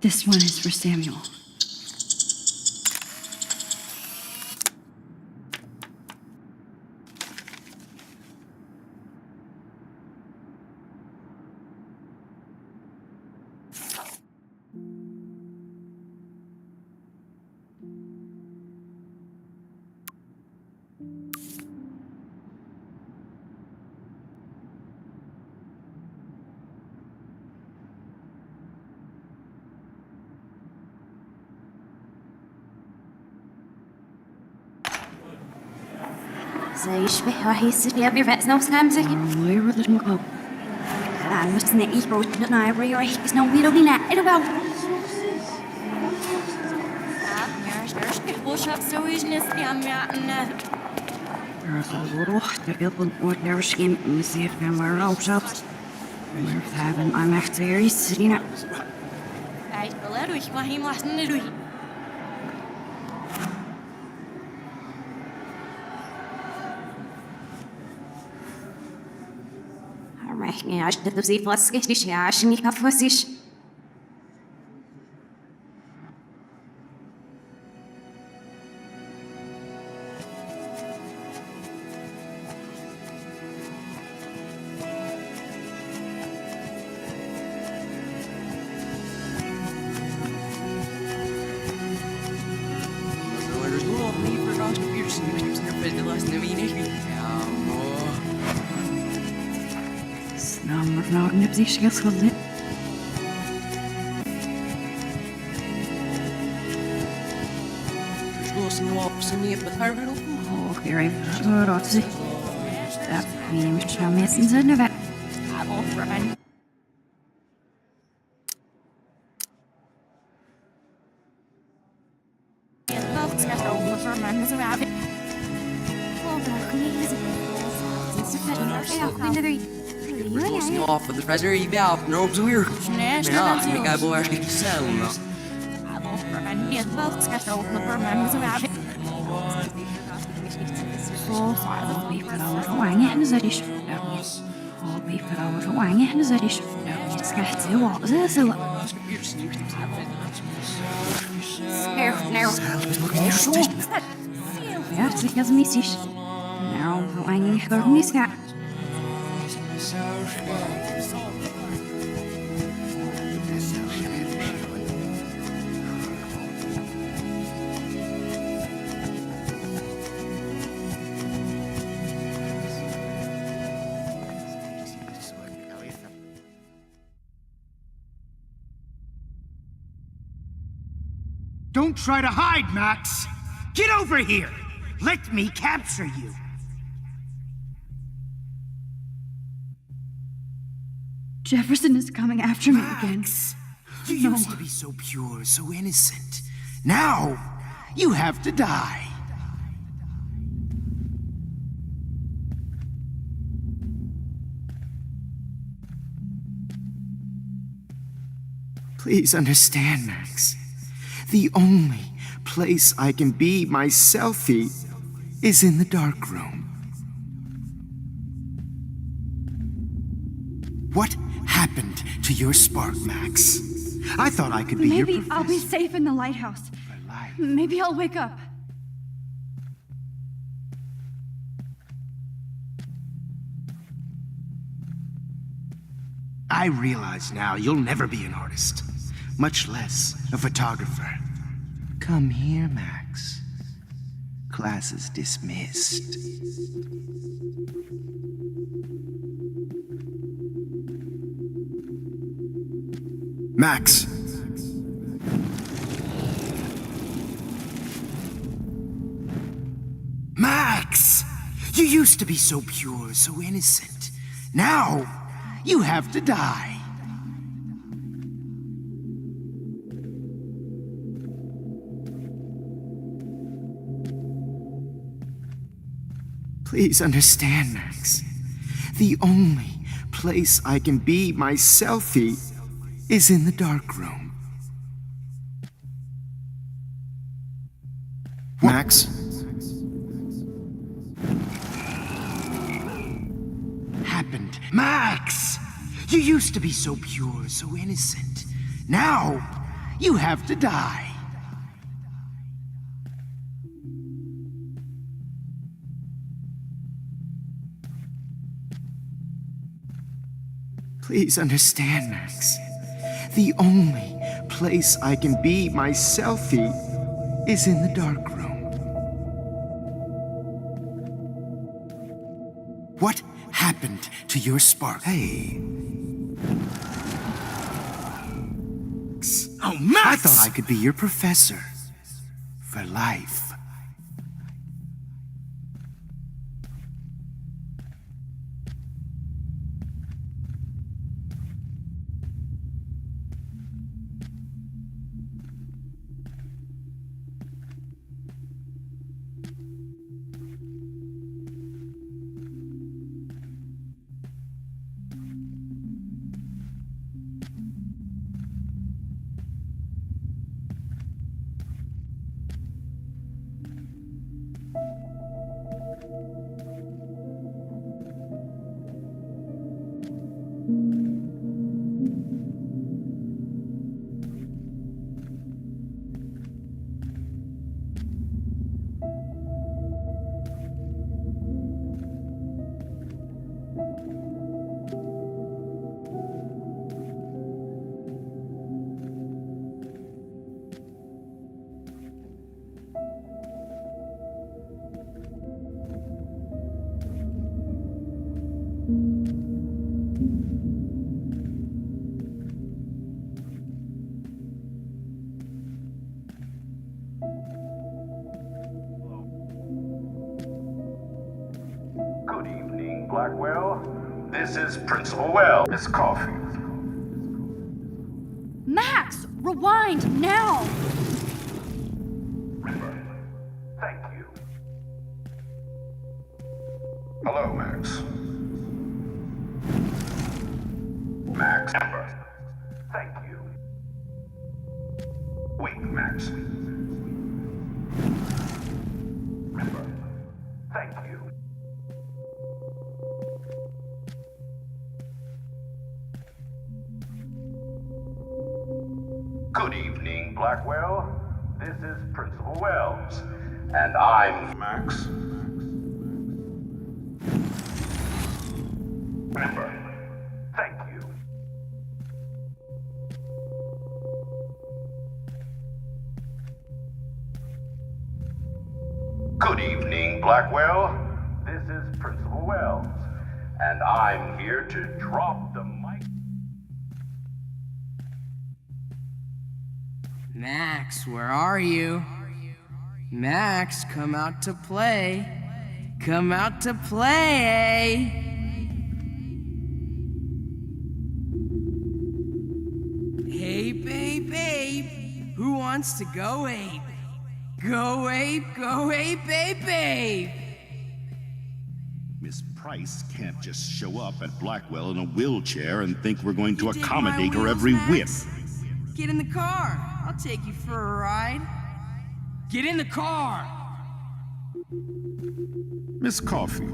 This one is for Samuel. زي يشبه راح يصير يبي رأسنا وسامسك Where did we go? الآن مستنى إيه بروتنا يبري راح يسنو بيرو بينا إلو باو وشاب سويش نسبي عم يعنا Roch, de wilde wordt naar schim, zeer van waar rooshoofd. Maar we hebben aan echt weer iets zien. Hij wil er maar hij mag niet doen. Maar ja, als dat ze pas is, ja, als je niet af is. Nou, maar ik heb die schets gehad. Oh, weer even zo rot. Dat wie moet zo messen zijn er weg. Off with the treasure, you out, no weird. Ja, ik heb wel echt zelf. Ja, het is missies. Nou, verlangen ik er niet naar. Don't try to hide, Max! Get over here! Let me capture you! Jefferson is coming after me again. You used to be so pure, so innocent. Now, you have to die. Please understand, Max. The only place I can be myself is in the dark room. What happened to your spark, Max? I thought I could be your Maybe I'll be safe in the lighthouse. Maybe I'll wake up. I realize now you'll never be an artist, much less a photographer. Come here, Max. Class is dismissed. Max! Max! You used to be so pure, so innocent. Now, you have to die. Please understand, Max. The only place I can be myself is in the dark room. Max? Happened. Max! You used to be so pure, so innocent. Now, You have to die. Please understand, Max. The only place I can be my selfie is in the dark room. What happened to your spark? Hey. Oh, Max! I thought I could be your professor. For life. Good evening, Blackwell. This is Principal Wells. Miss Coffee. Max, rewind now! Thank you. Hello, Max. Max. Amber. Thank you. Wait, Max. Amber. Thank you. Good evening, Blackwell. This is Principal Wells. And I'm Max. Remember, thank you. Good evening, Blackwell. This is Principal Wells. And I'm here to drop the mic. Max, where are you? Max, come out to play. Come out to play. Hey, babe, babe. Who wants to go ape? Go ape, babe, babe. Miss Price can't just show up at Blackwell in a wheelchair and think we're going to You dig my accommodate her wheels, every Max? whim. Get in the car. I'll take you for a ride. Get in the car. Miss Coffee.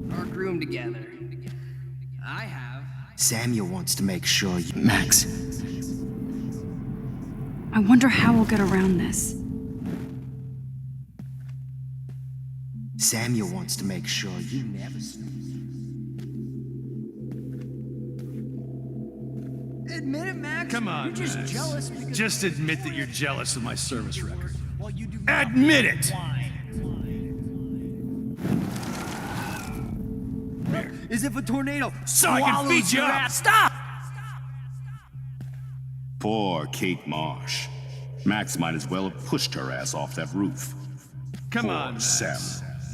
Dark room together. I have. Samuel wants to make sure you... Max. I wonder how we'll get around this. Samuel wants to make sure you never... Admit it, Max. Come on, You're just Max. jealous because... Just admit that you're jealous of my service record. Well, you do not Admit it! As if a tornado So I can swallows beat you your up. ass. Stop! Poor Kate Marsh. Max might as well have pushed her ass off that roof. Come Poor on, Max. Sam.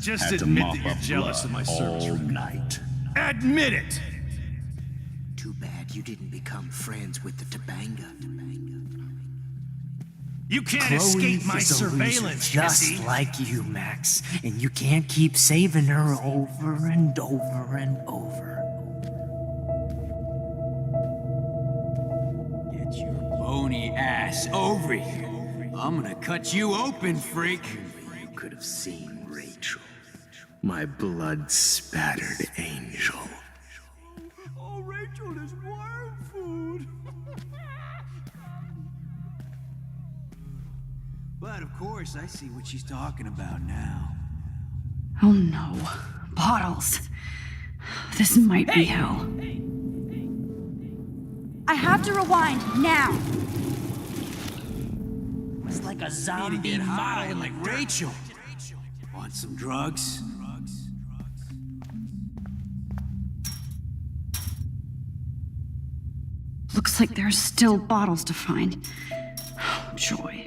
Just Had to admit mop that you're up jealous of my blood service all record. night. Admit it! Too bad you didn't become friends with the Tabanga. You can't Chloe escape my is a loser, surveillance, just Jesse. like you, Max. And you can't keep saving her over and over and over. Get your bony ass over here. I'm gonna cut you open, freak. You could have seen Rachel, my blood-spattered angel. Oh, Rachel is worm food. But of course, I see what she's talking about now. Oh no. Bottles. This might be hell. I have to rewind now. It's like a zombie model like Rachel. Want some drugs? Looks like there's still bottles to find. Oh, joy.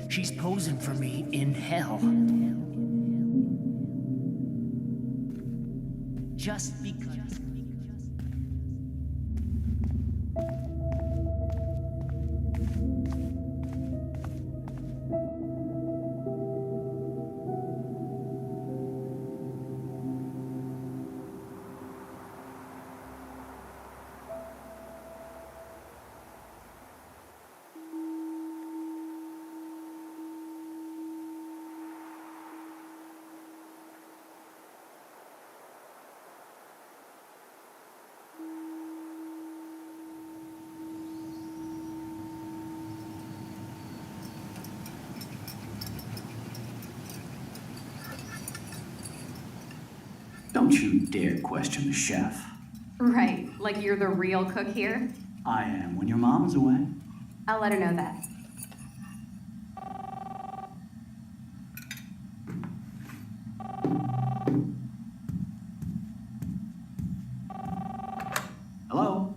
She's posing for me in hell. Just because. Don't you dare question the chef. Right, like you're the real cook here? I am when your mom is away. I'll let her know that. Hello?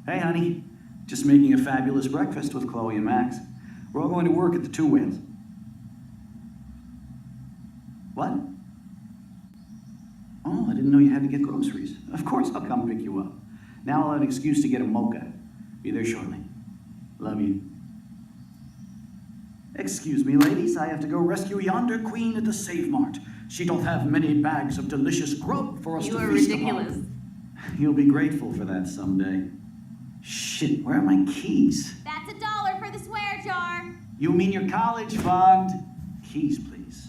Hey, honey. Just making a fabulous breakfast with Chloe and Max. We're all going to work at the Two Whales. What? Oh, I didn't know you had to get groceries. Of course I'll come pick you up. Now I'll have an excuse to get a mocha. Be there shortly. Love you. Excuse me, ladies. I have to go rescue yonder queen at the Save Mart. She doth have many bags of delicious grub for us You to are feast ridiculous. upon. You'll be grateful for that someday. Shit, where are my keys? That's $1 for the swear jar. You mean your college fund? Keys, please.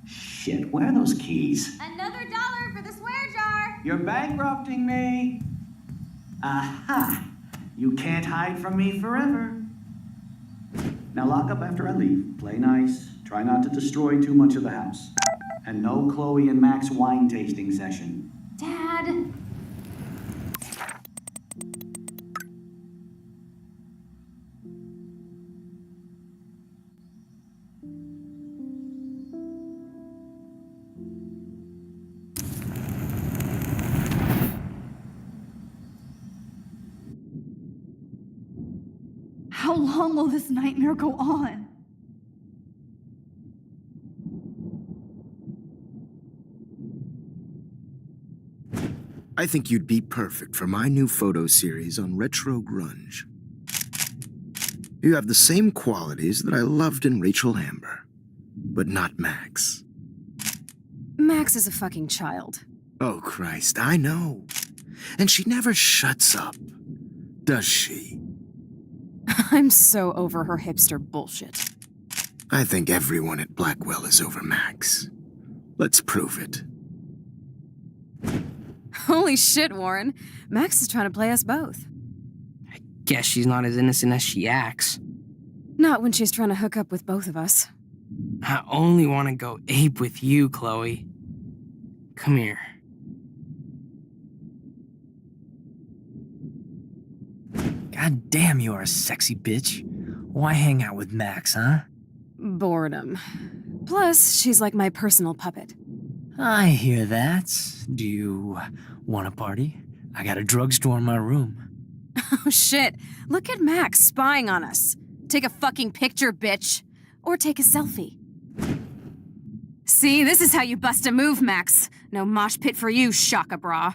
Shit, where are those keys? Another $1 for the swear jar. You're bankrupting me. Aha! You can't hide from me forever. Now lock up after I leave. Play nice. Try not to destroy too much of the house. And no Chloe and Max wine tasting session. Dad. How long will this nightmare go on? I think you'd be perfect for my new photo series on retro grunge. You have the same qualities that I loved in Rachel Amber, but not Max. Max is a fucking child. Oh, Christ, I know. And she never shuts up, does she? I'm so over her hipster bullshit. I think everyone at Blackwell is over Max. Let's prove it. Holy shit, Warren. Max is trying to play us both. Guess she's not as innocent as she acts. Not when she's trying to hook up with both of us. I only want to go ape with you, Chloe. Come here. God damn, you are a sexy bitch. Why hang out with Max, huh? Boredom. Plus, she's like my personal puppet. I hear that. Do you want a party? I got a drugstore in my room. Oh shit, look at Max spying on us. Take a fucking picture, bitch. Or take a selfie. See, this is how you bust a move, Max. No mosh pit for you, Shaka Bra.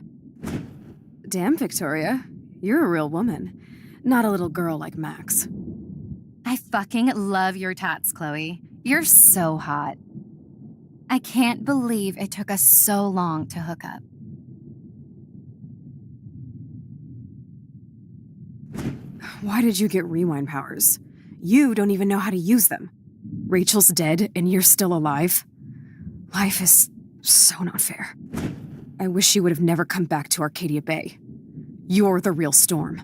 Damn, Victoria. You're a real woman. Not a little girl like Max. I fucking love your tats, Chloe. You're so hot. I can't believe it took us so long to hook up. Why did you get rewind powers? You don't even know how to use them. Rachel's dead and you're still alive? Life is so not fair. I wish she would have never come back to Arcadia Bay. You're the real Storm.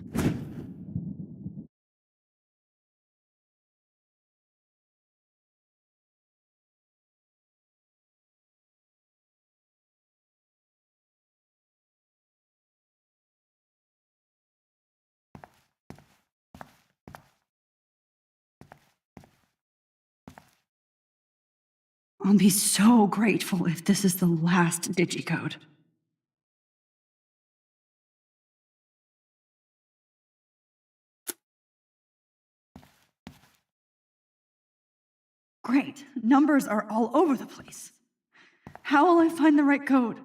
I'll be so grateful if this is the last digicode. Great. Numbers are all over the place. How will I find the right code?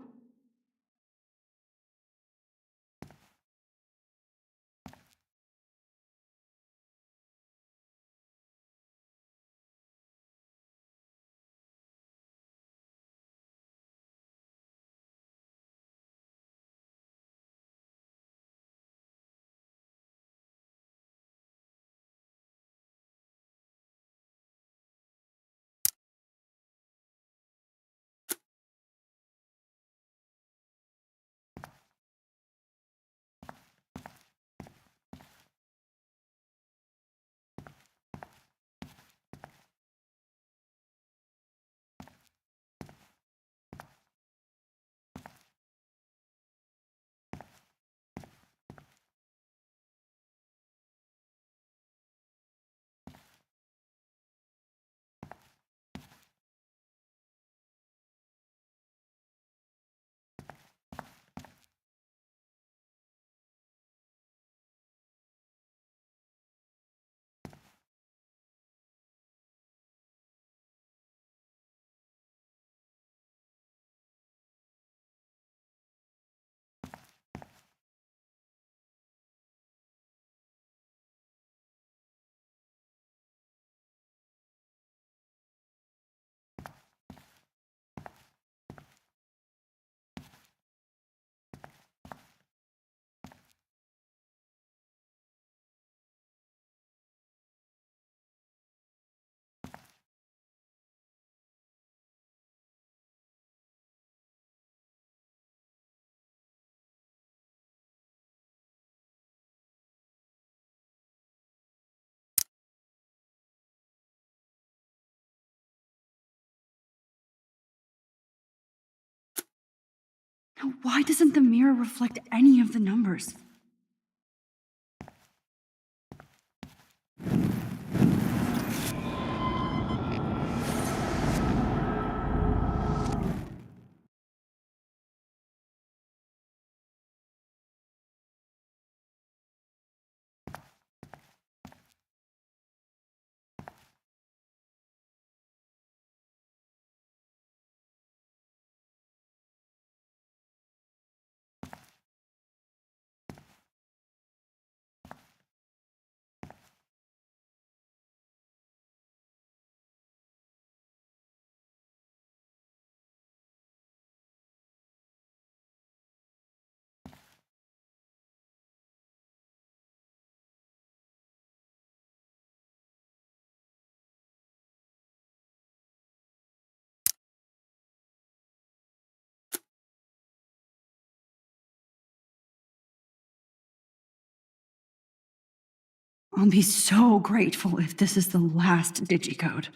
Now, why doesn't the mirror reflect any of the numbers? I'll be so grateful if this is the last digicode.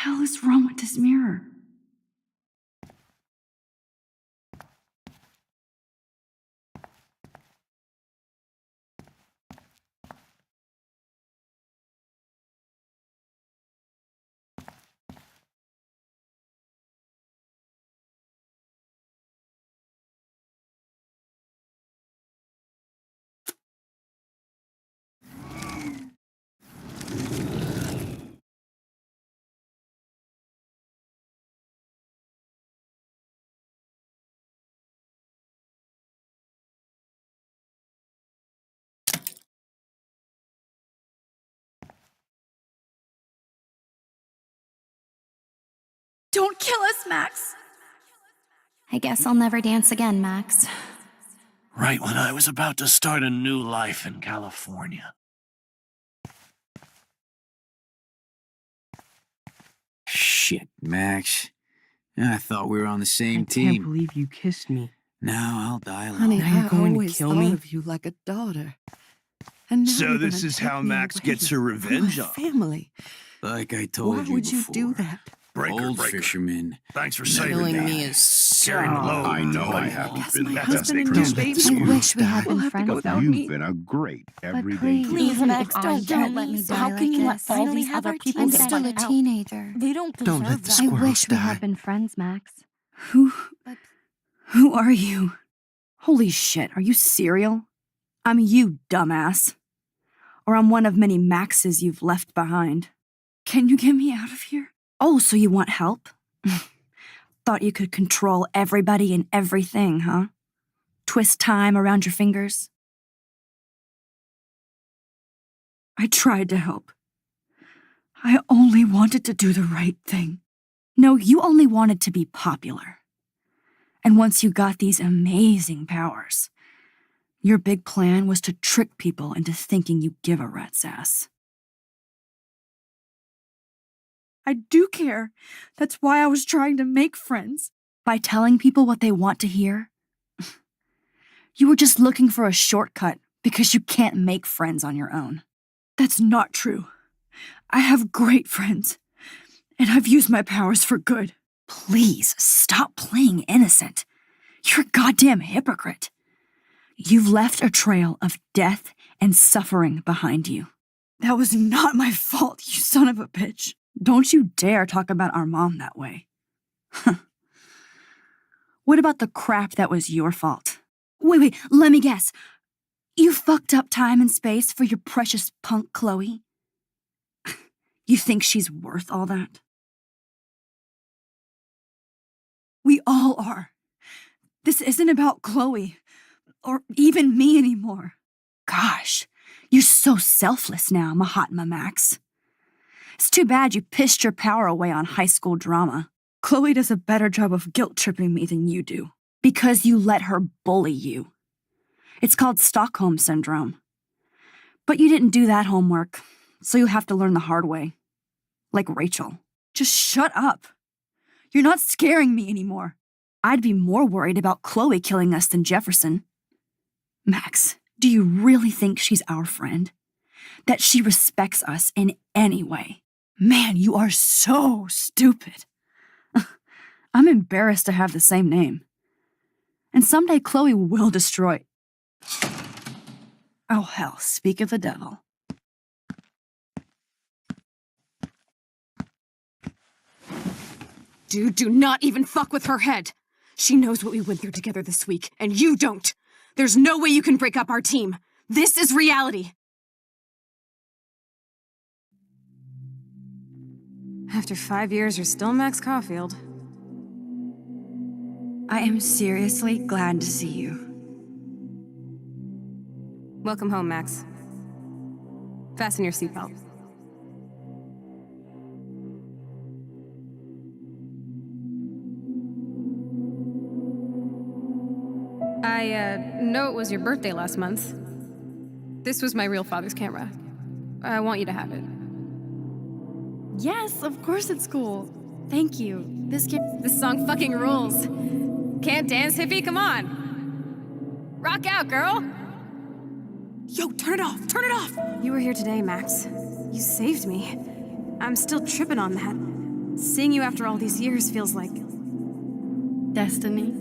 hell is wrong with this mirror? Don't kill us, Max! I guess I'll never dance again, Max. Right when I was about to start a new life in California. Shit, Max. I thought we were on the same I team. can't believe you kissed me. Now I'll die alone. Honey, Now you're I going to always kill thought me? of you like a daughter. And now So you're this gonna is take how me Max away gets her from revenge my on. family. Like I told Why you would before. you do that? Old fisherman. Thanks for Never saving Killing me. me is Carrying the load. I know I buddy. haven't Guess been my the That's husband and best new thing baby for I you. wish we had will been have to go friends, without though. You've me. been a great But everyday please, person. Max, don't let me die How like can you let this. all these other people I'm get still a left out? teenager. They don't Don't deserve let the that. I squirrels wish we die. had been friends, Max. Who But are you? Holy shit, are you serial? I'm you, dumbass. Or I'm one of many Maxes you've left behind. Can you get me out of here? Oh, so you want help? Thought you could control everybody and everything, huh? Twist time around your fingers? I tried to help. I only wanted to do the right thing. No, you only wanted to be popular. And once you got these amazing powers, your big plan was to trick people into thinking you give a rat's ass. I do care. That's why I was trying to make friends. By telling people what they want to hear. You were just looking for a shortcut because you can't make friends on your own. That's not true. I have great friends, and I've used my powers for good. Please stop playing innocent. You're a goddamn hypocrite. You've left a trail of death and suffering behind you. That was not my fault, you son of a bitch. Don't you dare talk about our mom that way. What about the crap that was your fault? Wait, let me guess. You fucked up time and space for your precious punk Chloe? You think she's worth all that? We all are. This isn't about Chloe, or even me anymore. Gosh, you're so selfless now, Mahatma Max. It's too bad you pissed your power away on high school drama. Chloe does a better job of guilt-tripping me than you do, because you let her bully you. It's called Stockholm Syndrome. But you didn't do that homework, so you'll have to learn the hard way. Like Rachel. Just shut up. You're not scaring me anymore. I'd be more worried about Chloe killing us than Jefferson. Max, do you really think she's our friend? That she respects us in any way? Man, you are so stupid. I'm embarrassed to have the same name. And someday Chloe will destroy... Oh hell, speak of the devil. Dude, do not even fuck with her head. She knows what we went through together this week, and you don't. There's no way you can break up our team. This is reality. After 5 years, you're still Max Caulfield. I am seriously glad to see you. Welcome home, Max. Fasten your seatbelt. I know it was your birthday last month. This was my real father's camera. I want you to have it. Yes, of course it's cool. Thank you. This song fucking rules. Can't dance, hippie? Come on. Rock out, girl. Yo, turn it off. Turn it off. You were here today, Max. You saved me. I'm still tripping on that. Seeing you after all these years feels like Destiny.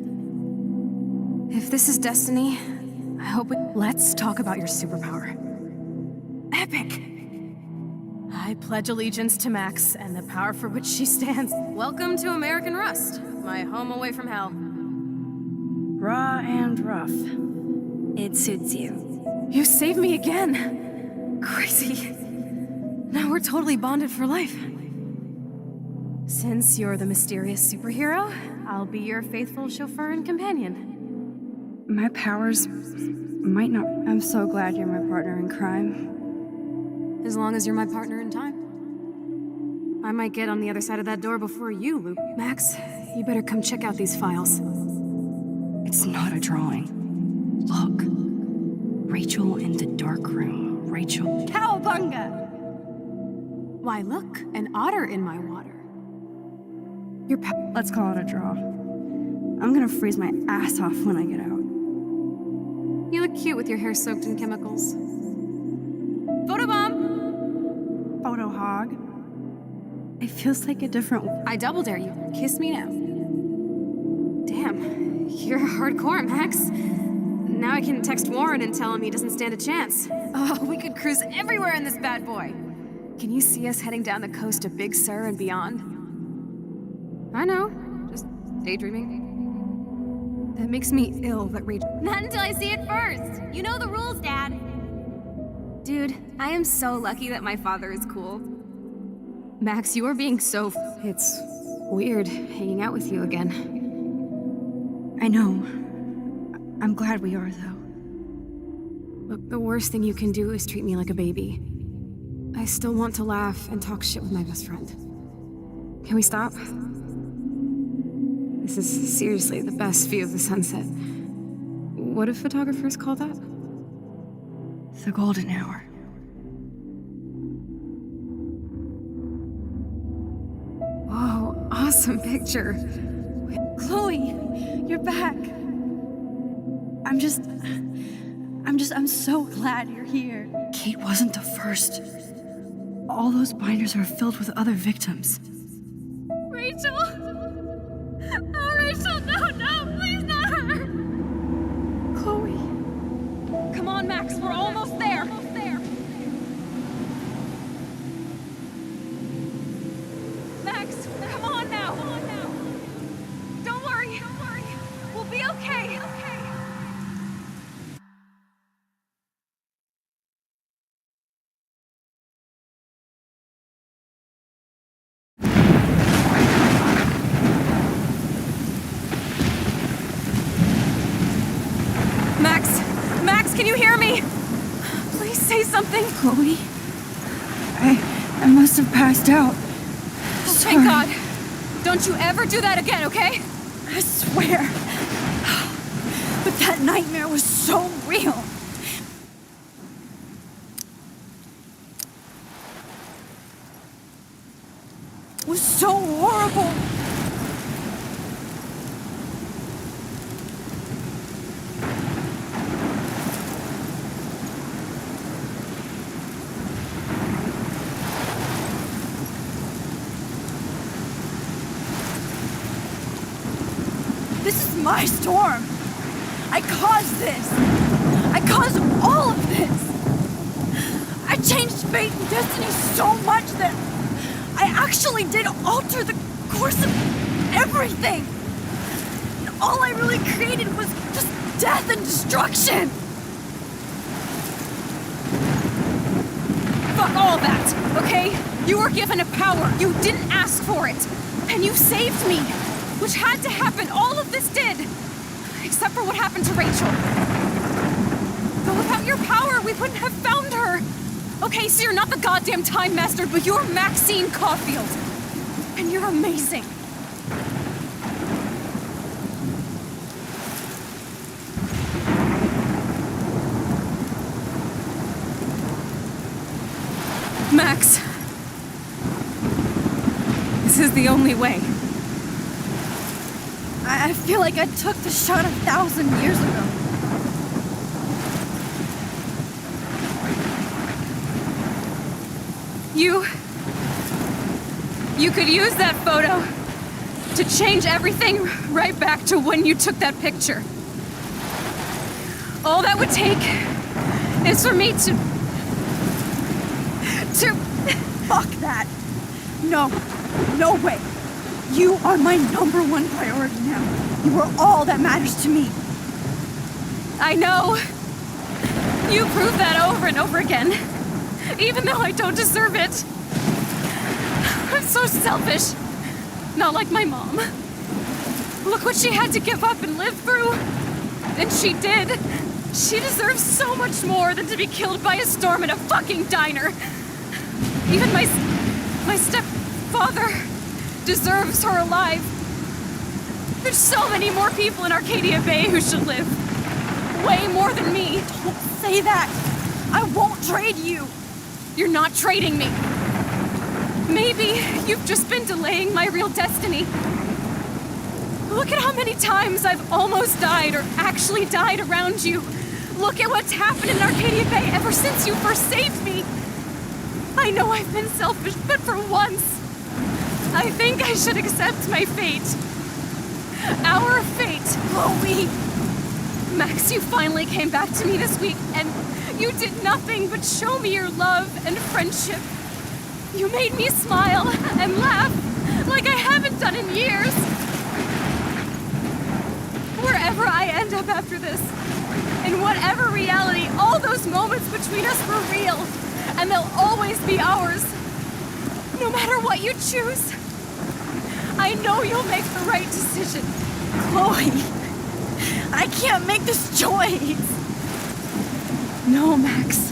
if this is destiny, I hope we... Let's talk about your superpower. Epic! I pledge allegiance to Max and the power for which she stands. Welcome to American Rust, my home away from hell. Raw and rough. It suits you. You saved me again! Crazy. Now we're totally bonded for life. Since you're the mysterious superhero, I'll be your faithful chauffeur and companion. My powers might not. I'm so glad you're my partner in crime. As long as you're my partner in time. I might get on the other side of that door before you, Luke. Max, you better come check out these files. It's not a drawing. Look. Rachel in the dark room. Rachel. Cowabunga! Why, look, an otter in my water. Let's call it a draw. I'm gonna freeze my ass off when I get out. You look cute with your hair soaked in chemicals. Photobomb! Photo hog. It feels like a different. I double dare you. Kiss me now. Damn, you're hardcore, Max. Now I can text Warren and tell him he doesn't stand a chance. Oh, we could cruise everywhere in this bad boy. Can you see us heading down the coast of Big Sur and beyond? I know, just daydreaming. That makes me ill that Rachel. Not until I see it first. You know the rules, Dad. Dude, I am so lucky that my father is cool. Max, you are being so. It's weird hanging out with you again. I know. I'm glad we are, though. Look, the worst thing you can do is treat me like a baby. I still want to laugh and talk shit with my best friend. Can we stop? This is seriously the best view of the sunset. What do photographers call that? The golden hour. Whoa, awesome picture. Chloe, you're back. I'm so glad you're here. Kate wasn't the first. All those binders are filled with other victims. Rachel? Oh, Rachel, no, please not her. Chloe. Come on, Max, we're almost there. Max, come on now. Don't worry. We'll be okay. Max, can you hear me? Please say something. Chloe? I must have passed out. Oh, thank God. Don't you ever do that again, okay? I swear. But that nightmare was so real. It was so horrible. This is my storm. I caused this. I caused all of this. I changed fate and destiny so much that I actually did alter the course of everything. And all I really created was just death and destruction. Fuck all that, okay? You were given a power. You didn't ask for it. And you saved me. Which had to happen. All of this did. Except for what happened to Rachel. But without your power, we wouldn't have found her. Okay, so you're not the goddamn Time Master, but you're Maxine Caulfield. And you're amazing. Max. This is the only way. I feel like I took the shot 1,000 years ago. You could use that photo to change everything right back to when you took that picture. All that would take is for me to... Fuck that. No. No way. You are my #1 priority now. You are all that matters to me. I know. You prove that over and over again. Even though I don't deserve it. I'm so selfish. Not like my mom. Look what she had to give up and live through. And she did. She deserves so much more than to be killed by a storm in a fucking diner. Even my stepfather deserves her alive. There's so many more people in Arcadia Bay who should live. Way more than me. Don't say that. I won't trade you. You're not trading me. Maybe you've just been delaying my real destiny. Look at how many times I've almost died or actually died around you. Look at what's happened in Arcadia Bay ever since you first saved me. I know I've been selfish, but for once, I think I should accept my fate. Our fate, Chloe. Max, you finally came back to me this week, and you did nothing but show me your love and friendship. You made me smile and laugh like I haven't done in years. Wherever I end up after this, in whatever reality, all those moments between us were real, and they'll always be ours. No matter what you choose, I know you'll make the right decision. Chloe, I can't make this choice. No, Max.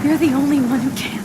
You're the only one who can.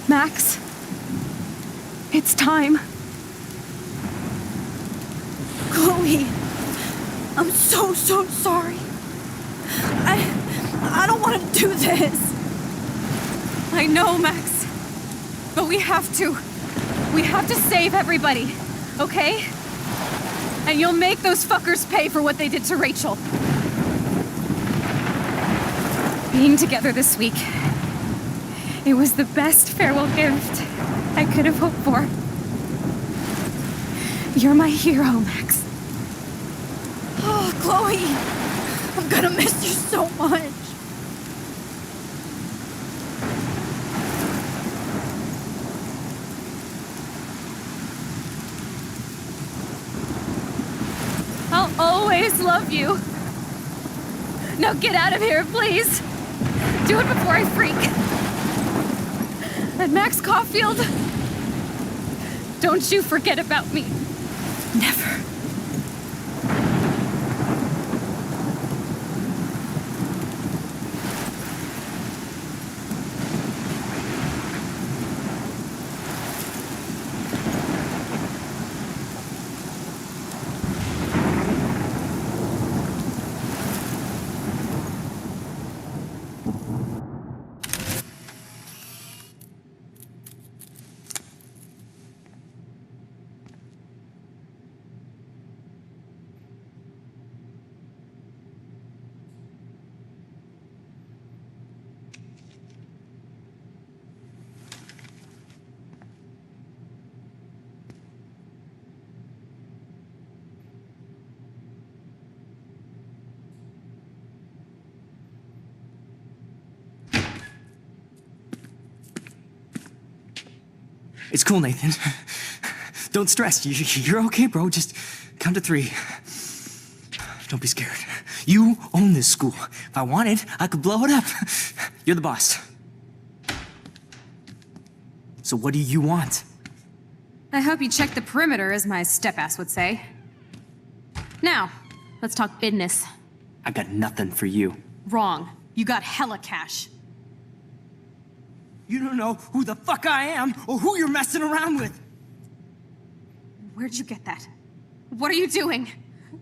Max, it's time. Chloe, I'm so sorry. I don't want to do this. I know, Max, but we have to. We have to save everybody, okay? And you'll make those fuckers pay for what they did to Rachel. Being together this week, it was the best farewell gift I could have hoped for. You're my hero, Max. Oh, Chloe, I'm gonna miss you so much. I'll always love you. Now get out of here, please. Do it before I freak. And Max Caulfield, don't you forget about me. Never. It's cool, Nathan. Don't stress. You're okay, bro. Just count to 3. Don't be scared. You own this school. If I wanted, I could blow it up. You're the boss. So what do you want? I hope you check the perimeter, as my step-ass would say. Now, let's talk business. I got nothing for you. Wrong. You got hella cash. You don't know who the fuck I am or who you're messing around with. Where'd you get that? What are you doing?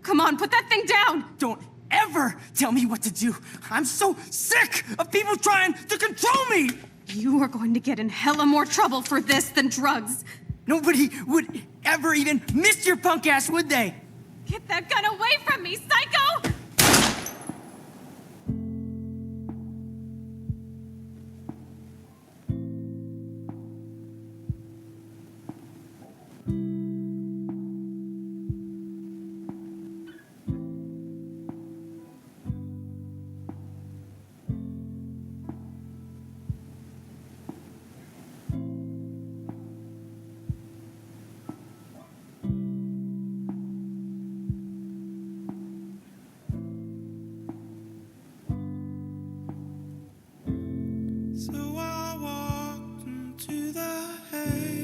Come on, put that thing down! Don't ever tell me what to do. I'm so sick of people trying to control me! You are going to get in hella more trouble for this than drugs. Nobody would ever even miss your punk ass, would they? Get that gun away from me, psycho! So I walked into the haze.